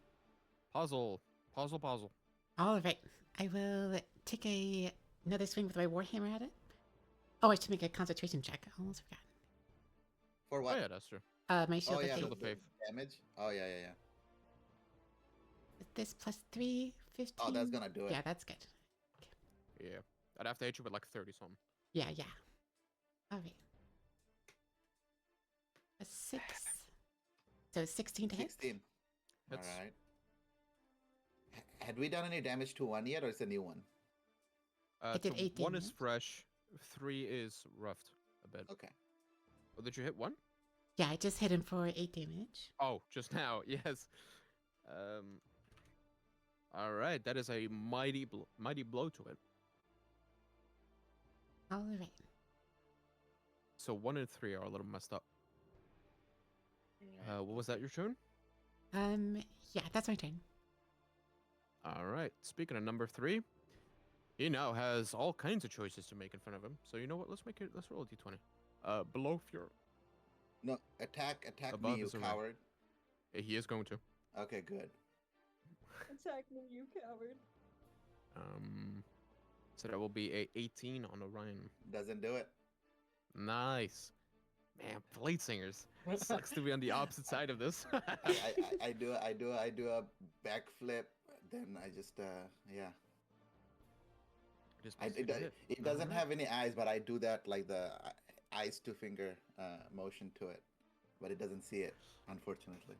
Puzzle. All right. I will take another swing with my warhammer at it. Oh, I should make a concentration check. I almost forgot. For what? Oh yeah, that's true. My shield Oh of yeah, faith. Shield of Faith. damage. Oh yeah. This plus 3, 15. Oh, that's gonna do it. Yeah, that's good. Yeah. I'd have to hit you with like 30 something. Yeah. All right. A 6. So 16 to hit. 16. All Hits. right. Had we done any damage to 1 yet, or it's a new one? I did 8 1 is damage. fresh, 3 is roughed a bit. Okay. Oh, did you hit 1? Yeah, I just hit him for 8 damage. Oh, just now, yes. All right, that is a mighty blow to it. All right. So 1 and 3 are a little messed up. What was that, your turn? Yeah, that's my turn. All right. Speaking of number 3, he now has all kinds of choices to make in front of him. So you know what? Let's roll a d20. Below your. No, attack Above me, you is a red. coward. He is going to. Okay, good. Attack me, you coward. So that will be a 18 on Orion. Doesn't do it. Nice. Man, Blade Singers. Sucks to be on the opposite side of this. I do a backflip. Then I just yeah. Just I, proceed to hit. it doesn't Alright. have any eyes, but I do that like the eyes to finger motion to it, but it doesn't see it, unfortunately.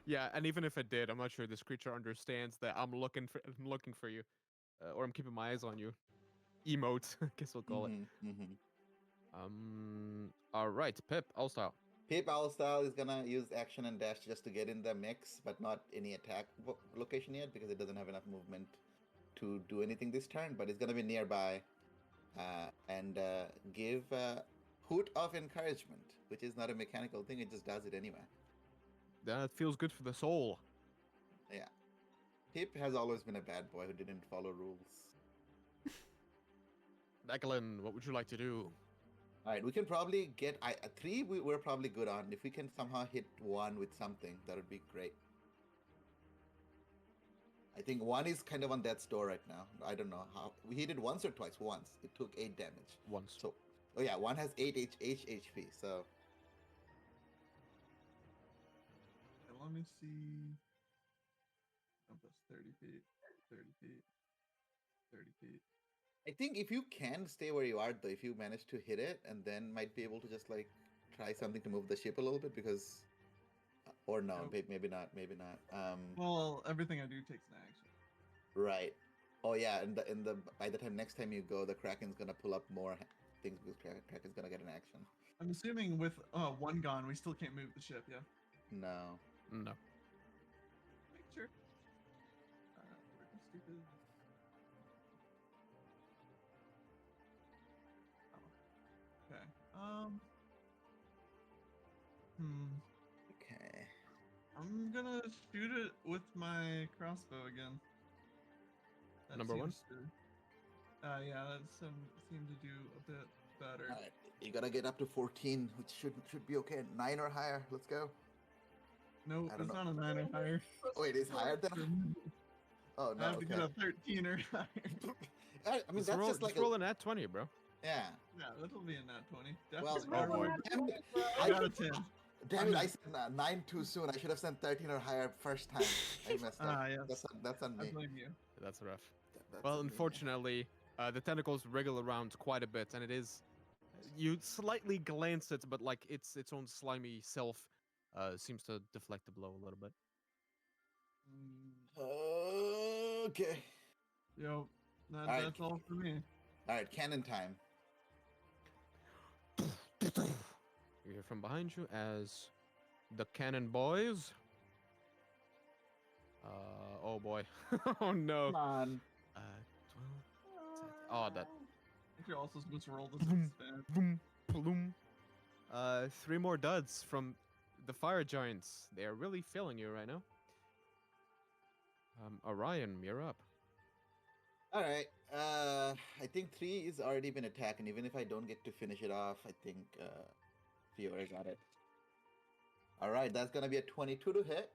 Yeah, and even if it did, I'm not sure this creature understands that I'm looking for you, or I'm keeping my eyes on you. Emote, I guess we'll call it. Mhm. All right, Pip, all style. Peep Owl Style is gonna use action and dash just to get in the mix, but not any attack location yet because it doesn't have enough movement to do anything this turn. But it's gonna be nearby, and give Hoot of Encouragement, which is not a mechanical thing; it just does it anyway. That feels good for the soul. Yeah, Peep has always been a bad boy who didn't follow rules. Declan, what would you like to do? All right, we can probably get a 3. We're probably good on. If we can somehow hit 1 with something, that would be great. I think 1 is kind of on death's door right now. I don't know how. We hit it once or twice? Once. It took 8 damage. Once. So, oh yeah, 1 has 8 HP. So, Okay, let me see. Oh, that's 30 feet. 30 feet. 30 feet. I think if you can stay where you are, though, if you manage to hit it, and then might be able to just like try something to move the ship a little bit because, or no, Nope. maybe not. Well, everything I do takes an action. Right. Oh yeah, and the by the time next time you go, the Kraken's gonna pull up more things because Kraken's gonna get an action. I'm assuming with 1 gone, we still can't move the ship, yeah? No. No. Make sure. Freaking stupid. Oh. Okay. Okay. I'm gonna shoot it with my crossbow again. That Number 1? seems to- yeah, that seemed to do a bit better. All right. You gotta get up to 14, which should be okay. 9 or higher. Let's go. No, I don't it's know. not a 9 or higher. Oh, it is higher than. Oh I no. have to get Okay. a 13 or higher. I mean, Just that's roll, just like roll an at 20, bro. yeah. Yeah, that'll be a nat 20. Well, Definitely. Oh, boy. damn it. I got a 10. Damn it! I said 9 too soon. I should have said 13 or higher first time. I messed up. Ah, yes. That's on I me. blame you. That's rough. That's Well, on me. unfortunately, the tentacles wriggle around quite a bit, and it is. You slightly glance it, but like its own slimy self seems to deflect the blow a little bit. Okay. Yo, Alright. that's all for me. All right. Cannon time. You hear from behind you as the cannon boys. Oh boy. Oh no. Come on. 12. Oh, that. I think you're also supposed to roll this Boom. span. Boom, bloom. 3 more duds from the fire giants. They are really feeling you right now. Orion, you're up. All right. I think 3 is already been attacked, and even if I don't get to finish it off, I think Fiora got it. All right, that's gonna be a 22 to hit.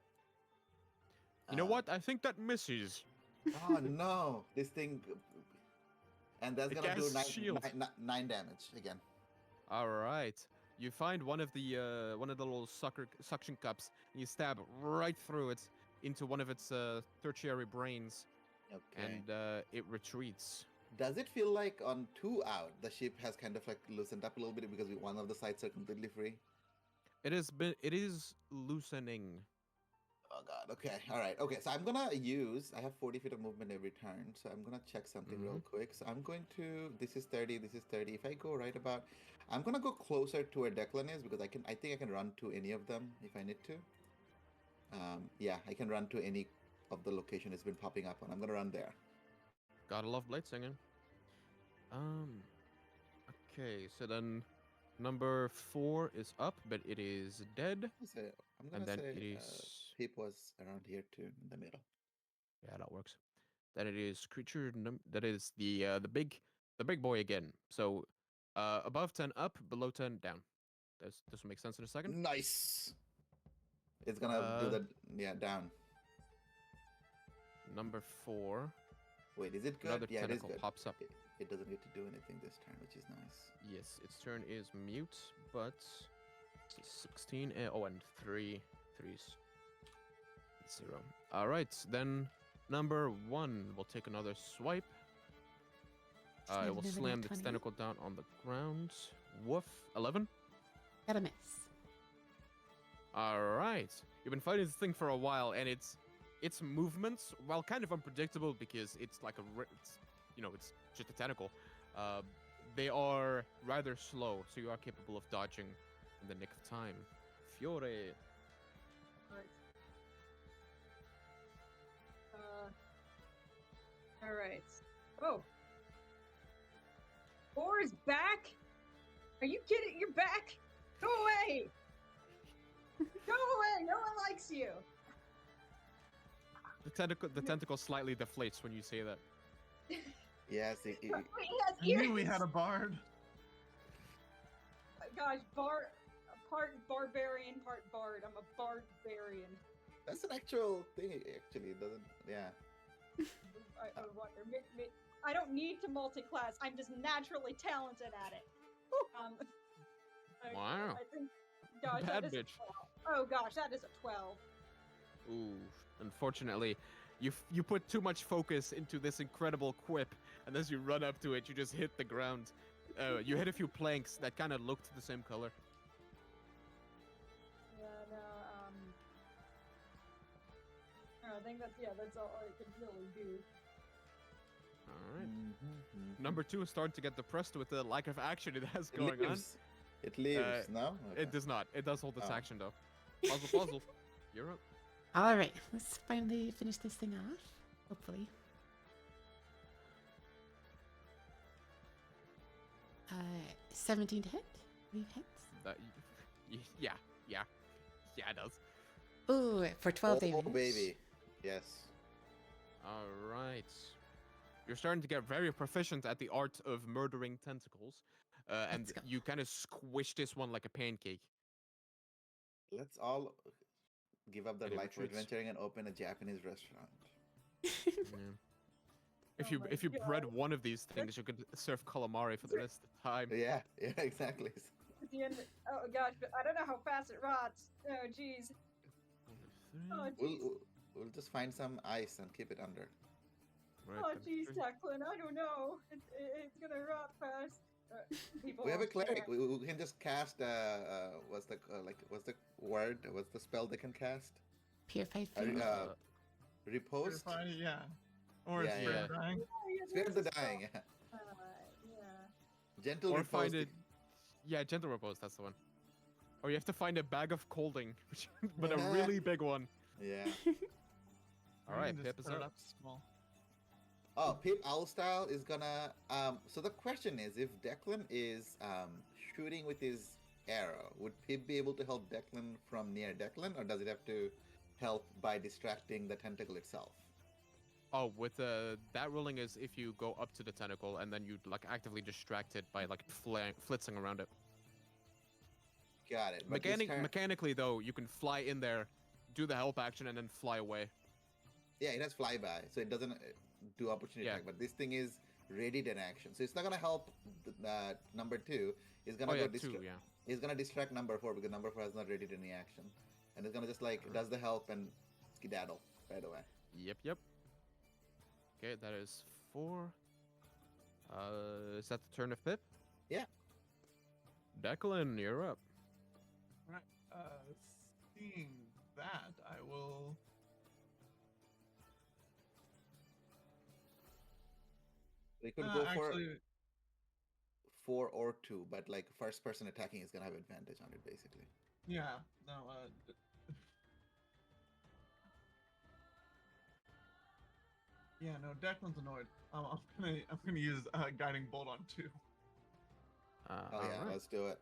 You know what? I think that misses. Oh no, this thing, and that's It gonna do casts shield. 9 damage again. All right. You find one of the little suction cups, and you stab right through it into one of its tertiary brains, Okay. and it retreats. Does it feel like on 2 out, the ship has kind of like loosened up a little bit because one of the sides are completely free? It is loosening. Oh god. Okay. All right. Okay. So I'm gonna use. I have 40 feet of movement every turn, so I'm gonna check something real quick. So I'm going to. This is 30. This is 30. If I go right about, I'm gonna go closer to where Declan is because I can. I think I can run to any of them if I need to. Yeah, I can run to any of the location it's been popping up on. I'm gonna run there. Gotta love blade singing. Okay, so then number 4 is up, but it is dead. I'm gonna And then say it is. Peep was around here too, in the middle. Yeah, that works. Then it is creature. That is the big boy again. So, above 10 up, below 10 down. This will make sense in a second. Nice. It's gonna do the down. Number 4. Wait, is it good? Another Yeah, it is tentacle good. pops up. It doesn't get to do anything this turn, which is nice. Yes, its turn is mute, but 16. Oh, and 3 threes. 0. All right, then number 1 will take another swipe. It will slam its tentacle down on the ground. Woof. 11. Gotta miss. All right. You've been fighting this thing for a while, and its movements, while kind of unpredictable because it's like it's just a tentacle. They are rather slow, so you are capable of dodging in the nick of time. Fiore. Alright. Alright. Oh. Boar is back? Are you kidding? You're back? Go away! Go away! No one likes you! The tentacle slightly deflates when you say that. Yes, Wait, he has I ears! knew we had a bard. Gosh, part barbarian, part bard. I'm a barbarian. that's an actual thing. Actually, it doesn't. Yeah. I wonder. I don't need to multi-class. I'm just naturally talented at it. Wow. I think, gosh, Bad that is bitch. a 12. Oh gosh, that is a 12. Ooh, unfortunately, you put too much focus into this incredible quip, and as you run up to it, you just hit the ground. You hit a few planks that kind of looked the same color. Yeah, no, I think that's all I can really do. All right. Mhm. Number 2 is starting to get depressed with the lack of action it has It going on. leaves. It leaves. No. Okay. It does not. It does hold its Oh. action though. Puzzle. You're up. All right, let's finally finish this thing off. Hopefully. 17 to hit. Leave hits. That, yeah, it does. Ooh, for 12 Oh, damage. baby. Yes. All right. You're starting to get very proficient at the art of murdering tentacles, and Let's go. you kind of squish this one like a pancake. Let's all give up their And it life for retreats. adventuring and open a Japanese restaurant. Yeah. If Oh you my bred God. one of these things, you could serve calamari for the rest of the time. Yeah. Yeah. Exactly. At the end, oh gosh, but I don't know how fast it rots. Oh jeez. Oh We'll, jeez. we'll we'll just find some ice and keep it under. Right, Oh then jeez, three. Declan, I don't know. It's gonna rot fast. People We have a won't cleric. care. We can just cast. What's the what's the word? What's the spell they can cast? Purified Are you, food. Repost. Purify, yeah. Or Yeah, it's yeah. for dying. Oh, yeah, Spare there's the a spell. dying. Yeah. Yeah. Gentle Or repose. find it. Yeah, gentle repose. That's the one. Or you have to find a bag of colding, but a really big one. Yeah. All We right, can Pip just is put it up. small. Oh, Pip Owl Style is gonna. So the question is, if Declan is shooting with his arrow, would Pip be able to help Declan from near Declan, or does it have to help by distracting the tentacle itself? Oh, with that ruling is if you go up to the tentacle and then you like actively distract it by like flitzing around it. Got it. But this turn- Mechanically though, you can fly in there, do the help action, and then fly away. Yeah, it has flyby, so it doesn't do opportunity Yeah. attack. But this thing is readied in action, so it's not gonna help number 2. It's gonna Oh go yeah, 2, yeah. It's gonna distract number 4 because number 4 has not readied any action, and it's gonna just like Alright. does the help and skedaddle right away. Yep. Okay, that is 4. Is that the turn of Pip? Yeah. Declan, you're up. Right. Seeing that, I will. We could go for Actually, 4 or 2, but like first person attacking is gonna have advantage on it basically. yeah. No. Yeah. No. Declan's annoyed. I'm gonna use guiding bolt on 2. Oh yeah, Alright. let's do it.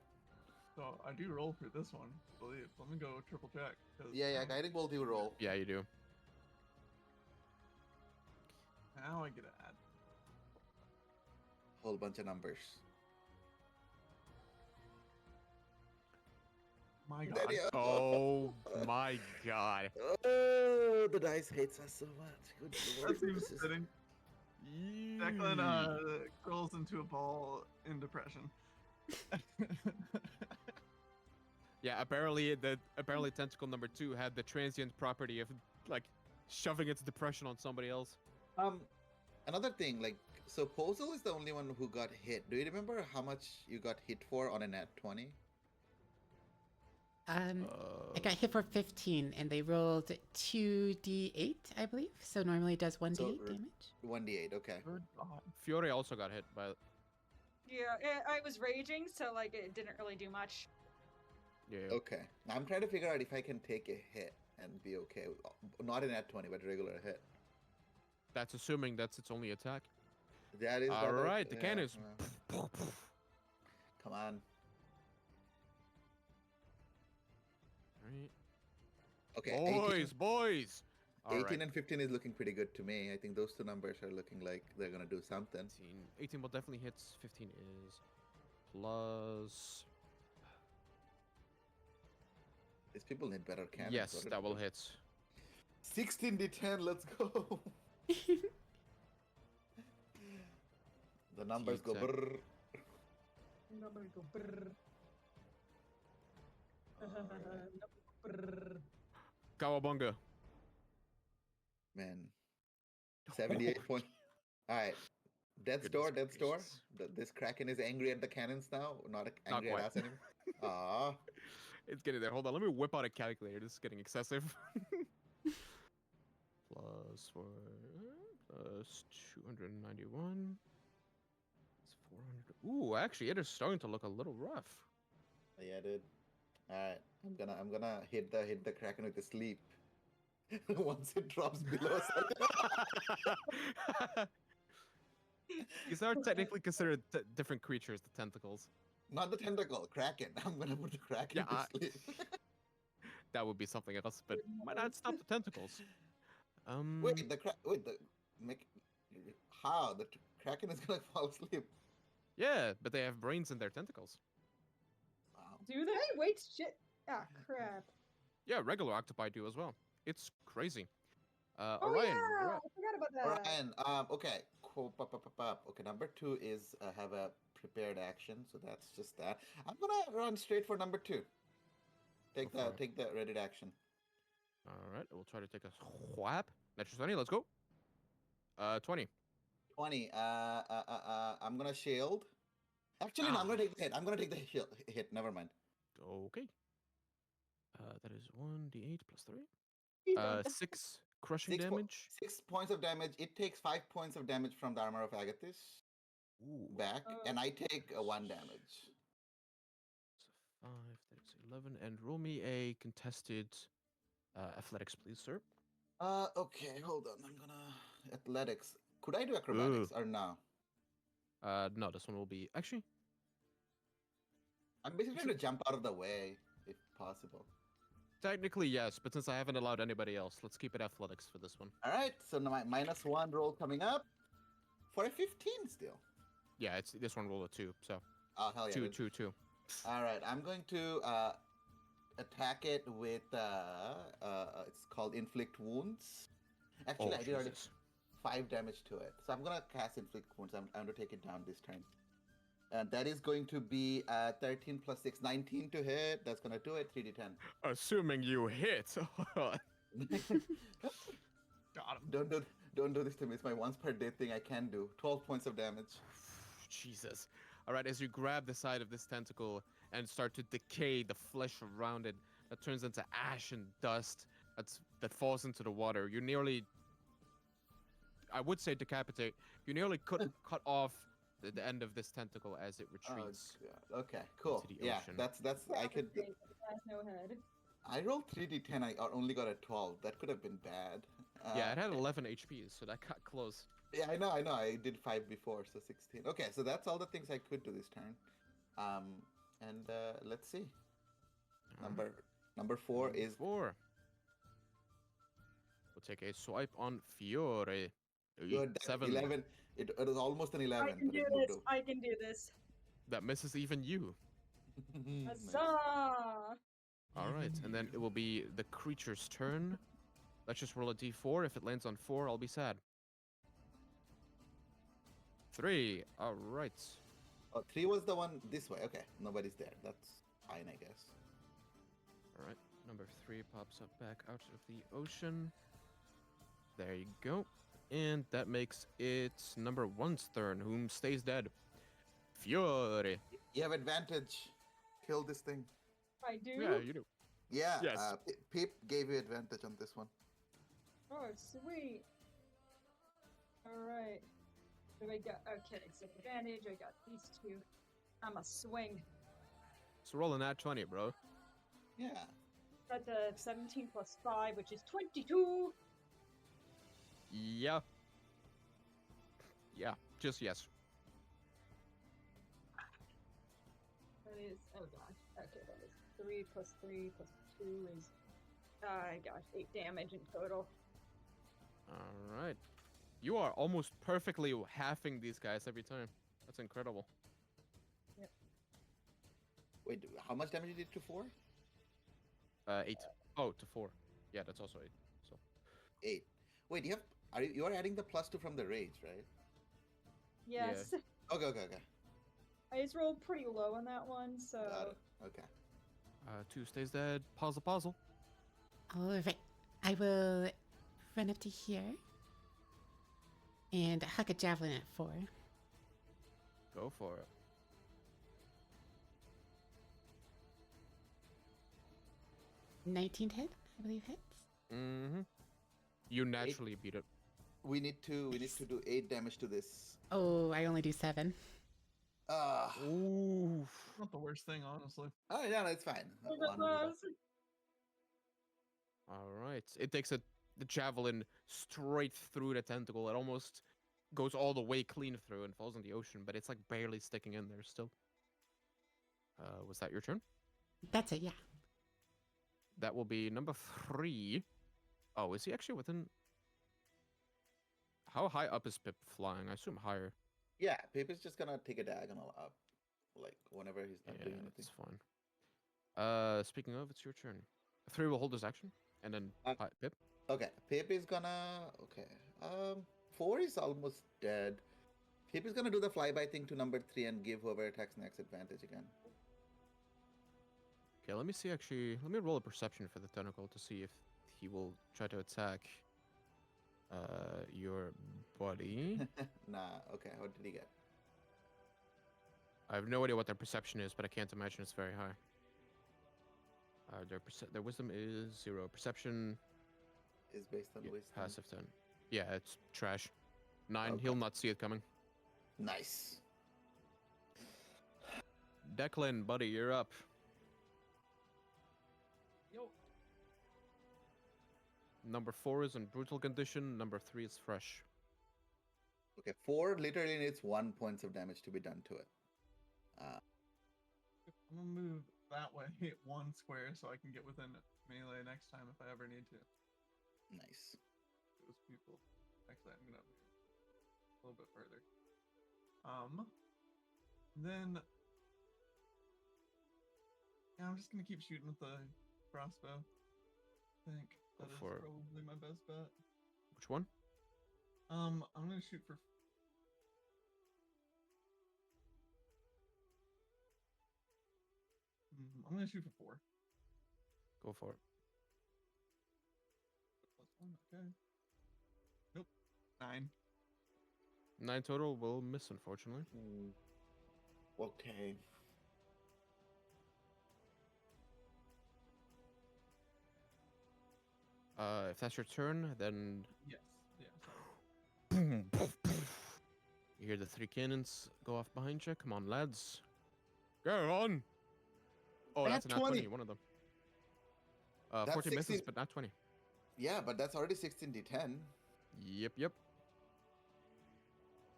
So I do roll for this one, I believe. Let me go triple check. 'cause, Yeah, guiding bolt do roll. Yeah, you do. Now I get to add. Whole bunch of numbers. my god. Daddy, Oh my god. Oh, the dice hates us so much. Good lord. That seems This is- fitting. Declan crawls into a ball in depression. Yeah, apparently tentacle number 2 had the transient property of like shoving its depression on somebody else. Another thing, like, so Posel is the only one who got hit. Do you remember how much you got hit for on a nat 20? I got hit for 15, and they rolled 2d8, I believe. So normally it does 1d8 So, damage. 1d8, okay. Good god. Fiore also got hit by. Yeah, I was raging, so like it didn't really do much. Yeah. Okay. I'm trying to figure out if I can take a hit and be okay. Not a nat 20, but a regular hit. That's assuming that's its only attack. That is All the other- right, the yeah, cannons. well, come on. Right. Okay. Boys. All 18 right. and 15 is looking pretty good to me. I think those two numbers are looking like they're gonna do something. 18 will definitely hits. 15 is plus. These people need better cannons. Yes, What are that they will doing? hit. 16d10, let's go. The numbers go D10. brrr. Number go brrr. Brrr. Kawabunga. Man. 78 point. Alright. Death's door, Goodness Death's door. gracious. This Kraken is angry at the cannons now, not angry at quite. us anymore. Ah, It's getting there. Hold on, let me whip out a calculator. This is getting excessive. Plus 4, plus 291. It's 400. Ooh, actually, it is starting to look a little rough. yeah, dude. Alright, I'm gonna hit the Kraken with the sleep. Once it drops below. These are technically considered different creatures, the tentacles. Not the tentacle, Kraken. I'm gonna put the Kraken Yeah, to sleep. That would be something else, but might not stop the tentacles. Wait, how the Kraken is gonna fall asleep? Yeah, but they have brains in their tentacles. Wow. Do they? Wait, shit. Ah, crap. Yeah, regular octopi do as well. It's crazy. Oh Orion, yeah, you're I up. forgot about that. Orion, okay, cool. Okay, number 2 is have a prepared action, so that's just that. I'm gonna run straight for number 2. Take Go for it. the ready action. All right, we'll try to take a whap. Natural 20, let's go. 20. 20. I'm gonna shield. Actually, no, I'm gonna take the hit. I'm gonna take the hit. Never mind. Okay. That is 1d8 plus 3. He's done. 6 crushing 6 damage. 6 points of damage. It takes 5 points of damage from the armor of Agathis Ooh. back, Oh, and I take 1 damage. So 5, that is 11. And roll me a contested athletics, please, sir. Okay, hold on. I'm gonna athletics. Could I do acrobatics or no? No, this one will be actually. I'm basically trying to jump out of the way if possible. Technically, yes, but since I haven't allowed anybody else, let's keep it athletics for this one. All right, so now my -1 roll coming up for a 15 still. Yeah, it's this one rolled a 2, so Oh hell yeah! 2, dude. 2, 2. All right, I'm going to attack it with it's called inflict wounds. Actually, Oh, I did already Jesus. 5 damage to it, so I'm gonna cast inflict wounds. I'm going to take it down this turn. And that is going to be 13 plus 6, 19 to hit. That's gonna do it. 3d10. Assuming you hit. Got him. Don't do this to me. It's my once per day thing I can do. 12 points of damage. Jesus. All right, as you grab the side of this tentacle and start to decay the flesh around it, that turns into ash and dust that falls into the water. You nearly, I would say decapitate. You nearly cut off the end of this tentacle as it retreats. God. Okay, cool. Into the Yeah, ocean. that's I could. It has no head. I rolled 3d10. I only got a 12. That could have been bad. Yeah, it had 11 HP, so that got close. Yeah, I know. I did 5 before, so 16. Okay, so that's all the things I could do this turn. And let's see. Number 4 is 4. We'll take a swipe on Fiore. good. 7. 11. It was almost an 11. I can but do it moved this. to- I can do this. That misses even you. Nice. Huzzah! All right, Even and then it you. will be the creature's turn. Let's just roll a d4. If it lands on 4, I'll be sad. 3. All right. Oh, 3 was the one this way. Okay, nobody's there. That's fine, I guess. All right. Number 3 pops up back out of the ocean. There you go. And that makes it number 1's turn, whom stays dead. Fury. You have advantage. Kill this thing. I do. Yeah, you do. Yeah. Yes. Pip gave you advantage on this one. Oh, sweet. All right. So I got so advantage. I got these two. I'm a swing. So roll a nat 20, bro. Yeah. That's a 17 plus 5, which is 22. Yeah. Yeah, just yes. That is, oh gosh. Okay, that is 3 plus 3 plus 2 is, gosh, 8 damage in total. All right. You are almost perfectly halving these guys every time. That's incredible. Wait, how much damage you did to 4? 8. Oh, to 4. Yeah, that's also 8. So 8. Wait, you are adding the +2 from the rage, right? Yes. Okay. I just rolled pretty low on that one, so. Got it. Okay. 2 stays dead. Puzzle, puzzle. All right. I will run up to here and huck a javelin at 4. Go for it. 19 hit, I believe hits. Mm-hmm. You naturally beat it. We need to do 8 damage to this. Oh, I only do 7. Ooh. Not the worst thing, honestly. Oh yeah, no, it's fine. Look One at will do those. All right. It takes the javelin straight through the tentacle. It almost goes all the way clean through and falls in the ocean, but it's like barely sticking in there still. Was that your turn? That's it, yeah. That will be number 3. Oh, is he actually within? How high up is Pip flying? I assume higher. Yeah, Pip is just gonna take a diagonal up, like whenever he's not Yeah, doing anything. that's fine. Speaking of, it's your turn. 3 will hold his action, and then hi, Pip. Okay, Pip is gonna. Okay, 4 is almost dead. Pip is gonna do the flyby thing to number 3 and give whoever attacks next advantage again. Okay, let me see. Actually, let me roll a perception for the tentacle to see if he will try to attack your buddy. Nah. Okay, what did he get? I have no idea what their perception is, but I can't imagine it's very high. Their wisdom is 0. Perception Is based on wisdom. passive 10. Yeah, it's trash. 9. Okay. He'll not see it coming. Nice. Declan, buddy, you're up. Yo. Number 4 is in brutal condition. Number 3 is fresh. Okay, 4 literally needs 1 point of damage to be done to it. I'm gonna move that way 1 square so I can get within melee next time if I ever need to. Nice. Those people. Actually, I'm gonna move a little bit further. Then yeah, I'm just gonna keep shooting with the crossbow. I think Go that is for it. probably my best bet. Which one? I'm gonna shoot for. I'm gonna shoot for 4. Go for it. +1, okay. Nope. 9. 9 total will miss, unfortunately. Okay. If that's your turn, then Yes. Yeah. Sorry. boom, poof, poof. You hear the 3 cannons go off behind you. Come on, lads. Go on. Oh, I that's a got nat 20. 20. One of them. That's 14 misses, 16. but not 20. Yeah, but that's already 16d10. Yep.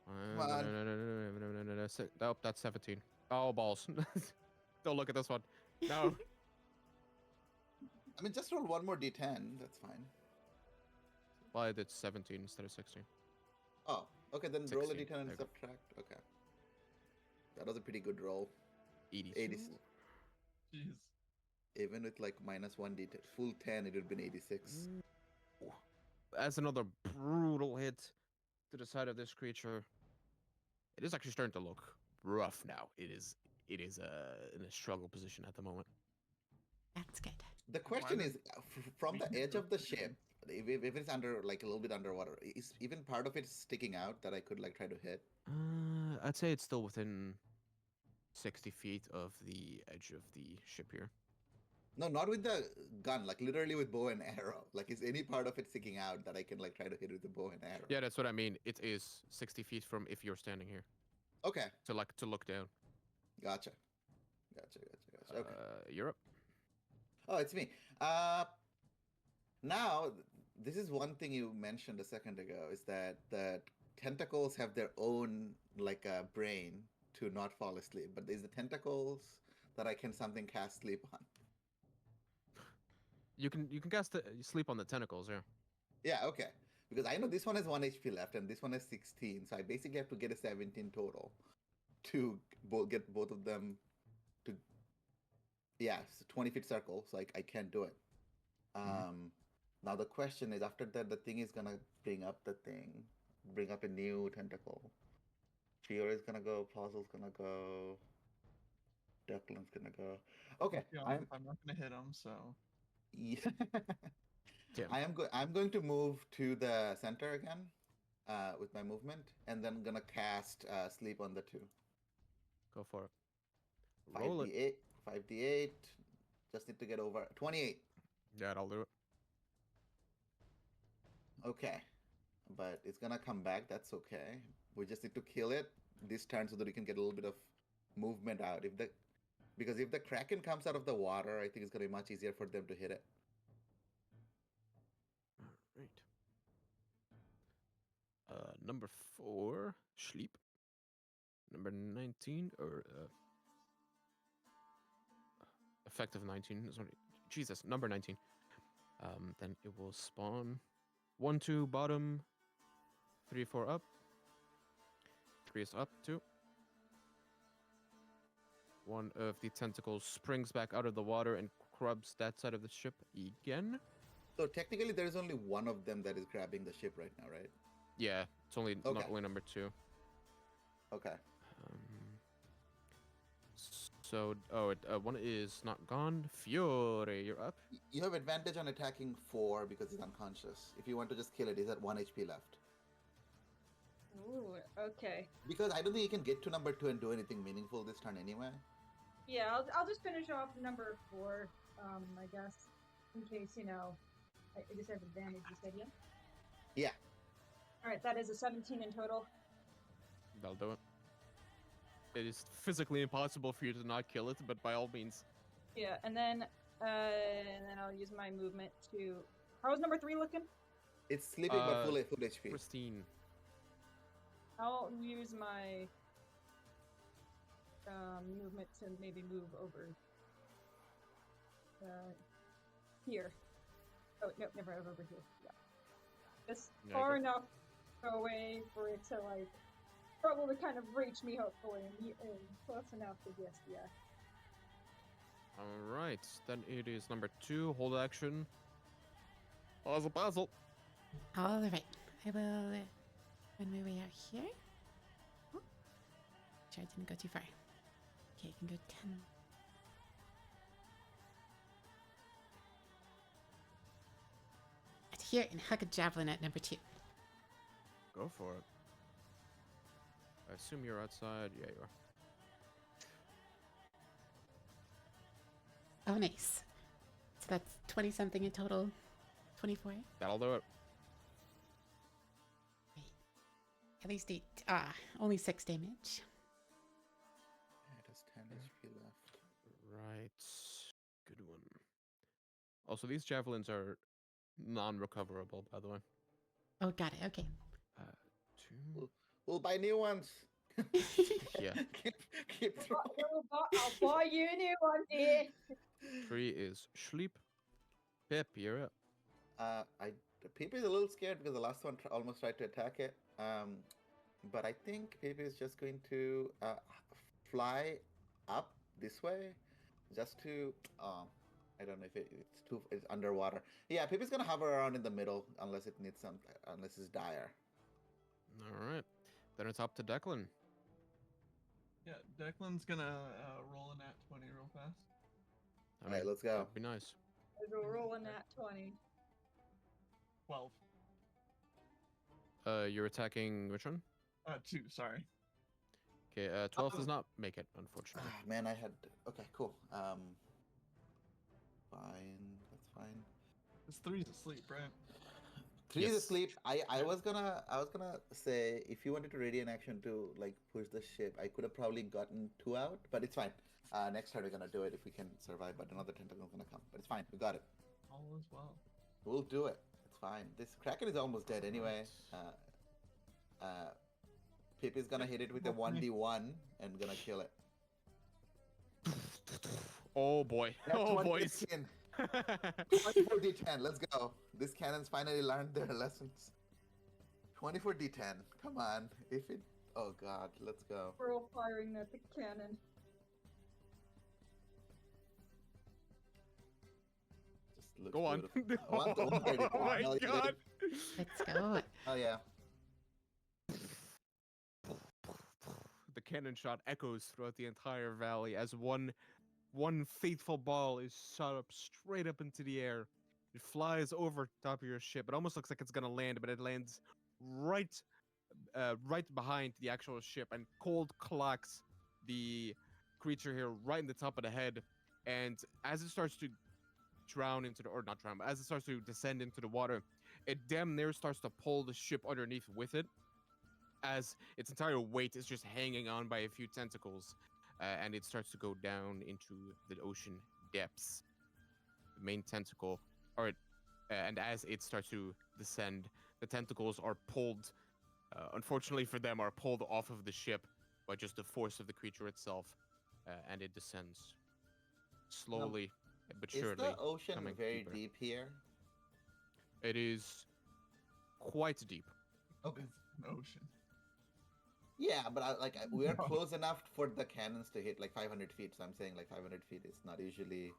Come on. Nope, that's 17. Oh, balls. Don't look at this one. No. I mean, just roll 1 more d10. That's fine. Why did 17 instead of 16? Oh, okay. Then roll a 16, d10 and there you go. subtract. Okay. That was a pretty good roll. 82. 86. Jeez. Even with like -1d, full 10, it would have been 86. As another brutal hit to the side of this creature. It is actually starting to look rough now. It is in a struggle position at the moment. That's good. The question is, from the edge of the ship, if it's under like a little bit underwater, is even part of it sticking out that I could like try to hit? I'd say it's still within 60 feet of the edge of the ship here. No, not with the gun, like literally with bow and arrow. Like, is any part of it sticking out that I can like try to hit with the bow and arrow? Yeah, that's what I mean. It is 60 feet from if you're standing here. Okay. To look down. Gotcha. Okay. You're up. Oh, it's me. Now, this is one thing you mentioned a second ago, is that the tentacles have their own like brain to not fall asleep, but there's the tentacles that I can something cast sleep on. You can cast sleep on the tentacles, yeah. Yeah, okay. Because I know this one has 1 HP left and this one has 16, so I basically have to get a 17 total to get both of them to. Yeah, it's a 20-foot circle, so I can't do it. Now the question is, after that, the thing is gonna bring up a new tentacle. Fiora is gonna go, Puzzle's gonna go, Declan's gonna go. Okay, Yeah, I'm not gonna hit him, so yeah. Tim. I'm going to move to the center again, with my movement, and then I'm gonna cast sleep on the 2. Go for it. Roll it. 5d8, 5d8. Just need to get over 28. Yeah, I'll do it. Okay, but it's gonna come back. That's okay. We just need to kill it this turn so that we can get a little bit of movement out. Because if the Kraken comes out of the water, I think it's gonna be much easier for them to hit it. All right. Number 4, sleep. Number 19, or effective 19. Sorry, Jesus, number 19. Then it will spawn 1, 2 bottom, 3, 4 up. 3 is up, 2. One of the tentacles springs back out of the water and grabs that side of the ship again. So technically, there is only one of them that is grabbing the ship right now, right? Yeah, it's only Okay. not only number 2. Okay. So, one is not gone. Fiore, you're up. You have advantage on attacking 4 because he's unconscious. If you want to just kill it, he's at 1 HP left. Ooh, okay. Because I don't think he can get to number 2 and do anything meaningful this turn anyway. Yeah, I'll just finish off number 4, I guess, in case, I just have advantage, you said, yeah? Yeah. Alright, that is a 17 in total. That'll do it. It is physically impossible for you to not kill it, but by all means. Yeah, and then I'll use my movement to... How was number 3 looking? It's sleeping but full HP. Pristine. I'll use my movement to maybe move over here. Oh, no, never over here. Yeah. Just Yeah, far go. enough away for it to, probably kind of reach me, hopefully, and close enough to just, yeah. Alright, then it is number 2, hold action. Puzzle. All right. I will run my way out here. Oh. Sure, I didn't go too far. Okay, I can go 10. It's here and huck a javelin at number 2. Go for it. I assume you're outside. Yeah, you are. Oh, nice. So that's 20 something in total. 24. That'll do it. Wait. At least 8. Only 6 damage. It has 10 HP left. Right. Good one. Also, these javelins are non-recoverable, by the way. Oh, got it. Okay. 2. We'll buy new ones. Yeah. keep throwing. I'll buy you a new one, dear. 3 is sleep. Pip, you're up. Pepe is a little scared because the last one almost tried to attack it. But I think Pepe is just going to fly up this way, just to. I don't know if it's underwater. Yeah, Pippi's gonna hover around in the middle unless it needs unless it's dire. All right. Then it's up to Declan. Yeah, Declan's gonna roll a nat 20 real fast. I All right, mean, let's go. that'd be nice. I'll roll a nat 20. 12. You're attacking which one? 2, sorry. Okay, 12 does not make it, unfortunately. Ah, man, I had. Okay, cool. Fine, that's fine. This 3's asleep, right? Three's Yes. asleep. I was gonna say if you wanted to radiant action to like push the ship, I could have probably gotten 2 out, but it's fine. Next turn we're gonna do it if we can survive, but another tentacle's gonna come. But it's fine, we got it. All is well. We'll do it. It's fine. This Kraken is almost dead anyway. Pip is gonna hit it with a 1d1 and gonna kill it. Oh boy. That's Oh 1d10. boys. 24d10. Let's go. This cannon's finally learned their lessons. 24d10. Come on. If it. Oh god. Let's go. We're all firing at the cannon. Just looks Go on. beautiful. 130. Oh my Hell yeah. god. Let's go. Oh yeah. The cannon shot echoes throughout the entire valley as one faithful ball is shot up straight up into the air. It flies over top of your ship. It almost looks like it's gonna land, but it lands right behind the actual ship and cold clocks the creature here right in the top of the head. And as it starts to drown into the, or not drown, but as it starts to descend into the water, it damn near starts to pull the ship underneath with it, as its entire weight is just hanging on by a few tentacles, and it starts to go down into the ocean depths. The main tentacle, and as it starts to descend, the tentacles are pulled, unfortunately for them, are pulled off of the ship by just the force of the creature itself, and it descends slowly but Is surely. the ocean coming very deeper. deep here? It is quite deep. Okay. It's an ocean. Yeah, but we are No. close enough for the cannons to hit like 500 feet. So I'm saying like 500 feet is not usually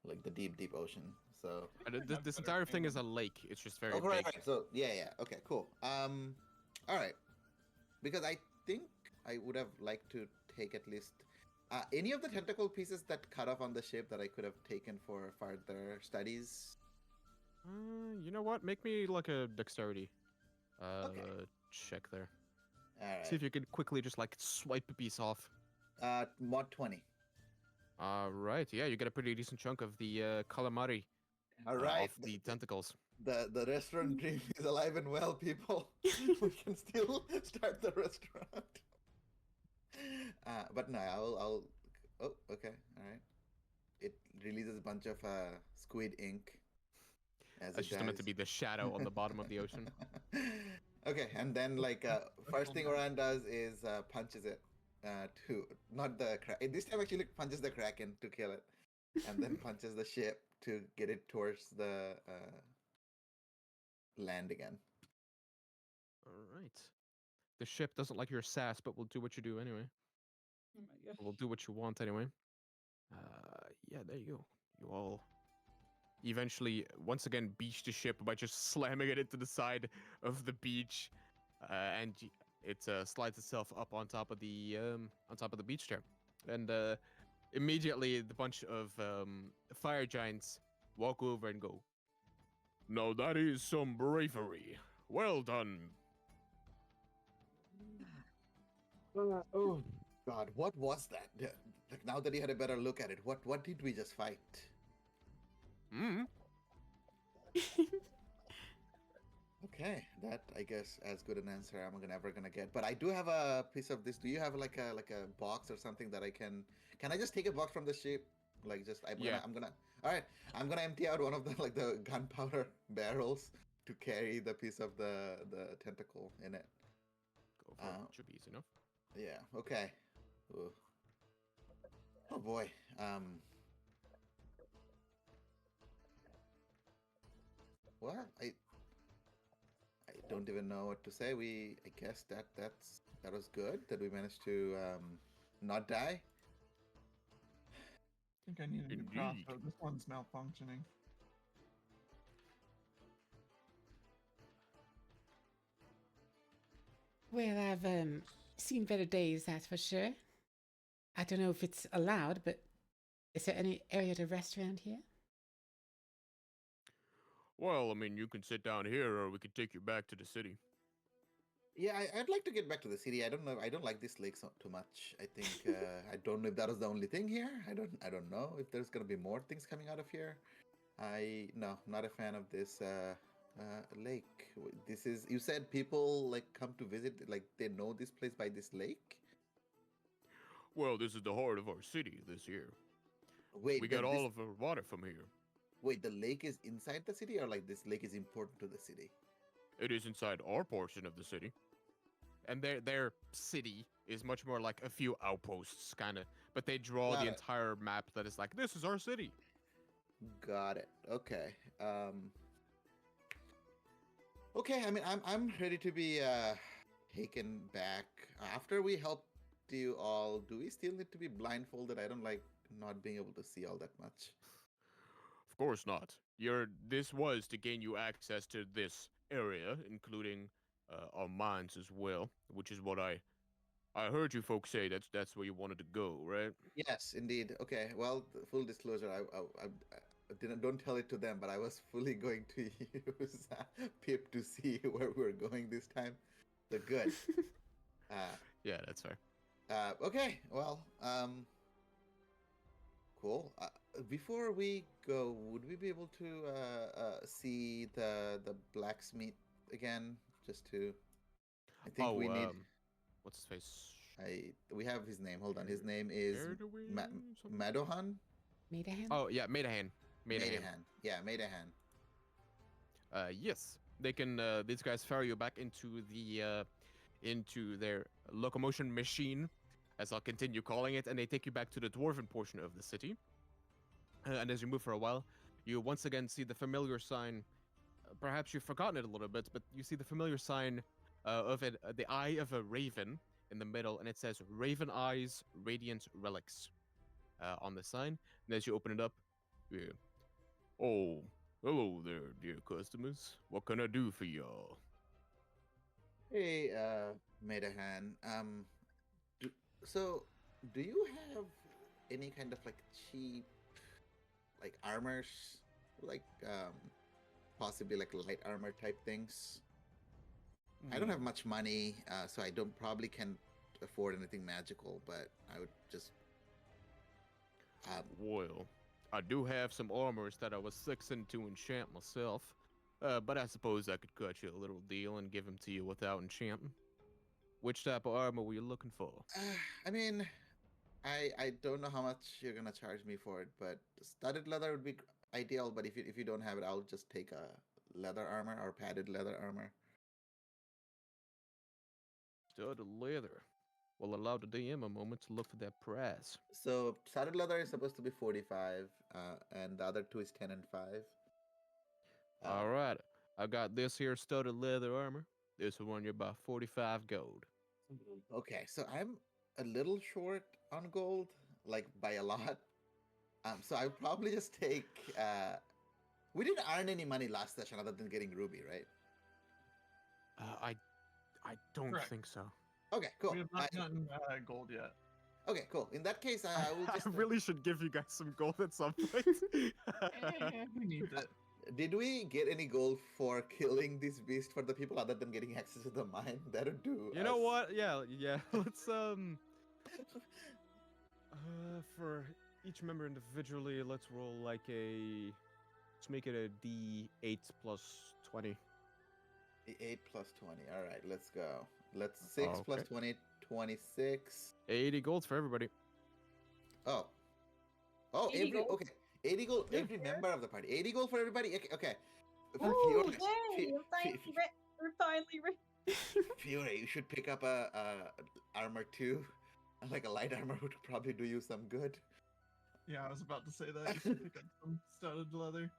like the deep ocean. So This entire thing is a lake. It's just very oh, right, big. right. So yeah. Okay, cool. All right. Because I think I would have liked to take at least any of the tentacle pieces that cut off on the ship that I could have taken for further studies. You know what? Make me like a dexterity Okay. check there. All right. See if you can quickly just like swipe a piece off. Mod 20. All right. Yeah, you get a pretty decent chunk of the calamari. All right. Of the tentacles. The restaurant dream is alive and well, people. We can still start the restaurant. But no, I'll. Oh, okay, all right. It releases a bunch of squid ink. As That's it just meant to dies. be the shadow on the bottom of the ocean. Okay, and then like first thing Oran does is punches it to not the Kraken. This time actually punches the Kraken to kill it, and then punches the ship to get it towards the land again. All right. The ship doesn't like your sass, but will do what you do anyway. Oh my gosh. We'll do what you want anyway. Yeah, there you go. You all eventually, once again, beach the ship by just slamming it into the side of the beach, and it slides itself up on top of the beach there, and immediately the bunch of fire giants walk over and go, "Now that is some bravery. Well done." Oh God, what was that? Like now that you had a better look at it, what did we just fight? Mm. Okay, that I guess as good an answer I'm ever gonna get. But I do have a piece of this. Do you have like a box or something that I can? Can I just take a box from the ship? Like just Yeah. I'm gonna. All right, I'm gonna empty out one of the like the gunpowder barrels to carry the piece of the tentacle in it. Go for it. Should be easy enough. Yeah. Okay. Ooh. Oh boy. Well, I don't even know what to say. I guess that was good that we managed to not die. think I need a new Indeed. crossbow. This one's malfunctioning. Well, I've seen better days, that's for sure. I don't know if it's allowed, but is there any area to rest around here? Well, I mean, you can sit down here, or we could take you back to the city. Yeah, I'd like to get back to the city. I don't know. I don't like this lake so too much. I think I don't know if that was the only thing here. I don't know if there's gonna be more things coming out of here. No, not a fan of this lake. This is, you said people like come to visit, like they know this place by this lake. Well, this is the heart of our city this year. Wait, We get all of our water from here. Wait, the lake is inside the city, or like this lake is important to the city? It is inside our portion of the city. And their city is much more like a few outposts, kind of. But they draw Got the it. entire map that is like, this is our city. Got it. Okay. Okay. I mean, I'm ready to be taken back. After we helped you all, do we still need to be blindfolded? I don't like not being able to see all that much. Of course not. This was to gain you access to this area, including our mines as well, which is what I heard you folks say. That's where you wanted to go, right? Yes, indeed. Okay. Well, full disclosure, I didn't, don't tell it to them, but I was fully going to use Pip to see where we're going this time. So good. Yeah, that's fair. Okay. Well, cool. Before we go, would we be able to see the blacksmith again? Just to, I think we need. What's his face? We have his name. Hold on. His name is something? Madohan. Maidahan? Oh yeah, Maidahan. Yeah, Maidahan. Yes, they can. These guys ferry you back into their locomotion machine, as I'll continue calling it, and they take you back to the dwarven portion of the city. And as you move for a while, you once again see the familiar sign. Perhaps you've forgotten it a little bit, but you see the familiar sign of the eye of a raven in the middle, and it says "Raven Eyes Radiant Relics" on the sign. And as you open it up, yeah. Oh, hello there, dear customers. What can I do for y'all? Hey, Maidahan. Do you have any kind of like cheap, like armors, like possibly like light armor type things? I don't have much money, so I don't probably can afford anything magical, but I would just. Well, I do have some armors that I was fixing to enchant myself, but I suppose I could cut you a little deal and give them to you without enchanting. Which type of armor were you looking for? I mean, I don't know how much you're gonna charge me for it, but studded leather would be ideal. But if you don't have it, I'll just take a leather armor or padded leather armor. Studded leather. Well, allow the DM a moment to look for that price. So studded leather is supposed to be 45, and the other two is 10 and 5. All right, I got this here studded leather armor. This will run you about 45 gold. Okay, so I'm a little short on gold, like by a lot. So I'll probably just take. We didn't earn any money last session other than getting ruby, right? I don't Correct. think so. Okay, cool. We have not gotten gold yet. Okay, cool. In that case, I will just. I really should give you guys some gold at some point. We need it. Did we get any gold for killing this beast for the people other than getting access to the mine? That would do. You know what? Yeah. Let's for each member individually, let's roll like a. Let's make it a D8 plus 20. 8 plus 20. All right, let's go. Let's 6 plus okay. 20, 26. 80 golds for everybody. Oh, 80 gold? okay. 80 gold, every member of the party. 80 gold for everybody? Okay. Oh, yay! We're finally rich. Fiore, you should pick up a armor too. Like a light armor would probably do you some good. Yeah, I was about to say that. You should pick up some studded leather.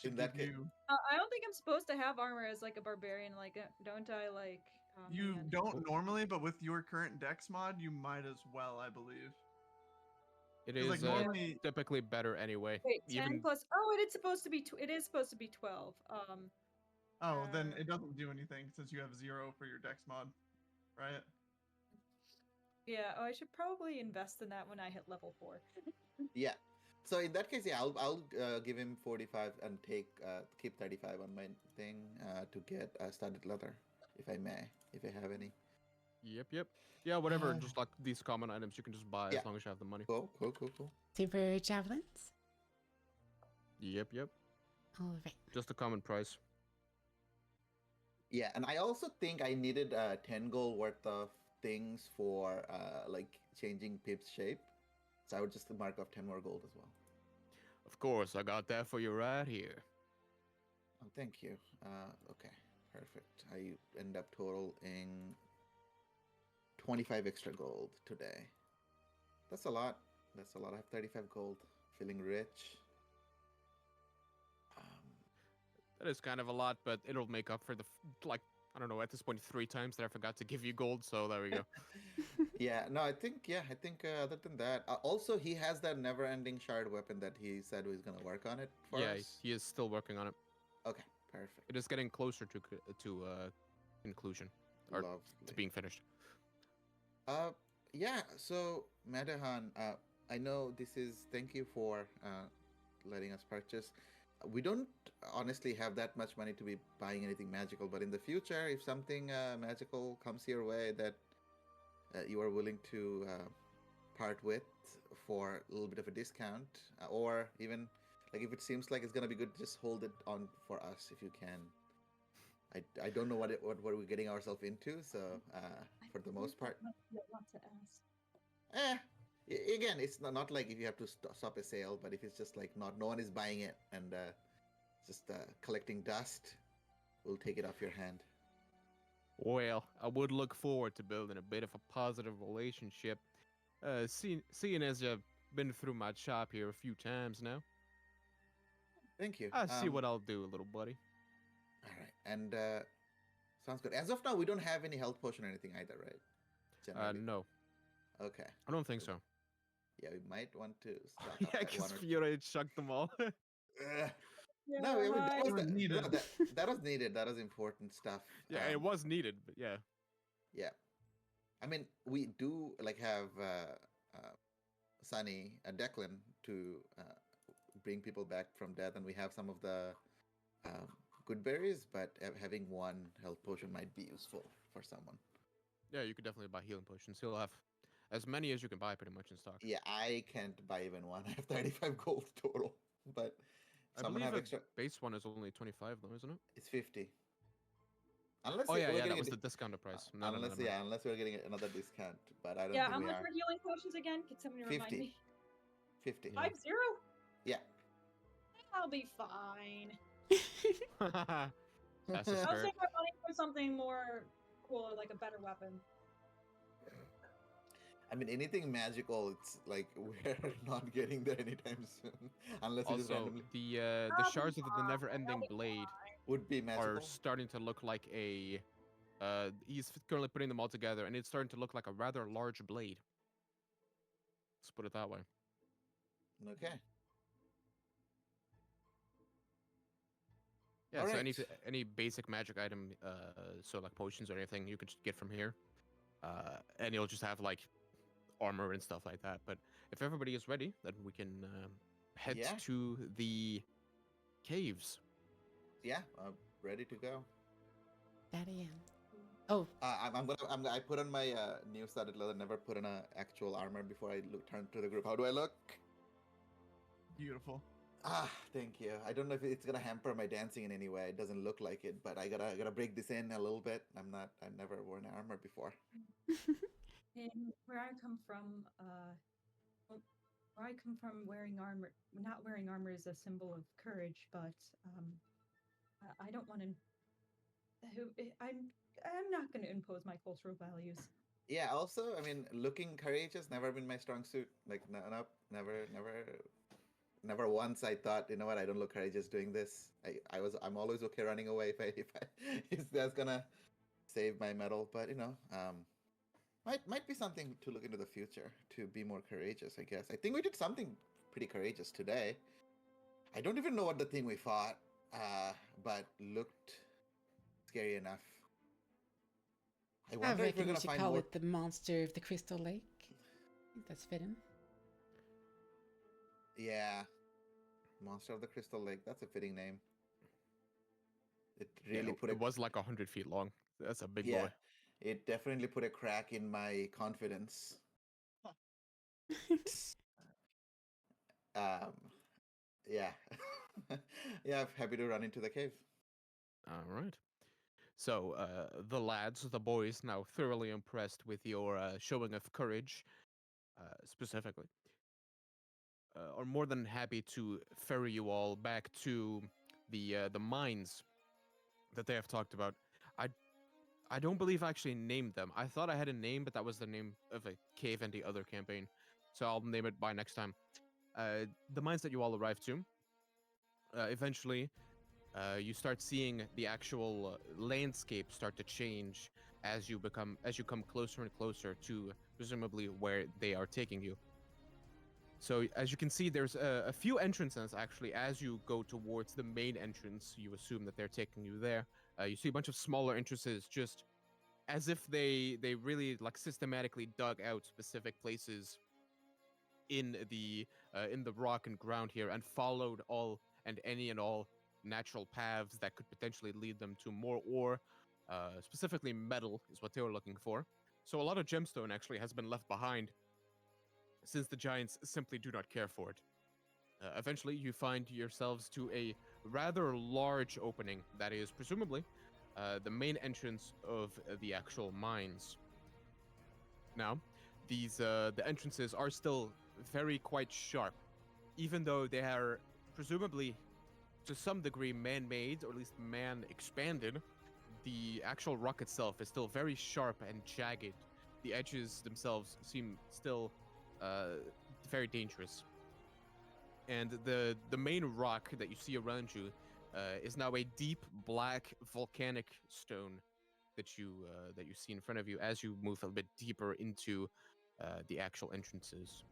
In that case, I don't think I'm supposed to have armor as like a barbarian. Like, don't I? Like, oh, You man. don't normally, but with your current dex mod, you might as well, I believe. It 'Cause, is like, normally, typically better anyway. Wait, 10 Even plus. Oh, it is supposed to be. It is supposed to be 12. then it doesn't do anything since you have 0 for your dex mod, right? Yeah. Oh, I should probably invest in that when I hit level 4. Yeah. So in that case, yeah, I'll give him 45 and keep 35 on my thing to get studded leather, if I may, if I have any. Yep. Yeah, whatever. Just like these common items, you can just buy Yeah. as long as you have the money. Cool. Super javelins. Yep. All right. Just a common price. Yeah, and I also think I needed 10 gold worth of things for like changing Pip's shape. So I would just mark off 10 more gold as well. Of course, I got that for you right here. Oh, thank you. Okay, perfect. I end up totaling 25 extra gold today. That's a lot. I have 35 gold. Feeling rich. That is kind of a lot, but it'll make up for the I don't know, at this point 3 times that I forgot to give you gold. So there we go. Yeah, no, I think other than that, also he has that never-ending shard weapon that he said he was gonna work on it for Yeah, us. he is still working on it. Okay, perfect. It is getting closer to conclusion or Lovely. to being finished. Yeah. So Madahan, I know this is. Thank you for letting us purchase. We don't honestly have that much money to be buying anything magical, but in the future, if something magical comes your way that you are willing to part with for a little bit of a discount, or even like if it seems like it's gonna be good, just hold it on for us if you can. I don't know what we're getting ourselves into, so for the most part, Want to ask. again, it's not like if you have to stop a sale, but if it's just like no one is buying it and just collecting dust, we'll take it off your hand. Well, I would look forward to building a bit of a positive relationship. Seeing as you've been through my shop here a few times now, Thank you. I see what I'll do, little buddy. All right, and sounds good. As of now, we don't have any health potion or anything either, right? Generally. No, Okay. I don't think so. Yeah, we might want to stock up Yeah, that because one or two. Fiora had chucked them all. No, I mean hi. that was needed. that was needed. That was important stuff. Yeah, it was needed, but yeah. Yeah, I mean we do like have Sunny, Declan to bring people back from death, and we have some of the good berries, but having one health potion might be useful for someone. Yeah, you could definitely buy healing potions. He'll have as many as you can buy pretty much in stock. Yeah, I can't buy even one. I have 35 gold total, but I someone believe have a extra. base one is only 25 though, isn't it? It's 50. Unless Oh we're yeah, getting that a was di- the discounted price. No, unless no. unless we're getting another discount, but I don't Yeah, think how we much are. were healing potions again? Can somebody remind 50. me? 50. Yeah. 50? Yeah. I'll be fine. That's a I'll spirit. save my money for something more cooler, like a better weapon. I mean, anything magical, it's like we're not getting there anytime soon, unless it is Also, randomly the I'll be shards of the fine, never-ending I'll be blade would be magical. are starting to look like a. He's currently putting them all together, and it's starting to look like a rather large blade. Let's put it that way. Okay. Yeah. All So right. any basic magic item, so like potions or anything, you can just get from here, and you'll just have like armor and stuff like that. But if everybody is ready, then we can head Yeah. to the caves. Yeah, I'm ready to go. That I am. Oh, I put on my new studded leather. Never put on a actual armor before I turn to the group. How do I look? Beautiful. Thank you. I don't know if it's gonna hamper my dancing in any way. It doesn't look like it, but I gotta break this in a little bit. I've never worn armor before. And where I come from, wearing armor, not wearing armor is a symbol of courage, but I don't want to. I'm not going to impose my cultural values. Yeah. Also, I mean, looking courageous never been my strong suit. Like, no, never once I thought, you know what, I don't look courageous doing this. I'm always okay running away if that's gonna save my medal. But might be something to look into the future to be more courageous. I guess. I think we did something pretty courageous today. I don't even know what the thing we fought, but looked scary enough. I I wonder if we're reckon we gonna should find call more. it the Monster of the Crystal Lake. I think that's fitting. Yeah, Monster of the Crystal Lake. That's a fitting name. It Yeah, really put a it was like 100 feet long. That's a big yeah. boy. It definitely put a crack in my confidence. Um, yeah, yeah. I'm happy to run into the cave. All right. So the lads, the boys, now thoroughly impressed with your showing of courage, specifically, are more than happy to ferry you all back to the mines that they have talked about. I I don't believe I actually named them. I thought I had a name, but that was the name of a cave in the other campaign. So I'll name it by next time. The mines that you all arrive to. Eventually, you start seeing the actual landscape start to change as you come closer and closer to presumably where they are taking you. So as you can see, there's a few entrances actually. As you go towards the main entrance, you assume that they're taking you there. You see a bunch of smaller entrances, just as if they really like systematically dug out specific places in the rock and ground here and followed all and any and all natural paths that could potentially lead them to more ore, specifically metal is what they were looking for. So a lot of gemstone actually has been left behind since the giants simply do not care for it. Eventually, you find yourselves to a rather large opening that is presumably the main entrance of the actual mines. Now, the entrances are still very quite sharp, even though they are presumably to some degree man-made or at least man-expanded. The actual rock itself is still very sharp and jagged. The edges themselves seem still very dangerous. And the main rock that you see around you is now a deep black volcanic stone that you see in front of you as you move a bit deeper into the actual entrances.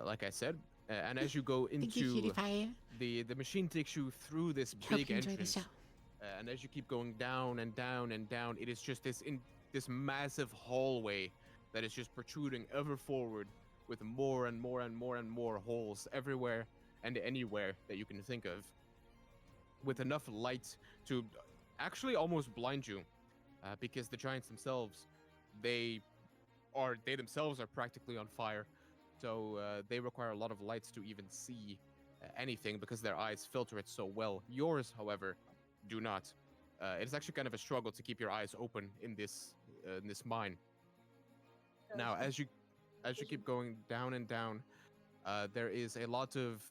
Like I said, and as you go Thank you, into PewDiePie. the machine takes you through this Hope big you enjoy the entrance, show. and as you keep going down and down and down, it is just this massive hallway that is just protruding ever forward with more and more and more and more holes everywhere and anywhere that you can think of, with enough light to actually almost blind you, because the giants themselves, they themselves are practically on fire, so they require a lot of lights to even see anything because their eyes filter it so well. Yours, however, do not. It's actually kind of a struggle to keep your eyes open in this mine. Now, as you keep going down and down, there is a lot of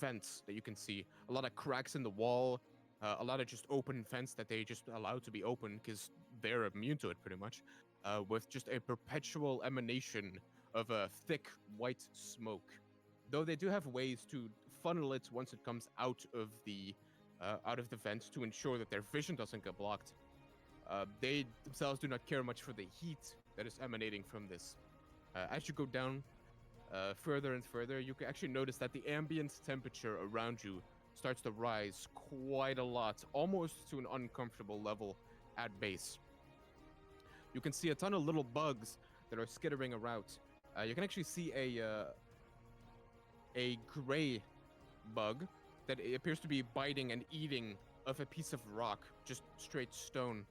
vents that you can see, a lot of cracks in the wall, a lot of just open vents that they just allow to be open because they're immune to it pretty much, with just a perpetual emanation of a thick white smoke. Though they do have ways to funnel it once it comes out of the vent to ensure that their vision doesn't get blocked. They themselves do not care much for the heat that is emanating from this. As you go down further and further, you can actually notice that the ambient temperature around you starts to rise quite a lot, almost to an uncomfortable level at base. You can see a ton of little bugs that are skittering around. You can actually see a gray bug that appears to be biting and eating of a piece of rock, just straight stone.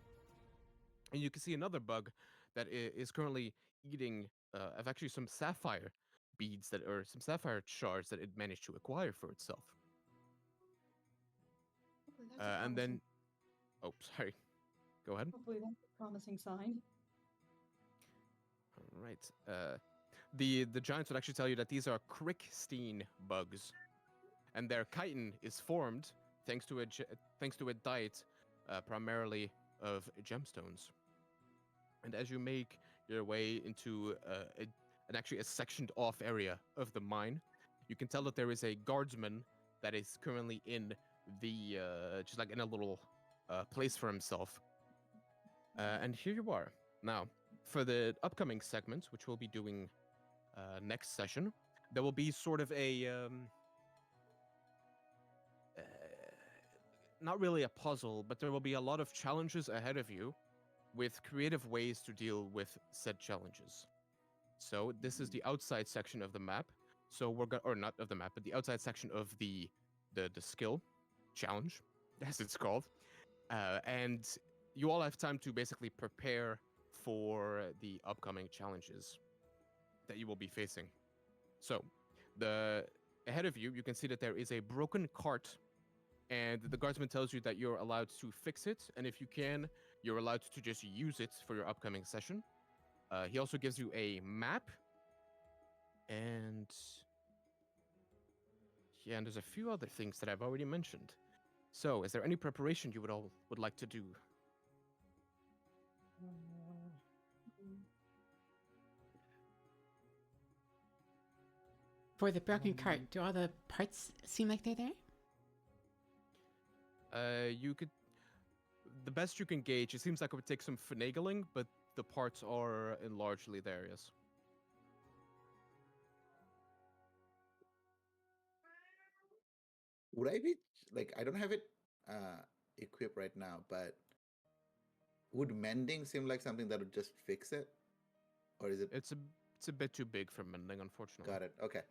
And you can see another bug that is currently eating of actually some sapphire beads that or some sapphire shards that it managed to acquire for itself. Hopefully that's a And then, oh, sorry, go ahead. hopefully that's a promising sign. All right. The giants would actually tell you that these are Crickstein bugs, and their chitin is formed thanks to a diet primarily of gemstones. And as you make your way into actually a sectioned off area of the mine, you can tell that there is a guardsman that is currently in the just like in a little place for himself. And here you are now. for the upcoming segments, which we'll be doing next session, there will be sort of a uh, not really a puzzle, but there will be a lot of challenges ahead of you with creative ways to deal with said challenges. So this is the outside section of the map. So we're going, or not of the map, but the outside section of the skill challenge, as it's called. And you all have time to basically prepare for the upcoming challenges that you will be facing. So the ahead of you, you can see that there is a broken cart, and the guardsman tells you that you're allowed to fix it, and if you can, you're allowed to just use it for your upcoming session. He also gives you a map, and yeah, and there's a few other things that I've already mentioned. So, is there any preparation you would like to do? For the broken cart, do all the parts seem like they're there? You could. The best you can gauge, it seems like it would take some finagling, but the parts are largely there, yes. Would I be like, I don't have it equipped right now, but would mending seem like something that would just fix it? Or is it It's a bit too big for mending, unfortunately. got it? Okay.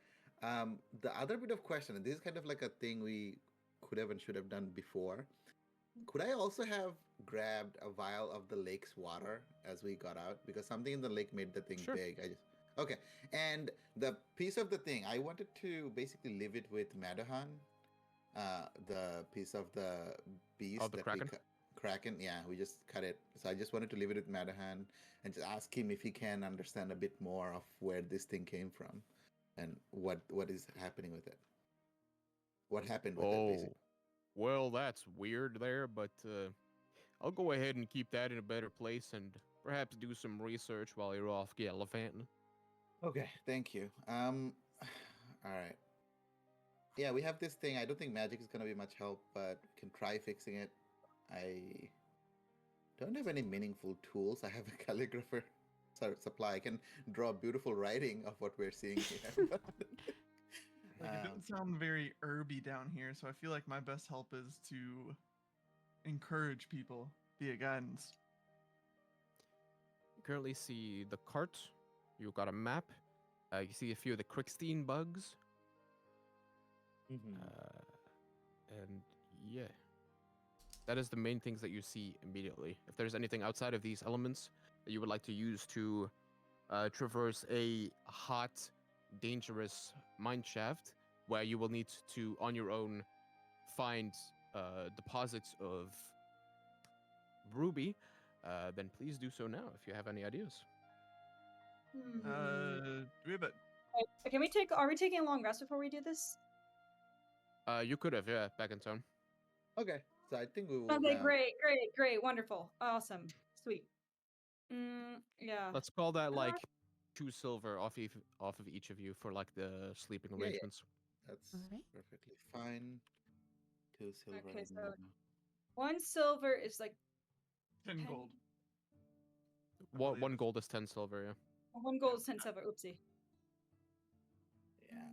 The other bit of question, and this is kind of like a thing we could have and should have done before. Could I also have grabbed a vial of the lake's water as we got out? Because something in the lake made the thing Sure. big. Okay. And the piece of the thing, I wanted to basically leave it with Madahan. The piece of the beast Oh, the that Kraken? Kraken, yeah, we just cut it. So I just wanted to leave it with Madahan and just ask him if he can understand a bit more of where this thing came from and what is happening with it. What happened with it, basically. Well, that's weird there, but I'll go ahead and keep that in a better place and perhaps do some research while you're off gallivanting. Okay, thank you. All right. Yeah, we have this thing. I don't think magic is gonna be much help, but we can try fixing it. I don't have any meaningful tools. I have a calligrapher supply. I can draw beautiful writing of what we're seeing here. but- Like, it didn't sound very herby down here, so I feel like my best help is to encourage people via guidance. You currently see the cart. You've got a map. You see a few of the Crickstein bugs. Mhm. And yeah, that is the main things that you see immediately. If there's anything outside of these elements that you would like to use to traverse a hot, dangerous mine shaft, where you will need to, on your own, find deposits of ruby, then please do so now if you have any ideas. Do we have a Wait, can we take? Are we taking a long rest before we do this? You could have, yeah, back in town. Okay, so I think we will. Okay, now- great, wonderful, awesome, sweet. Yeah. Let's call that like 2 silver off of each of you for like the sleeping Yeah, yeah. arrangements. That's Alright. perfectly fine. 2 silver. Okay, and so then- 1 silver is like 10 10 gold? I One believe. gold is 10 silver, yeah. 1 gold is 10 silver. Oopsie. Yeah.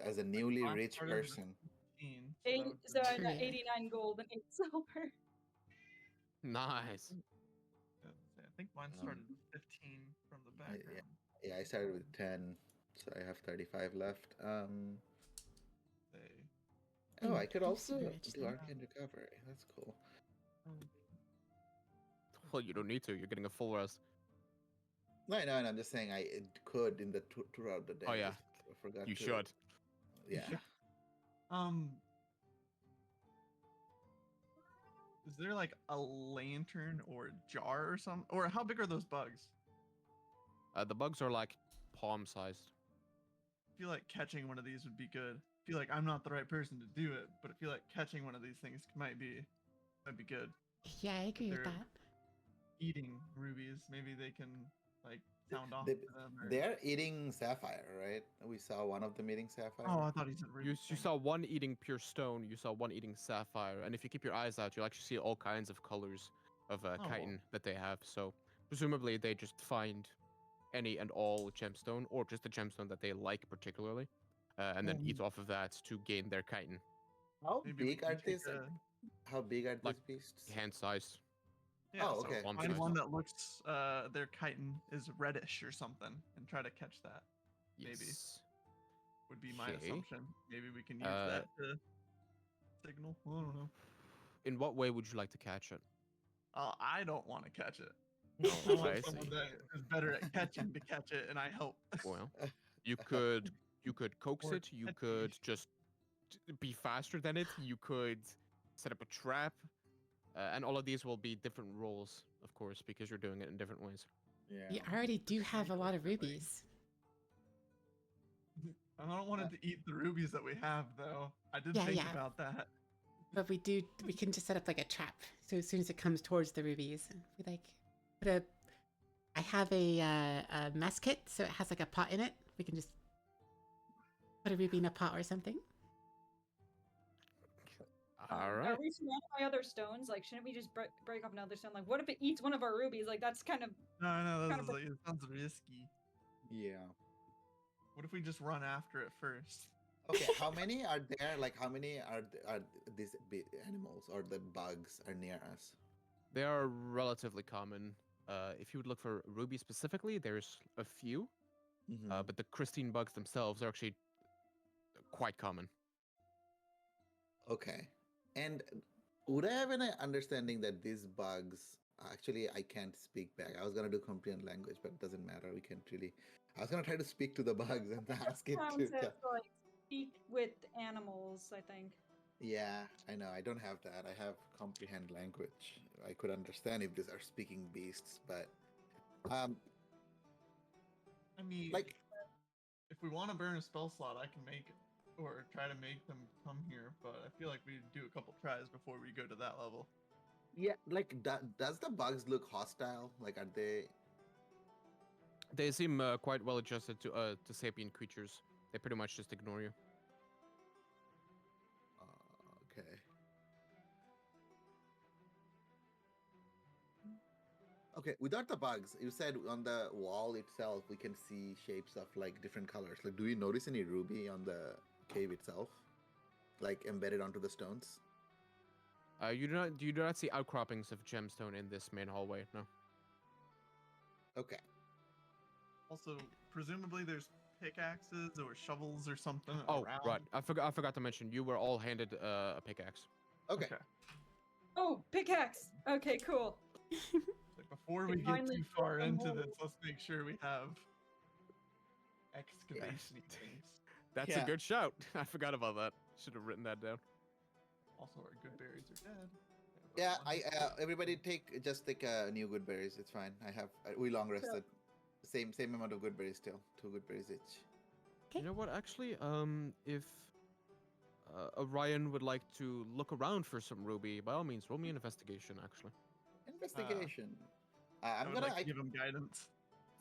As a newly Mine rich started with person. 15, so that 80, would so be- I got Yeah. 89 gold and 8 silver. Nice. I think mine started with 15 from the I- yeah. background. Yeah, I started with 10, so I have 35 left. They- Oh, I could I'm also super rich do then. arcane recovery. That's cool. Well, you don't need to. You're getting a full rest. No, I'm just saying I could in the throughout the day. Oh, yeah. I forgot. You to. should. Yeah. Is there like a lantern or a jar or something? Or how big are those bugs? The bugs are like palm sized. I feel like catching one of these would be good. I feel like I'm not the right person to do it, but I feel like catching one of these things might be good. Yeah, I agree with They're- that. Eating rubies, maybe they can like sound off They- to them. Or... They're eating sapphire, right? We saw one of them eating sapphire. Oh, I thought he said ruby. You saw one eating pure stone. You saw one eating sapphire. And if you keep your eyes out, you'll actually see all kinds of colors of well. chitin that they have. So presumably they just find any and all gemstone, or just a gemstone that they like particularly, and then eat off of that to gain their chitin. How Maybe we big can are take these? a How big are Like, these beasts? Hand size. yeah. Oh, so okay. palm find size. one that looks their chitin is reddish or something, and try to catch that. Maybe. Yes. Would be my Okay. assumption. Maybe we can use Uh, that to signal. I don't know. In what way would you like to catch it? I don't want to catch it. Oh, I want I someone see. that is better at catching to catch it, and I help. Well, you could coax Or it. You catch could me. just be faster than it. You could set up a trap, and all of these will be different roles, of course, because you're doing it in different ways. Yeah. We already do have a Sneak lot of ultimately. rubies. I don't want it to eat the rubies that we have, though. I did Yeah, think yeah. about that. But we can just set up like a trap. So as soon as it comes towards the rubies, we like put a. I have a mess kit, so it has like a pot in it. We can just put a ruby in a pot or something. All Are right. we surrounded by other stones? Like, shouldn't we just break up another stone? Like, what if it eats one of our rubies? Like, that's kind of No, Kind that of like, it sounds risky. Yeah. What if we just run after it first? Okay, how many are there? Like, how many are these animals or the bugs are near us? They are relatively common. If you would look for ruby specifically, there's a few, Mhm. but the Christine bugs themselves are actually quite common. Okay, and would I have an understanding that these bugs? Actually, I can't speak back. I was gonna do comprehend language, but it doesn't matter. We can't really. I was gonna try to speak to the bugs and ask it sounds to. to like speak with animals. I think. Yeah, I know. I don't have that. I have comprehend language. I could understand if these are speaking beasts, but um, I mean, like if we want to burn a spell slot, I can make or try to make them come here, but I feel like we do a couple tries before we go to that level. yeah, like does the bugs look hostile? Like, are they? They seem quite well adjusted to sapient creatures. They pretty much just ignore you. Okay. Okay, without the bugs, you said on the wall itself we can see shapes of like different colors. Like, do you notice any ruby on the cave itself, like embedded onto the stones? You do not see outcroppings of gemstone in this main hallway. No. Okay. Also, presumably there's pickaxes or shovels or something Oh, around. right. I forgot to mention you were all handed a pickaxe. Okay. Oh, pickaxe. Okay, cool. Like before Can we get finally too get far them into all. this, let's make sure we have excavation things. That's Yeah. a good shout. I forgot about that. Should have written that down. Also, our good berries are dead. Yeah, everybody just take new good berries. It's fine. I have we long rested. Same amount of good berries still. 2 good berries each. You know what? Actually, if Orion would like to look around for some ruby, by all means, roll me an investigation. Actually. Investigation. I I'm would gonna. like to give him guidance.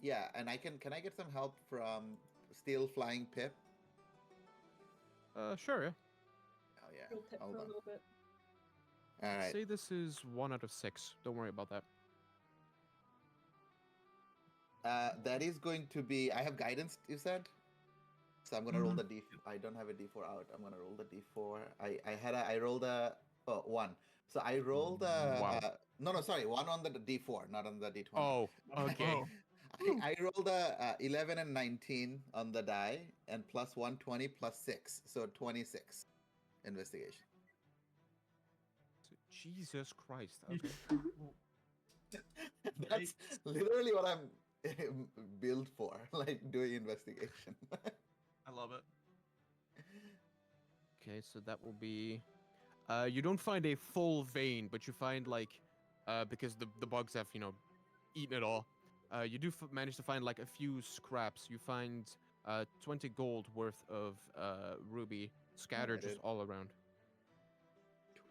Yeah, and can I get some help from still flying Pip? Sure. Yeah. Oh yeah. Field tip Hold for a on. little bit. All I'd right. say this is 1 out of 6. Don't worry about that. That is going to be. I have guidance. You said. So I'm gonna roll the d. I don't have a d4 out. I'm gonna roll the d4. I rolled a 1. So I rolled a Wow. no, sorry, 1 on the d4, not on the d20. Oh, okay. Oh. I rolled a 11 and 19 on the die, and plus 1, 20 plus 6, so 26 investigation. Jesus Christ. Okay. That's literally what I'm built for, like doing investigation. I love it. Okay, so that will be. You don't find a full vein, but you find like, because the bugs have eaten it all. You do manage to find like a few scraps. You find 20 gold worth of ruby scattered just Added. all around.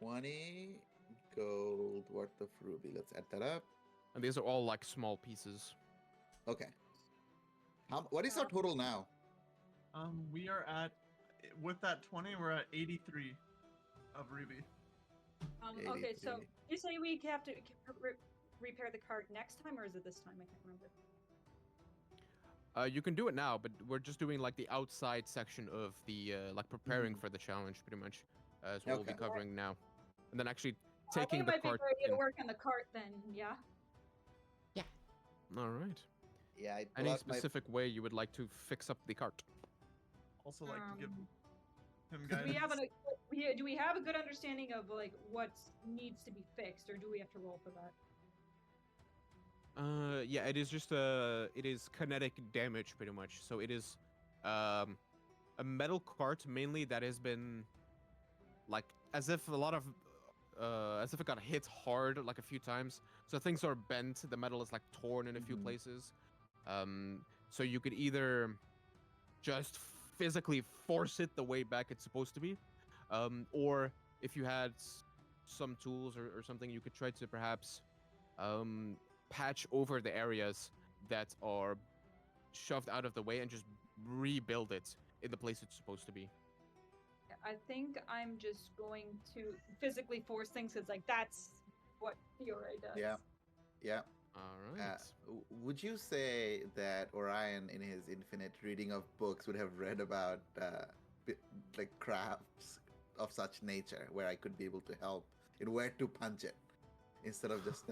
20 gold worth of ruby. Let's add that up. And these are all like small pieces. Okay. What is our total now? We are at with that 20, we're at 83 of ruby. Okay, so 83. you say we have to repair the cart next time, or is it this time? I can't remember. You can do it now, but we're just doing like the outside section of the like preparing Mhm. for the challenge, pretty much. So we'll be Okay. covering now, and then actually I think taking it the might be a cart. good idea to in. work on the cart then. Yeah. All right. Yeah, I Any lost my. specific way you would like to fix up the cart? Also, like to give him Do guidance. we have do we have a good understanding of like what needs to be fixed, or do we have to roll for that? Yeah, it is just it is kinetic damage pretty much. So it is, a metal cart mainly that has been, like, as if as if it got hit hard like a few times. So things are bent. The metal is like torn in a few Mhm. places. So you could either just physically force it the way back it's supposed to be, or if you had some tools or something, you could try to perhaps patch over the areas that are shoved out of the way and just rebuild it in the place it's supposed to be. I think I'm just going to physically force things because like that's what Fiore does. Yeah. Yeah. All right. Would you say that Orion, in his infinite reading of books, would have read about like crafts of such nature where I could be able to help in where to punch it instead of just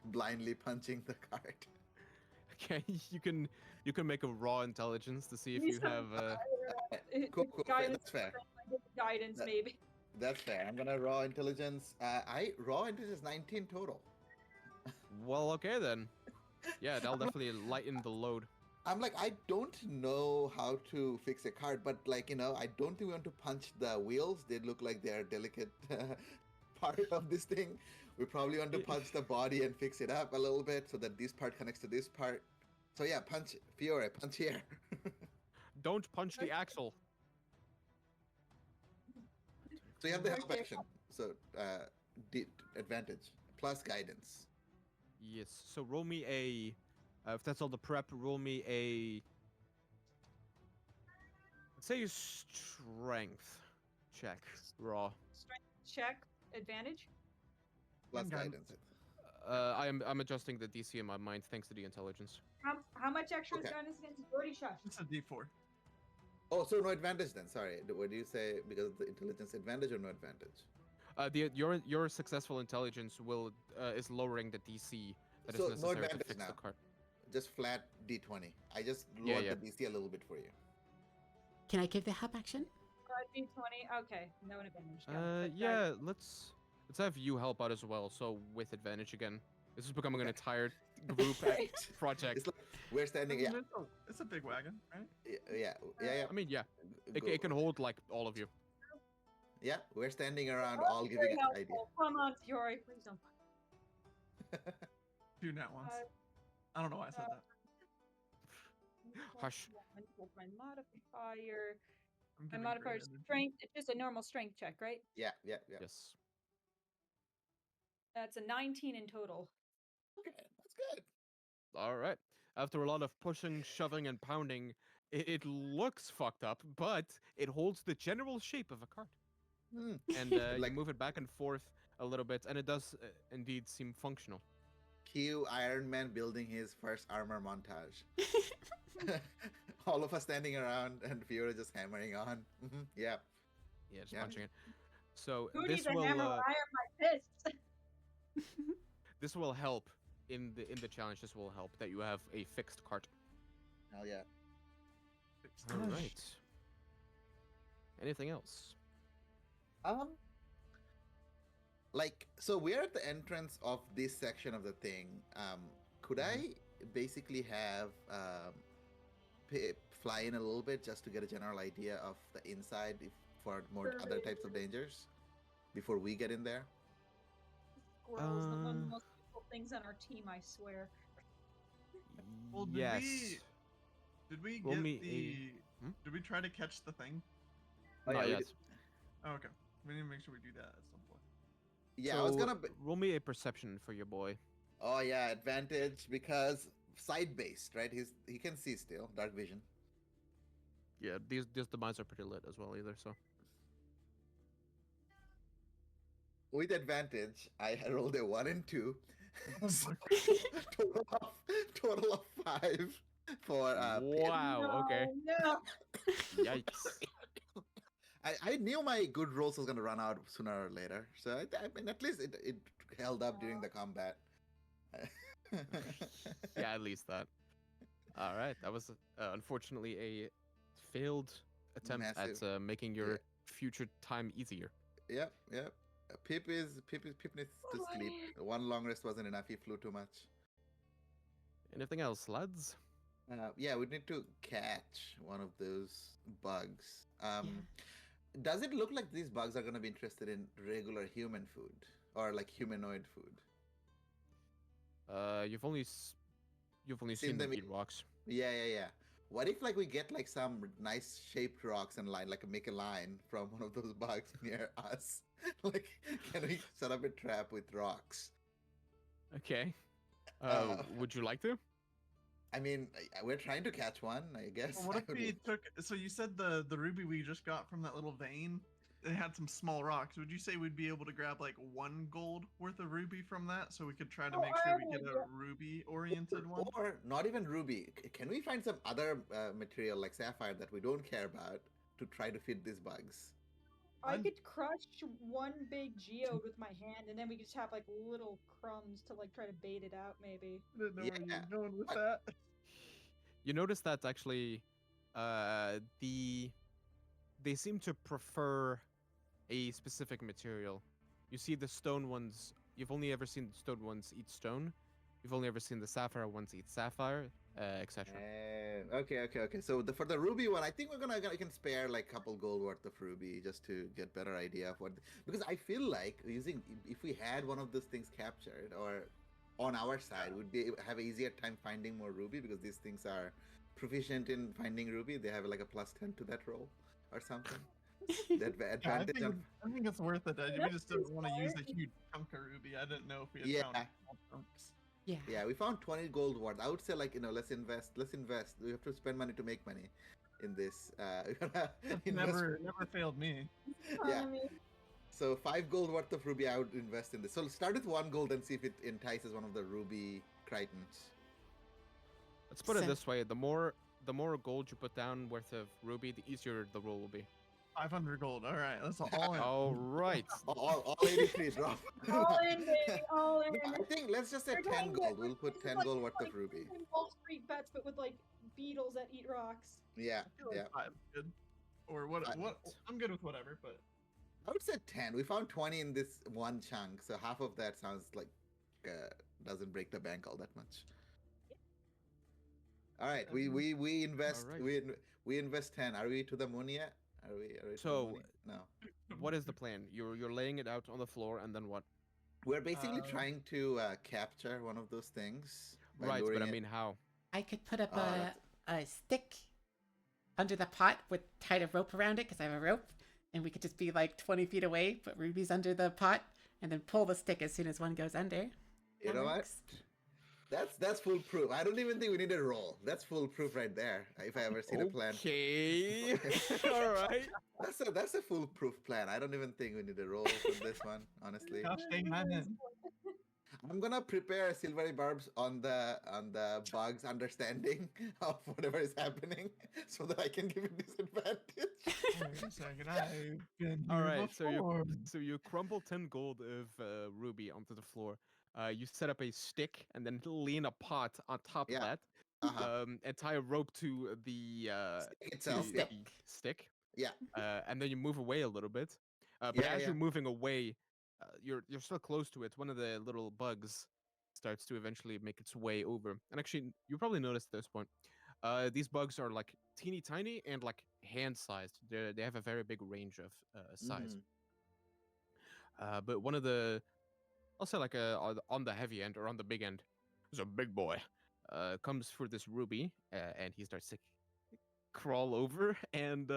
blindly punching the cart? Okay, you can make a raw intelligence to see if Need you some, have. Cool, fair, guidance. that's fair. Guidance, That- maybe. That's fair. I'm gonna raw intelligence. Raw intelligence 19 total. Well, okay then. Yeah, that'll definitely lighten the load. I'm like, I don't know how to fix a cart, but like, I don't think we want to punch the wheels. They look like they're delicate part of this thing. We probably want to punch the body and fix it up a little bit so that this part connects to this part. So yeah, punch Fiore, punch here. Don't punch the axle. So you have the help Okay. action. So advantage plus guidance. Yes. So roll me a. If that's all the prep, roll me a. Let's say strength check. Raw. Strength check advantage. Plus And guidance. guidance. I'm adjusting the DC in my mind thanks to the intelligence. How much extra is Okay. guidance against? You already shushed. It's a D4. Oh, so no advantage then. Sorry. What do you say? Because of the intelligence advantage or no advantage? Your successful intelligence will is lowering the DC that is So no necessary to advantage fix now. the cart. Just flat D20. I just Yeah, lowered yeah. the DC a little bit for you. Can I give the help action? D20. Okay, no advantage. got it, but Yeah. Let's have you help out as well. So with advantage again. This is becoming an Okay. entire group project. It's like we're standing. Yeah, It's a big wagon, right? yeah. I mean, yeah, Go- it can hold like all of you. Yeah, we're standing around, That's all very giving an helpful. idea. Come on, Fiore, please don't. 2 nat ones. Uh, I don't know why I said that. Hush. What's my modifier? I'm My giving modifier great is energy. strength. It's just a normal strength check, right? Yeah. Yes. That's a 19 in total. Okay, that's good. All right. After a lot of pushing, shoving, and pounding, it looks fucked up, but it holds the general shape of a cart. Hmm. And Like- you move it back and forth a little bit, and it does indeed seem functional. Cue Iron Man building his first armor montage. All of us standing around and Fiora just hammering on. Yeah. Yeah, just Yeah. punching it. So Who this needs a will hammer when I have my fists? this will help in the challenge. This will help that you have a fixed cart. Hell yeah. All right. Anything else? Like, so we're at the entrance of this section of the thing. Could I basically have fly in a little bit just to get a general idea of the inside for more other types of dangers before we get in there? Squirrel's the one of the most useful things on our team, I swear. Well, did yes. Did we Roll get me the? Hmm? Did we try to catch the thing? Oh, Not yeah, we yet. did- Oh, okay. We need to make sure we do that at some point. Yeah, I was So, gonna. roll me a perception for your boy. Oh yeah, advantage because side based, right? He can see still, dark vision. Yeah, these the mines are pretty lit as well either. So With advantage, I rolled a 1 and 2. So, total of 5 for Pip. Wow. Okay. No. Yikes. I knew my good rolls was gonna run out sooner or later, so I mean at least it held up during the combat. Yeah, at least that. All right, that was unfortunately a failed attempt Massive. at making your future time easier. Yep. Pip needs to sleep. One long rest wasn't enough. He flew too much. Anything else, lads? Yeah, we need to catch one of those bugs. Does it look like these bugs are going to be interested in regular human food or like humanoid food? You've only seen them eat rocks. Yeah. What if like we get like some nice shaped rocks and line like make a line from one of those bugs near us? Like, can we set up a trap with rocks? Okay. Would you like to? I mean, we're trying to catch one, I guess. Well, what if we took? So you said the ruby we just got from that little vein, it had some small rocks. Would you say we'd be able to grab like 1 gold worth of ruby from that, so we could try to make sure we get a ruby-oriented one? Or not even ruby. Can we find some other material like sapphire that we don't care about to try to feed these bugs? I could crush 1 big geode with my hand, and then we could just have like little crumbs to like try to bait it out, maybe. I didn't know where you Yeah. were going with that. You notice that actually, they seem to prefer a specific material. You see the stone ones. You've only ever seen the stone ones eat stone. You've only ever seen the sapphire ones eat sapphire, etc. Okay. So for the ruby one, I think I can spare like a couple gold worth of ruby just to get better idea of what. Because I feel like if we had one of those things captured or on our side, would have an easier time finding more ruby because these things are proficient in finding ruby. They have like a +10 to that roll or something. That advantage. I think it's worth it. We just didn't want to use a huge chunk of ruby. I didn't know if we had found small chunks. Yeah. We found 20 gold worth. I would say like let's invest. We have to spend money to make money in this. Never failed me. Yeah. So 5 gold worth of ruby I would invest in this. So let's start with 1 gold and see if it entices one of the ruby Kritons. Let's put it this way: the more gold you put down worth of ruby, the easier the roll will be. 500 gold. All right, that's all in. All right. All 83 drop. All in, baby, all in. No, I think let's just say 10 gold. We'll put 10 gold worth of ruby. Wall Street bets, but with like beetles that eat rocks. Yeah. I feel like 5's good. Or what? I'm good with whatever, but I would say 10. We found 20 in this one chunk, so half of that sounds like doesn't break the bank all that much. All right, we invest. All right. We invest 10. Are we to the moon yet? Are we to the So, moon? No. What is the plan? You're laying it out on the floor, and then what? We're basically trying to capture one of those things. by Right, but luring I it. mean how? I could put up Oh, a stick under the pot with tied a rope around it because I have a rope, and we could just be like 20 feet away, put rubies under the pot, and then pull the stick as soon as one goes under. You know what? That's foolproof. I don't even think we need a roll. That's foolproof right there. If I ever seen a plan. Okay. All right. That's a foolproof plan. I don't even think we need a roll for this one, honestly. gosh dang man. I'm gonna prepare silvery barbs on the bug's understanding of whatever is happening, so that I can give it disadvantage. Wait a second, I've been All here right. before. So you crumble 10 gold of ruby onto the floor. You set up a stick and then lean a pot on top of that. And tie a rope to the Stick itself, to yep. the stick. Yeah. And then you move away a little bit. But Yeah, as yeah. you're moving away, you're still close to it. One of the little bugs starts to eventually make its way over. And actually, you probably noticed at this point, these bugs are like teeny tiny and like hand-sized. They have a very big range of size. But one of the, I'll say like on the heavy end or on the big end, is a big boy. Comes for this ruby, and he starts to crawl over. And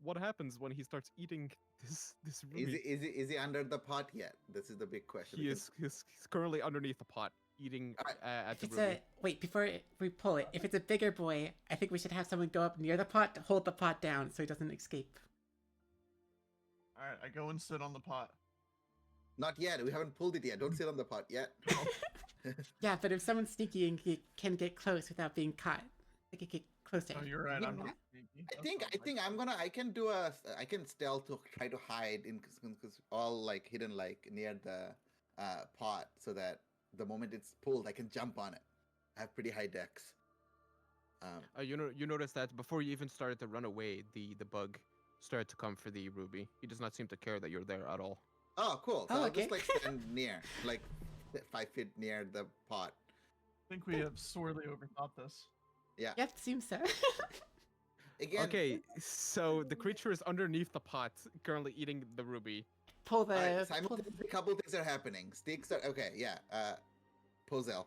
what happens when he starts eating this ruby? Is he under the pot yet? This is the big question. He's currently underneath the pot, eating at If the it's ruby. wait, before we pull it, if it's a bigger boy, I think we should have someone go up near the pot to hold the pot down so he doesn't escape. All right, I go and sit on the pot. Not yet. We haven't pulled it yet. Don't sit on the pot yet. Yeah, but if someone's sneaky and can get close without being caught, they could get closer. Oh, you're right. Yeah. I'm not sneaky. I can stealth to try to hide in because all like hidden like near the pot so that the moment it's pulled I can jump on it. I have pretty high dex. You notice that before you even started to run away, the bug started to come for the ruby. He does not seem to care that you're there at all. Oh, cool. So Oh, I'll okay. just like stand near, like 5 feet near the pot. I think we have sorely overthought this. Yeah. Yep, seems so. Again. Okay, so the creature is underneath the pot, currently eating the ruby. Pull the. Alright, pull the- simultaneously, a couple things are happening. Sticks are okay. Yeah. Posel.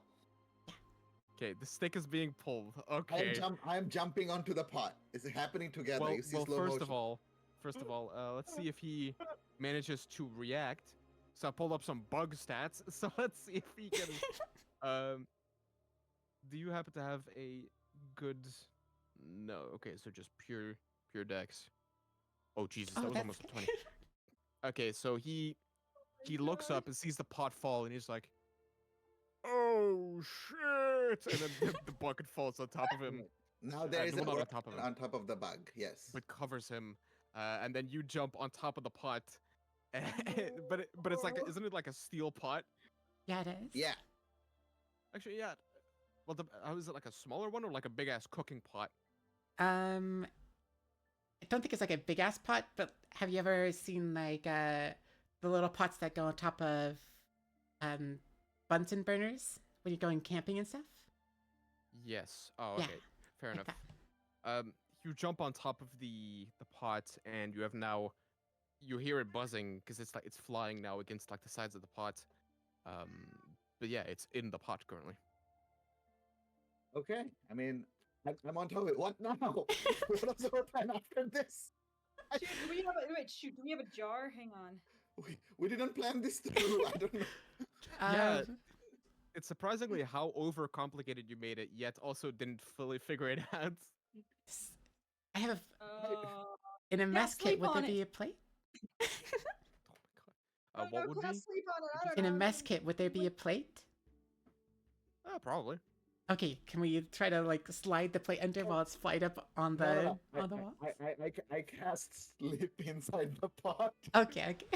Okay, the stick is being pulled. Okay. I am jumping onto the pot. Is it happening together? Well, You see well, slow first motion. of all, let's see if he manages to react. So I pulled up some bug stats. So let's see if he can. Do you happen to have a good? No. Okay, so just pure dex. Oh Jesus, that was that's almost a good. 20. Okay, so he looks up and sees the pot fall, and he's like, "Oh shit!" And then the bucket falls on top of him, Now there is no, a not on worm top of him. on top of the bug. Yes. but covers him, and then you jump on top of the pot. but it's like, isn't it like a steel pot? Yeah, it is. Yeah. Actually, yeah. Well, how is it, like a smaller one or like a big ass cooking pot? I don't think it's like a big ass pot, but have you ever seen like the little pots that go on top of Bunsen burners when you're going camping and stuff? Yes. Oh, Yeah, okay. Fair like enough. that. You jump on top of the pot, and you have now, you hear it buzzing because it's like it's flying now against like the sides of the pot. But yeah, it's in the pot currently. Okay. I mean, I'm on top of it. What now? What's our plan after this? Shoot, do we have a shoot? Do we have a jar? Hang on. We didn't plan this through. I don't know. Yeah. Um, It's surprisingly how overcomplicated you made it, yet also didn't fully figure it out. I have Oh. in a mess kit. sleep Would there on it. be a plate? Oh my god. What would can't be? sleep on it. I don't In a know. mess kit, would there be a plate? Probably. Okay, can we try to like slide the plate under while it's flight up on the on the wall? I cast sleep inside the pot. Okay, okay.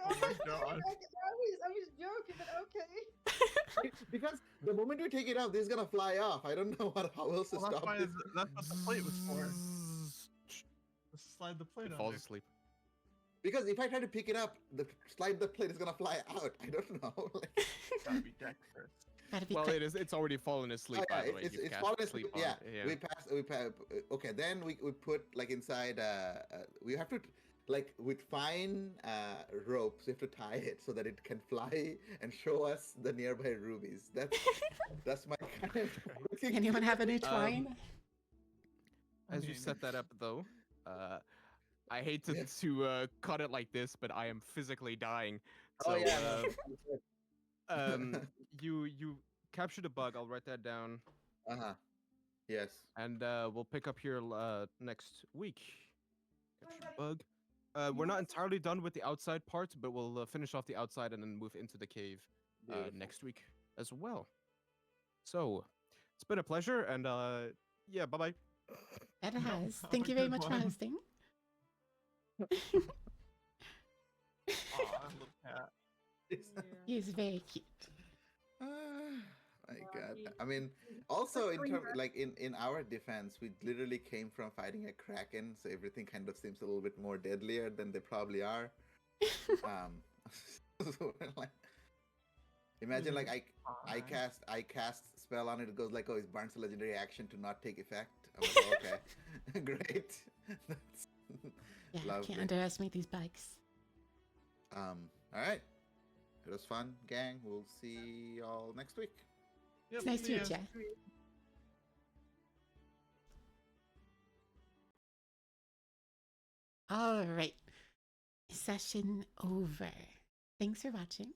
Oh my god. I was joking, but okay. Because the moment we take it out, this is gonna fly off. I don't know how else to Well, that's stop why this. that's what the plate was for. Just slide the plate It under. falls asleep. Because if I try to pick it up, slide the plate is gonna fly out. I don't know. Like, Gotta be dexterous. Gotta be Well, quick. it's already fallen asleep, oh, yeah, by the way. it's You've cast fallen sleep asleep. on Yeah, it. we pass. Okay, then we put like inside. We have to like with fine ropes. We have to tie it so that it can fly and show us the nearby rubies. That's my kind of. Anyone have any twine? As you mean- set that up, though, I hate to cut it like this, but I am physically dying. So, Oh yeah. you captured a bug. I'll write that down, Yes. and we'll pick up here next week. Captured bug. We're not entirely done with the outside part, but we'll finish off the outside and then move into the cave Beautiful. next week as well. So, it's been a pleasure, and yeah, bye bye. That it has. Have Thank a you very good much for one. hosting. Aw, little cat. He is very cute. My God. I mean, also in terms like in our defense, we literally came from fighting a Kraken, so everything kind of seems a little bit more deadlier than they probably are. So, like, imagine like I cast spell on it. It goes like, oh, it's burns a legendary action to not take effect. I'm like, oh, okay, great. That's Yeah, lovely. can't underestimate these bugs. All right. It was fun, gang. We'll see y'all next week. Yep, It's nice to see meet ya. you. All right. Session over. Thanks for watching.